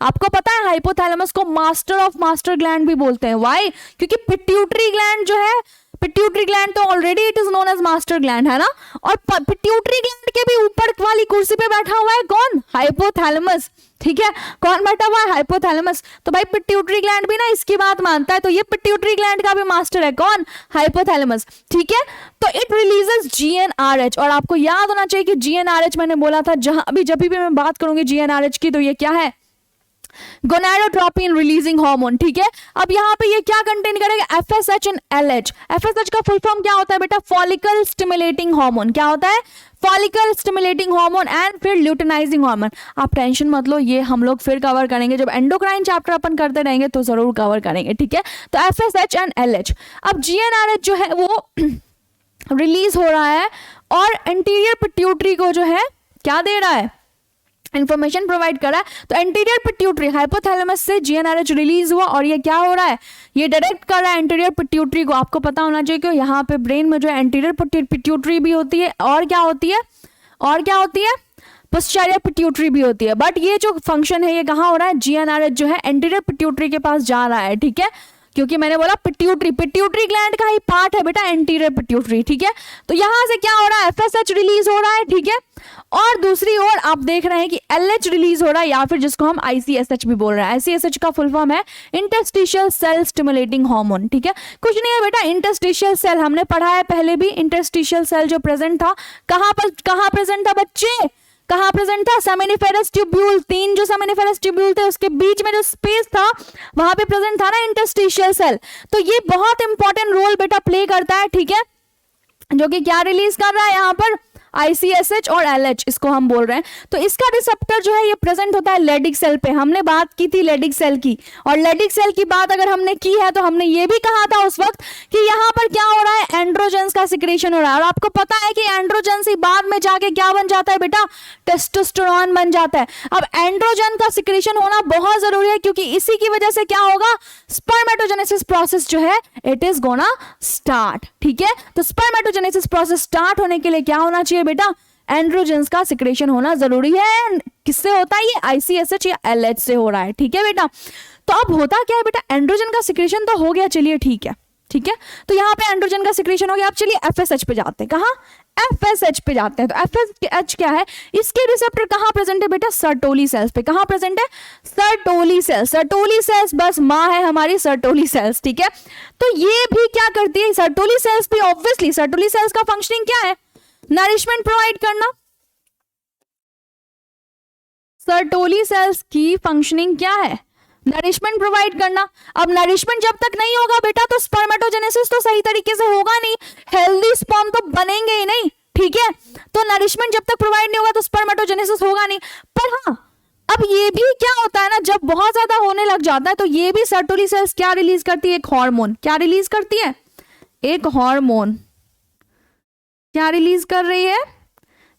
S1: आपको पता है हाइपोथैलेमस को मास्टर ऑफ मास्टर ग्लैंड भी बोलते हैं। व्हाई, क्योंकि पिट्यूटरी ग्लैंड जो है, पिट्यूटरी ग्लैंड तो already it is known as master gland, है ना, और पिट्यूटरी ग्लैंड के भी ऊपर वाली कुर्सी पे बैठा हुआ है कौन, हाइपोथैलेमस। ठीक है, कौन बैठा हुआ है, हाइपोथैलेमस। तो भाई पिट्यूटरी ग्लैंड भी ना इसकी बात मानता है, तो ये पिट्यूटरी ग्लैंड का भी मास्टर है कौन, हाइपोथैलेमस। ठीक है, तो इट रिलीजेस GnRH, और आपको याद होना चाहिए कि GnRH मैंने बोला था, जब भी मैं बात करूंगी GnRH की, तो ये क्या है, गोनाडोट्रोपिन रिलीजिंग हार्मोन। ठीक है, अब यहाँ पे ये क्या कंटेन करेगा, FSH एंड LH। FSH का फुल फॉर्म क्या होता है बेटा, फॉलिकल स्टिमुलेटिंग हार्मोन। क्या होता है, फॉलिकल स्टिमुलेटिंग हार्मोन एंड फिर ल्यूटिनाइजिंग हार्मोन। आप टेंशन मत लो, ये हम लोग फिर कवर करेंगे, जब एंडोक्राइन चैप्टर अपन करते रहेंगे तो जरूर कवर करेंगे। ठीक है, तो FSH एंड LH। अब GnRH जो है वो रिलीज हो रहा है और एंटीरियर पिट्यूटरी को जो है क्या दे रहा है, इंफॉर्मेशन प्रोवाइड करा है। तो एंटीरियर पिट्यूटरी हाइपोथैलेमस से जीएनआरएच रिलीज हुआ और ये क्या हो रहा है, ये डायरेक्ट कर रहा है एंटीरियर पिट्यूटरी को। आपको पता होना चाहिए कि यहाँ पे ब्रेन में जो है एंटीरियर पिट्यूटरी भी होती है और क्या होती है, और क्या होती है, पोस्टीरियर पिट्यूटरी भी होती है। बट ये जो फंक्शन है ये कहाँ हो रहा है, जीएनआरएच जो है एंटीरियर पिट्यूटरी के पास जा रहा है, ठीक है, क्योंकि मैंने बोला पिट्यूटरी ग्लैंड का ही पार्ट है बेटा एंटीरियर पिट्यूटरी, ठीक है। तो यहां से क्या हो रहा है, एफएसएच रिलीज हो रहा है, ठीक है, और दूसरी ओर आप देख रहे हैं कि एलएच रिलीज हो रहा है, या फिर जिसको हम आईसीएसएच भी बोल रहे हैं। आईसीएसएच का फुल फॉर्म है इंटरस्टिशियल सेल स्टिमुलेटिंग हार्मोन, ठीक है। कुछ नहीं है बेटा, इंटरस्टिशियल सेल हमने पढ़ा है पहले भी। इंटरस्टिशियल सेल जो प्रेजेंट था कहां प्रेजेंट था बच्चे, कहां प्रेजेंट था, सेमिनिफेरस ट्यूब्यूल, 3 जो सेमिनिफेरस ट्यूब्यूल थे उसके बीच में जो स्पेस था वहां पे प्रेजेंट था ना इंटरस्टिशियल सेल। तो ये बहुत इंपॉर्टेंट रोल बेटा प्ले करता है, ठीक है, जो कि क्या रिलीज कर रहा है यहाँ पर, आईसीएसएच और एलएच इसको हम बोल रहे हैं। तो इसका रिसेप्टर जो है ये प्रेजेंट होता है लेडिक सेल पे। हमने बात की थी लेडिक सेल की, और लेडिक सेल की बात अगर हमने की है तो हमने ये भी कहा था उस वक्त कि यहाँ पर क्या हो रहा है, एंड्रोजेंस का सिक्रेशन हो रहा है। और आपको पता है कि एंड्रोजेंस ही बाद में जाके क्या बन जाता है बेटा, टेस्टोस्टेरोन बन जाता है। अब एंड्रोजन का सिक्रेशन होना बहुत जरूरी है, क्योंकि इसी की वजह से क्या होगा, स्पर्मेटोजेनेसिस प्रोसेस जो है इट इज गोना स्टार्ट, ठीक है। तो स्पर्मेटोजेनेसिस प्रोसेस स्टार्ट होने के लिए क्या होना चाहिए बेटा, एंड्रोजेंस का सिक्रेशन होना जरूरी है। किससे होता है ये, आईसीएसएच या एलएच से हो रहा है, ठीक है बेटा। तो अब होता क्या है बेटा, एंड्रोजन का सिक्रेशन तो हो गया, चलिए ठीक है, ठीक है। तो यहाँ पे एंड्रोजन का सिक्रेशन हो गया। अब चलिए एफएसएच पे जाते हैं, कहाँ, एफएसएच पे जाते हैं। तो एफएसएच क्या है, इसके रिसेप्टर कहाँ प्रेजेंट है बेटा, सर्टोली सेल्स पे। कहाँ प्रेजेंट है, सर्टोली सेल्स। सर्टोली सेल्स बस माँ है हमारी सर्टोली सेल्स, ठीक है। तो ये भी क्या करती है, सर्टोली सेल्स भी ऑब्वियसली, सर्टोली सेल्स का फंक्शनिंग क्या है, नरिशमेंट प्रोवाइड करना। सर्टोली सेल्स की फंक्शनिंग क्या है, नरिशमेंट प्रोवाइड करना। अब नरिशमेंट जब तक नहीं होगा बेटा तो स्पर्मेटोजेनेसिस तो सही तरीके से होगा नहीं, हेल्दी स्पर्म तो बनेंगे ही नहीं, ठीक है। तो नरिशमेंट जब तक प्रोवाइड नहीं होगा तो स्पर्मेटोजेनेसिस होगा नहीं। पर हाँ, अब ये भी क्या होता है ना, जब बहुत ज्यादा होने लग जाता है तो ये भी सर्टोली सेल्स क्या रिलीज करती है, एक हार्मोन। क्या रिलीज करती है, एक हार्मोन। क्या रिलीज कर रही है,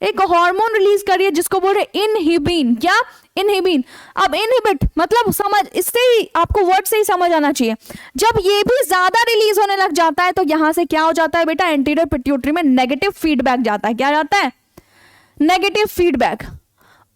S1: एक हार्मोन रिलीज कर रही है जिसको बोल रहे इनहिबिन। क्या, इनहिबिन। अब इनहिबिट मतलब समझ, इससे ही आपको वर्ड से ही समझ आना चाहिए। जब ये भी ज्यादा रिलीज होने लग जाता है तो यहां से क्या हो जाता है बेटा, एंटीरियर पिट्यूटरी में नेगेटिव फीडबैक जाता है। क्या जाता है, नेगेटिव फीडबैक।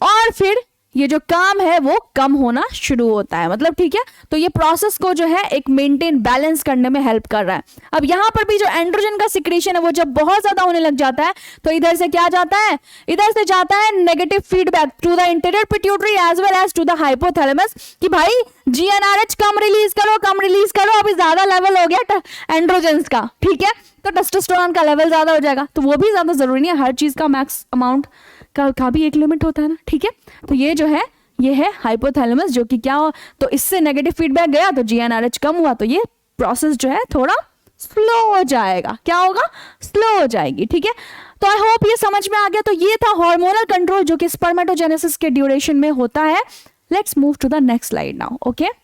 S1: और फिर ये जो काम है वो कम होना शुरू होता है, मतलब ठीक है। तो ये प्रोसेस को जो है एक मेंटेन बैलेंस करने में हेल्प कर रहा है। अब यहाँ पर भी जो एंड्रोजन का सिक्रेशन है वो जब बहुत ज्यादा होने लग जाता है तो इधर से क्या जाता है, इधर से जाता है negative feedback to the anterior pituitary as well as to the hypothalamus कि भाई जीएनआरएच कम रिलीज करो, अभी ज्यादा लेवल हो गया एंड्रोजेंस का, ठीक है। तो टेस्टोस्टेरोन का लेवल ज्यादा हो जाएगा, तो वो भी ज्यादा जरूरी नहीं है, हर चीज का मैक्स अमाउंट का भी एक लिमिट होता है ना, ठीक है। तो ये जो है ये है हाइपोथैलेमस, जो कि क्या हो, तो इससे नेगेटिव फीडबैक गया तो जीएनआरएच कम हुआ, तो ये प्रोसेस जो है थोड़ा स्लो हो जाएगा। क्या होगा, स्लो हो जाएगी, ठीक है। तो आई होप ये समझ में आ गया। तो ये था हार्मोनल कंट्रोल जो कि स्पर्मेटोजेनेसिस के ड्यूरेशन में होता है। Let's move to the next slide now, okay.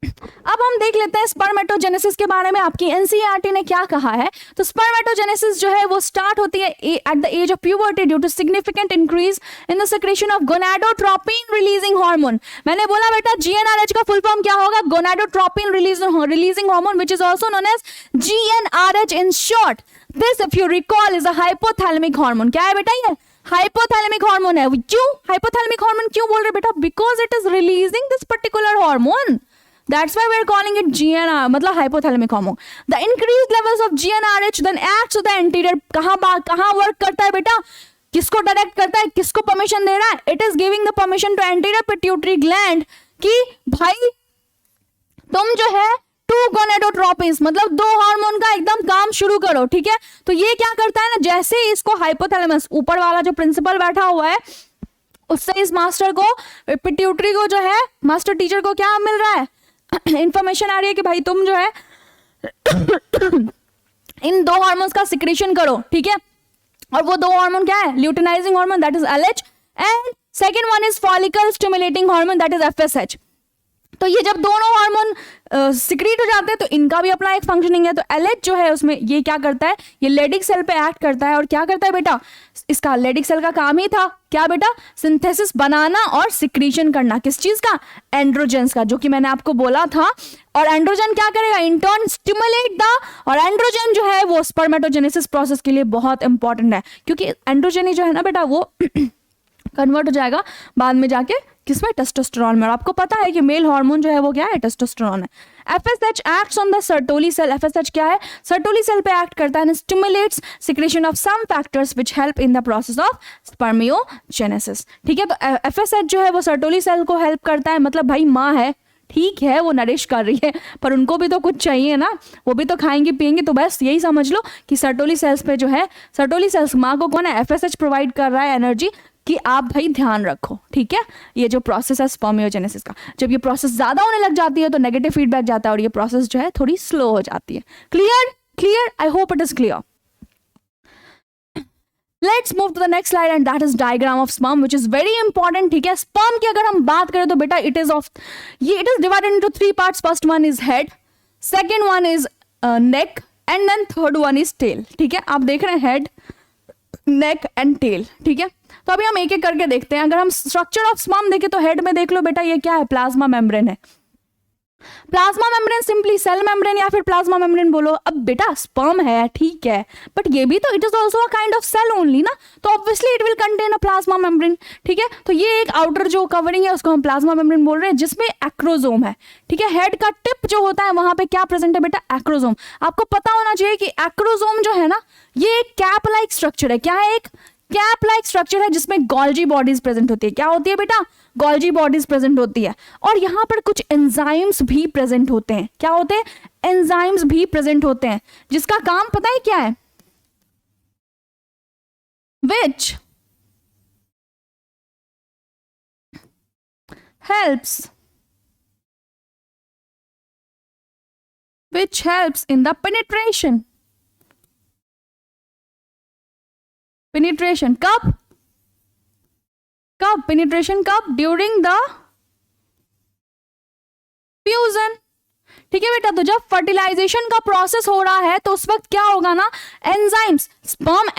S1: अब हम देख लेते हैं स्पर्मेटोजेनेसिस के बारे में आपकी एनसीईआरटी ने क्या कहा है। तो स्पर्मेटोजेनेसिस जो है वो स्टार्ट होती है at the age of puberty due to significant increase in the secretion of gonadotropin releasing hormone. मैंने बोला बेटा जीएनआरएच का फुल फॉर्म क्या होगा, gonadotropin releasing hormone which is also known as GnRH in short. This if you recall is a hypothalamic hormone. क्या है बेटा, ये हाइपोथैलेमिक हार्मोन है। क्यों हाइपोथैलेमिक हार्मोन क्यों बोल रहे बेटा, because it is releasing this particular hormone, that's why we are calling it GNR, मतलब hypothalamic hormone. The increased levels of GnRH then acts to the anterior, कहाँ वर्क करता है बेटा, किसको डायरेक्ट करता है, किसको परमिशन दे रहा है, it is giving the permission to anterior pituitary gland कि भाई तुम जो है 2 गोनाडोट्रोपिन्स मतलब 2 हार्मोन का एकदम काम शुरू करो, ठीक है। तो ये क्या करता है ना, जैसे इसको हाइपोथैलेमस ऊपर वाला जो प्रिंसिपल बैठा हुआ है उससे इस मास्टर को, पिट्यूटरी को जो है, मास्टर टीचर को क्या मिल रहा है, इंफॉर्मेशन आ रही है कि भाई तुम जो है इन 2 हार्मोन्स का सिक्रेशन करो, ठीक है। और वो 2 हार्मोन क्या है, luteinizing hormone that is LH and second one is follicle stimulating hormone that is FSH. तो ये जब दोनों हार्मोन सिक्रीट हो जाते हैं तो इनका भी अपना एक फंक्शनिंग है। तो LH जो है उसमें ये क्या करता है, ये लेडिक सेल पे एक्ट करता है और क्या करता है बेटा, इसका लेडिक सेल का काम ही था क्या बेटा, सिंथेसिस बनाना और सिक्रीशन करना, किस चीज का, एंड्रोजेंस का, जो कि मैंने आपको बोला था। और एंड्रोजन क्या करेगा, इंटर्न स्टिमुलेट द, और एंड्रोजन जो है वो स्पर्मेटोजेनेसिस प्रोसेस के लिए बहुत इंपॉर्टेंट है, क्योंकि एंड्रोजन ही जो है ना बेटा वो कन्वर्ट हो जाएगा बाद में जाके किसमें, टेस्टोस्टेरोन में। और आपको पता है कि मेल हार्मोन जो है वो क्या है, टेस्टोस्टेरोन है। FSH acts on the Sertoli cell, FSH क्या है, सर्टोली सेल पे एक्ट करता है, stimulates secretion of some factors which help in the process of spermiogenesis. ठीक है, तो FSH जो है वो सर्टोली सेल को हेल्प करता है, मतलब भाई माँ है, ठीक है वो नरिश कर रही है पर उनको भी तो कुछ चाहिए ना, वो भी तो खाएंगे पिएंगे। तो बस यही समझ लो कि सर्टोली सेल्स पे जो है, सर्टोली सेल्स माँ को कौन है, FSH प्रोवाइड कर रहा है एनर्जी कि आप भाई ध्यान रखो। ठीक है, ये जो प्रोसेस है स्पर्मियोजेनेसिस का, जब ये प्रोसेस ज्यादा होने लग जाती है तो नेगेटिव फीडबैक जाता है और ये प्रोसेस जो है थोड़ी स्लो हो जाती है। Clear clear, I hope it is clear. Let's move to the next slide and that is diagram of sperm which is very important. ठीक है, स्पर्म की अगर हम बात करें तो बेटा it is divided into 3 parts. First one is head, second one is neck and then third one is tail. ठीक है, आप देख रहे हैं हेड, नेक एंड टेल। ठीक है, तो अभी हम एक एक करके देखते हैं। अगर हम स्ट्रक्चर ऑफ स्पर्म देखें तो हेड में देख लो बेटा ये क्या है, प्लाज्मा मेम्ब्रेन है। Plasma membrane simply cell membrane या फिर प्लाज्मा मेम्ब्रेन बोलो। अब बेटा स्पर्म है ठीक है, बट ये भी तो it is also a kind of cell only ना, तो obviously it will contain a plasma membrane. ठीक है, तो ये एक आउटर जो कवरिंग है उसको हम प्लाज्मा मेम्ब्रेन बोल रहे हैं, जिसमें एक्रोजोम है। ठीक है, हेड का टिप जो होता है वहां पे क्या प्रेजेंट है बेटा, एक्रोजोम। आपको पता होना चाहिए कि एक्रोजोम जो है ना ये एक कैप लाइक स्ट्रक्चर है। क्या है, एक कैप लाइक स्ट्रक्चर है जिसमें गोल्जी बॉडीज प्रेजेंट होती है। क्या होती है बेटा, गोल्जी बॉडीज प्रेजेंट होती है। और यहाँ पर कुछ एंजाइम्स भी प्रेजेंट होते हैं। क्या होते हैं, एंजाइम्स भी प्रेजेंट होते हैं, जिसका काम पता है क्या है, विच helps in the penetration कब penetration कब, ड्यूरिंग द फ्यूजन। ठीक है बेटा, तो जब फर्टिलाइजेशन का प्रोसेस हो रहा है तो उस वक्त क्या होगा ना, एंजाइम्स, स्पर्म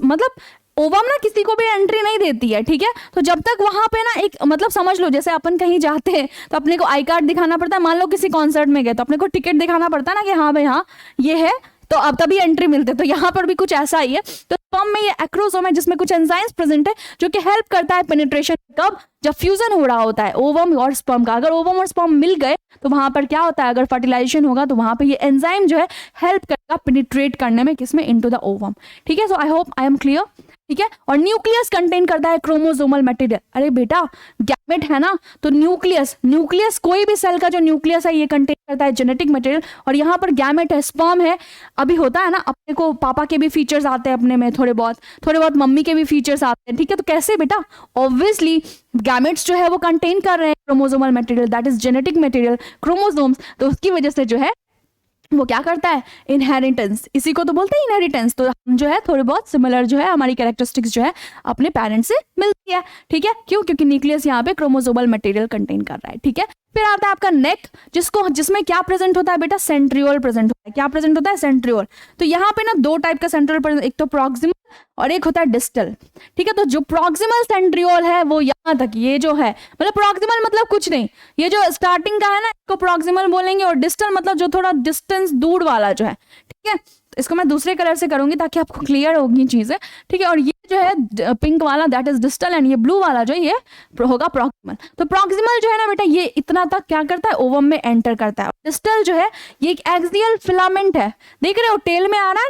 S1: मतलब ओवम ना किसी को भी एंट्री नहीं देती है। ठीक है, तो जब तक वहां पे ना एक मतलब समझ लो जैसे अपन कहीं जाते हैं तो अपने को आई कार्ड दिखाना पड़ता है। मान लो किसी कॉन्सर्ट में गए तो अपने को टिकट दिखाना पड़ता है ना कि हाँ भाई हाँ ये है, तो अब तभी एंट्री मिलते। तो यहाँ पर भी कुछ ऐसा ही है। तो स्पर्म में ये एक्रोसोम है जिसमें कुछ एंजाइम्स प्रेजेंट है जो कि हेल्प करता है पेनिट्रेशन। कब, जब फ्यूजन हो रहा होता है ओवम और स्पर्म का। अगर ओवम और स्पर्म मिल गए तो वहां पर क्या होता है, अगर फर्टिलाइजेशन होगा तो वहां पर ये एंजाइम जो है हेल्प करेगा पेनिट्रेट करने में, किसमें, इनटू द ओवम। ठीक है, so I hope I am clear. ठीक है, और न्यूक्लियस कंटेन करता है क्रोमोसोमल मटेरियल। अरे बेटा गैमेट है ना, तो न्यूक्लियस कोई भी सेल का जो न्यूक्लियस है ये कंटेन करता है जेनेटिक मटेरियल। और यहाँ पर गैमेट है, स्पर्म है। अभी होता है ना अपने को पापा के भी फीचर्स आते हैं अपने में, थोड़े बहुत मम्मी के भी फीचर्स आते हैं। ठीक है, तो कैसे बेटा, ऑब्वियसली गैमेट्स जो है वो कंटेन कर रहे हैं chromosomal material, that is genetic material, chromosomes. तो उसकी वजह से जो है वो क्या करता है, इनहेरिटेंस, इसी को तो बोलते हैं इनहेरिटेंस। तो हम जो है थोड़े बहुत सिमिलर जो है हमारी कैरेक्टरिस्टिक्स जो है अपने पेरेंट्स से मिलती है। ठीक है, क्यों, क्योंकि न्यूक्लियस यहाँ पे क्रोमोसोमल मटेरियल कंटेन कर रहा है। ठीक है, फिर आता है आपका नेक, जिसमें क्या प्रेजेंट होता है बेटा, सेंट्रियोल प्रेजेंट होता है। क्या प्रेजेंट होता है, सेंट्रियोल। तो यहाँ पे ना दो टाइप का सेंट्रियोल प्रेजेंट, एक तो प्रॉक्सिमल और एक होता है डिस्टल। ठीक है, तो जो प्रॉक्सिमल सेंट्रियोल है वो यहाँ तक, ये जो है मतलब प्रॉक्सिमल मतलब कुछ नहीं, ये जो स्टार्टिंग का है ना इसको प्रॉक्सिमल बोलेंगे, और डिस्टल मतलब जो थोड़ा डिस्टेंस दूर वाला जो है। ठीक है, इसको मैं दूसरे कलर से करूंगी ताकि आपको क्लियर होगी चीजें। ठीक है, और ये जो है पिंक वाला दैट इज डिस्टल एंड ये ब्लू वाला जो है ये होगा प्रॉक्सिमल। तो प्रॉक्सिमल जो है ना बेटा ये इतना तक क्या करता है, ओवम में एंटर करता है। डिस्टल जो है ये एक एक्सियल फिलामेंट है, देख रहे हो टेल में आ रहा है।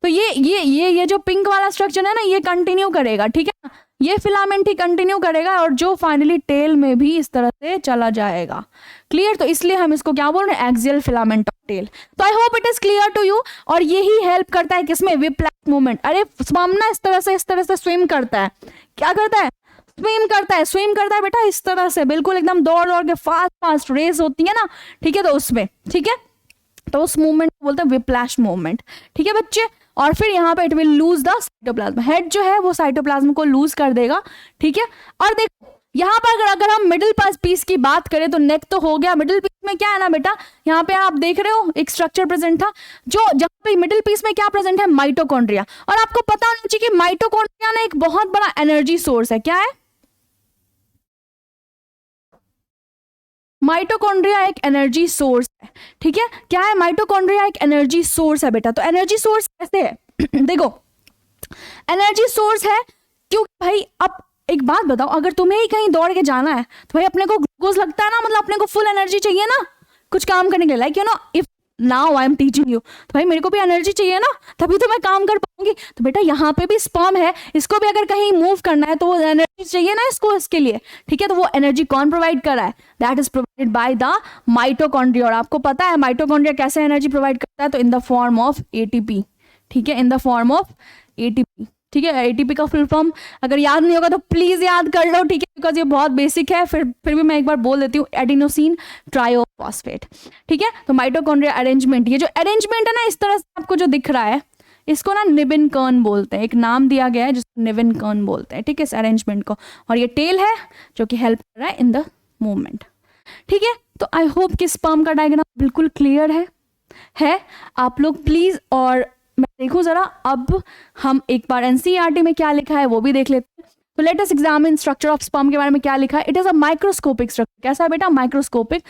S1: तो ये जो पिंक वाला स्ट्रक्चर है ना ये कंटिन्यू करेगा। ठीक है, ये फिलामेंट ही कंटिन्यू करेगा और जो फाइनली टेल में भी इस तरह से चला जाएगा। क्लियर, तो इसलिए हम इसको क्या बोल रहे हैं, एक्सियल फिलामेंट ऑफ टेल। तो I hope it is clear to you. और यही हेल्प करता है किसमें, व्हिप्लैश मूवमेंट। अरे स्पर्म ना इस तरह से स्विम करता है। क्या करता है, स्विम करता है बेटा इस तरह से, बिल्कुल एकदम दौड़ के फास्ट रेस होती है ना। ठीक है, तो उसमें, ठीक है, तो उस मूवमेंट को बोलते हैं व्हिप्लैश मूवमेंट। ठीक है बच्चे, और फिर यहाँ पे it will lose the cytoplasm. Head जो है वो साइटोप्लाज्म को लूज कर देगा। ठीक है, और देखो यहाँ पर अगर हम मिडिल पीस की बात करें तो नेक तो हो गया, मिडिल पीस में क्या है ना बेटा, यहाँ पे आप देख रहे हो एक स्ट्रक्चर प्रेजेंट था, जो जहाँ पे मिडिल पीस में क्या प्रेजेंट है, माइटोकॉन्ड्रिया। और आपको पता होना चाहिए कि माइटोकॉन्ड्रिया ना एक बहुत बड़ा एनर्जी सोर्स है। क्या है? माइटोकॉन्ड्रिया एक एनर्जी सोर्स है। ठीक है, क्या है? माइटोकॉन्ड्रिया एक एनर्जी सोर्स है बेटा। तो एनर्जी सोर्स कैसे है देखो, एनर्जी सोर्स है क्योंकि भाई अब एक बात बताओ, अगर तुम्हें ही कहीं दौड़ के जाना है तो भाई अपने को ग्लूकोज लगता है ना, मतलब अपने को फुल एनर्जी चाहिए ना कुछ काम करने के लिए। Like you know, if now I am teaching you, तो भाई मेरे को भी एनर्जी चाहिए ना, तभी तो मैं काम कर पाऊंगी। तो बेटा यहाँ पे भी स्पर्म है, इसको भी अगर कहीं मूव करना है तो वो एनर्जी चाहिए ना इसको, इसके लिए। ठीक है, तो वो एनर्जी कौन प्रोवाइड कर रहा है? That is provided by the mitochondria. और आपको पता है माइटोकॉन्ड्रिया कैसे एनर्जी प्रोवाइड करता है? तो in the form of ATP. ठीक है, in the form of ATP. ठीक है, एटीपी का फुल फॉर्म अगर याद नहीं होगा तो प्लीज याद कर लो। ठीक है, बिकॉज ये बहुत बेसिक है, फिर भी मैं एक बार बोल देती हूँ, एडिनोसिन ट्रायोफॉस्फेट। ठीक है, तो माइटोकॉन्ड्रिया अरेंजमेंट, ये जो अरेंजमेंट है ना इस तरह से आपको जो दिख रहा है, इसको ना निबिन कर्न बोलते हैं, एक नाम दिया गया है जिसको निबिन कर्न बोलते हैं। ठीक है, इस अरेंजमेंट को। और ये टेल है जो कि हेल्प कर रहा है इन द मूवमेंट। ठीक है, तो आई होप कि स्पर्म का डायग्राम बिल्कुल क्लियर है आप लोग प्लीज। और मैं देखूं जरा, अब हम एक बार एनसीईआरटी में क्या लिखा है वो भी देख लेते हैं। तो let us examine structure of sperm के बारे में क्या लिखा है। It is a microscopic structure. कैसा है बेटा? माइक्रोस्कोपिक।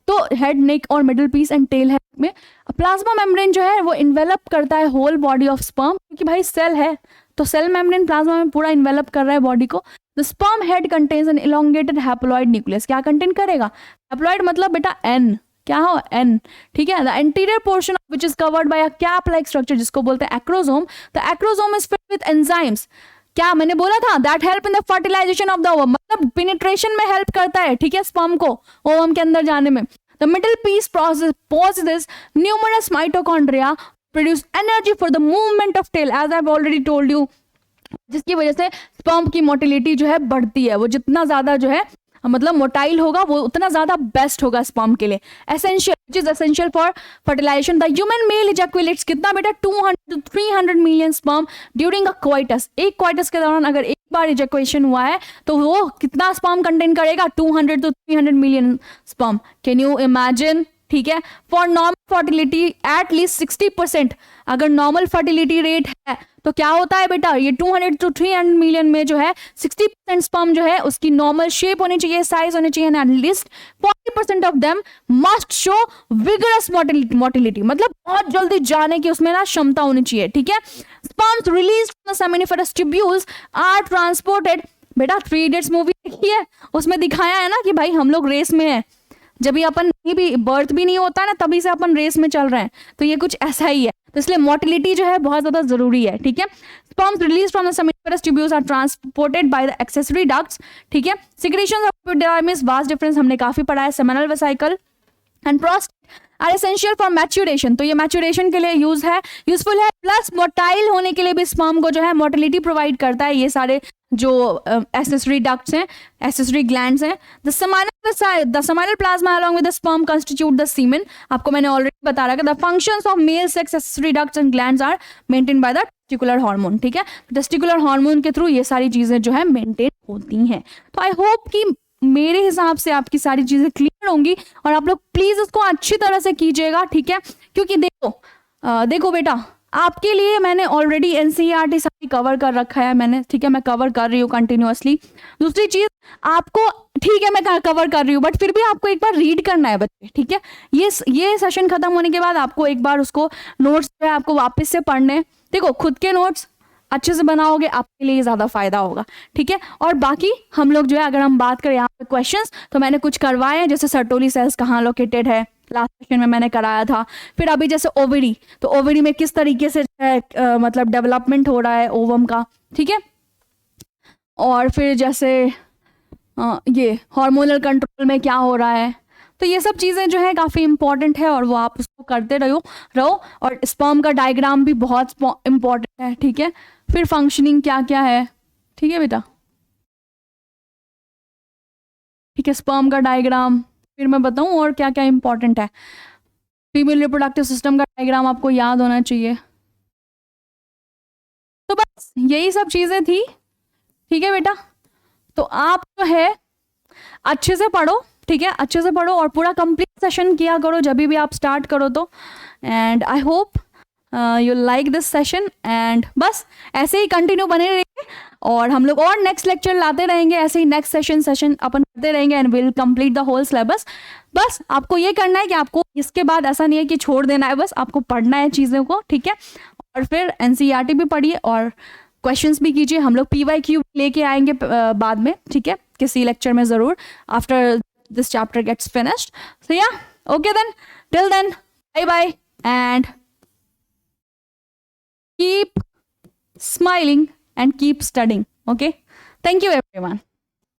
S1: तो हेड, नेक और मिडिल पीस एंड टेल है में प्लाज्मा मेम्ब्रेन जो है वो इन्वेलप करता है होल बॉडी ऑफ स्पर्म, क्योंकि भाई सेल है तो सेल मेम्ब्रेन प्लाज्मा में पूरा इन्वेलप कर रहा है बॉडी को। The sperm head contains an elongated haploid nucleus. क्या कंटेन करेगा? हैप्लॉइड मतलब बेटा एन, क्या हो? एन। ठीक है, the anterior portion which is covered by a cap like structure जिसको बोलते हैं acrosome. The acrosome is filled with enzymes. क्या मैंने बोला था? That help in the fertilization of the ovum, मतलब पेनिट्रेशन में हेल्प करता है। ठीक है, स्पर्म को ओवम के अंदर जाने में। The middle piece possesses numerous mitochondria produce energy for the movement of tail, as I've already told you, जिसकी वजह से स्पर्म की मोटिलिटी जो है बढ़ती है। वो जितना ज्यादा जो है मतलब मोटाइल होगा वो उतना ज्यादा बेस्ट होगा स्पर्म के लिए। Essential, which is essential for fertilisation. The human male ejaculates कितना बेटा? 200 to 300 million sperm during a coitus. एक क्वाइटस के दौरान अगर एक बार इजैक्युलेशन हुआ है तो वो कितना स्पर्म कंटेन करेगा? 200 to 300 million sperm. Can you imagine? ठीक है, for normal fertility at least 60%। अगर नॉर्मल फर्टिलिटी रेट है तो क्या होता है बेटा? ये 200 to 300 मिलियन में जो है 60% स्पर्म जो है उसकी नॉर्मल शेप होनी चाहिए, साइज होनी चाहिए, at least 40% of them must show vigorous motility, मतलब बहुत जल्दी जाने की उसमें ना क्षमता होनी चाहिए। ठीक है, sperms released from the seminiferous tubules are transported. बेटा 3 इडियट्स मूवी देखी है, उसमें दिखाया है ना कि भाई हम लोग रेस में है, जब भी अपन भी बर्थ भी नहीं होता ना तभी से अपन रेस में चल रहे हैं, तो ये कुछ ऐसा ही है। तो इसलिए मोटिलिटी जो है बहुत ज्यादा जरूरी है। ठीक है, sperms release from the seminiferous tubules are transported by the accessory ducts. ठीक है, secretions of epididymis, vas deferens हमने काफी पढ़ा है, seminal vesicle and prostate are essential for maturation. तो ये मैच्योरेशन के लिए यूजफुल है, प्लस मोटाइल होने के लिए भी स्पर्म को जो है मोटिलिटी प्रोवाइड करता है। ये सारे जो एक्सेसरी डक्ट्स हैं, एक्सेसरी ग्लैंड्स हैं। The seminal plasma along with the sperm constitute the semen। आपको मैंने ऑलरेडी बता रहा है। The functions of male sex accessory ducts and glands are maintain by the testicular hormone. ठीक है, टेस्टिकुलर हार्मोन के थ्रू ये सारी चीजें जो है मेंटेन होती हैं। तो आई होप कि मेरे हिसाब से आपकी सारी चीजें क्लियर होंगी और आप लोग प्लीज इसको अच्छी तरह से कीजिएगा। ठीक है, क्योंकि देखो बेटा, आपके लिए मैंने ऑलरेडी एनसीईआरटी सारी कवर कर रखा है मैंने। ठीक है, मैं कवर कर रही हूँ कंटिन्यूअसली। दूसरी चीज आपको, ठीक है मैं कवर कर रही हूँ, बट फिर भी आपको एक बार रीड करना है बच्चे। ठीक है, ये सेशन खत्म होने के बाद आपको एक बार उसको नोट्स जो है आपको वापस से पढ़ने। देखो खुद के नोट्स अच्छे से बनाओगे आपके लिए ज्यादा फायदा होगा। ठीक है, और बाकी हम लोग जो है अगर हम बात करें यहाँ पे क्वेश्चंस, तो मैंने कुछ करवाए हैं, जैसे सर्टोली सेल्स कहाँ लोकेटेड है, लास्ट सेशन में मैंने कराया था। फिर अभी जैसे ओवरी, तो ओवरी में किस तरीके से मतलब डेवलपमेंट हो रहा है ओवम का। ठीक है, और फिर जैसे ये हार्मोनल कंट्रोल में क्या हो रहा है। तो ये सब चीज़ें जो है काफ़ी इंपॉर्टेंट है और वो आप उसको करते रहो। और स्पर्म का डायग्राम भी बहुत इंपॉर्टेंट है। ठीक है, फिर फंक्शनिंग क्या क्या है। ठीक है बेटा, ठीक है, स्पर्म का डायग्राम फिर मैं बताऊं और क्या क्या इंपॉर्टेंट है। फीमेल रिप्रोडक्टिव सिस्टम का डायग्राम आपको याद होना चाहिए। तो बस यही सब चीज़ें थी। ठीक है बेटा, तो आप जो है अच्छे से पढ़ो, ठीक है, अच्छे से पढ़ो और पूरा कंप्लीट सेशन किया करो जब भी आप स्टार्ट करो तो। And I hope you like this session, and बस ऐसे ही कंटिन्यू बने रहेंगे और हम लोग और नेक्स्ट लेक्चर लाते रहेंगे, ऐसे ही नेक्स्ट सेशन अपन करते रहेंगे and will complete the whole syllabus. बस आपको ये करना है कि आपको इसके बाद ऐसा नहीं है कि छोड़ देना है, बस आपको पढ़ना है चीज़ों को, ठीक है। और फिर एनसीईआरटी भी पढ़िए और क्वेश्चंस भी कीजिए, हम लोग PYQ लेके आएंगे बाद में, ठीक है, किसी लेक्चर में ज़रूर, after this chapter gets finished. So yeah, okay then, till then, bye bye and keep smiling and keep studying. Okay, thank you everyone.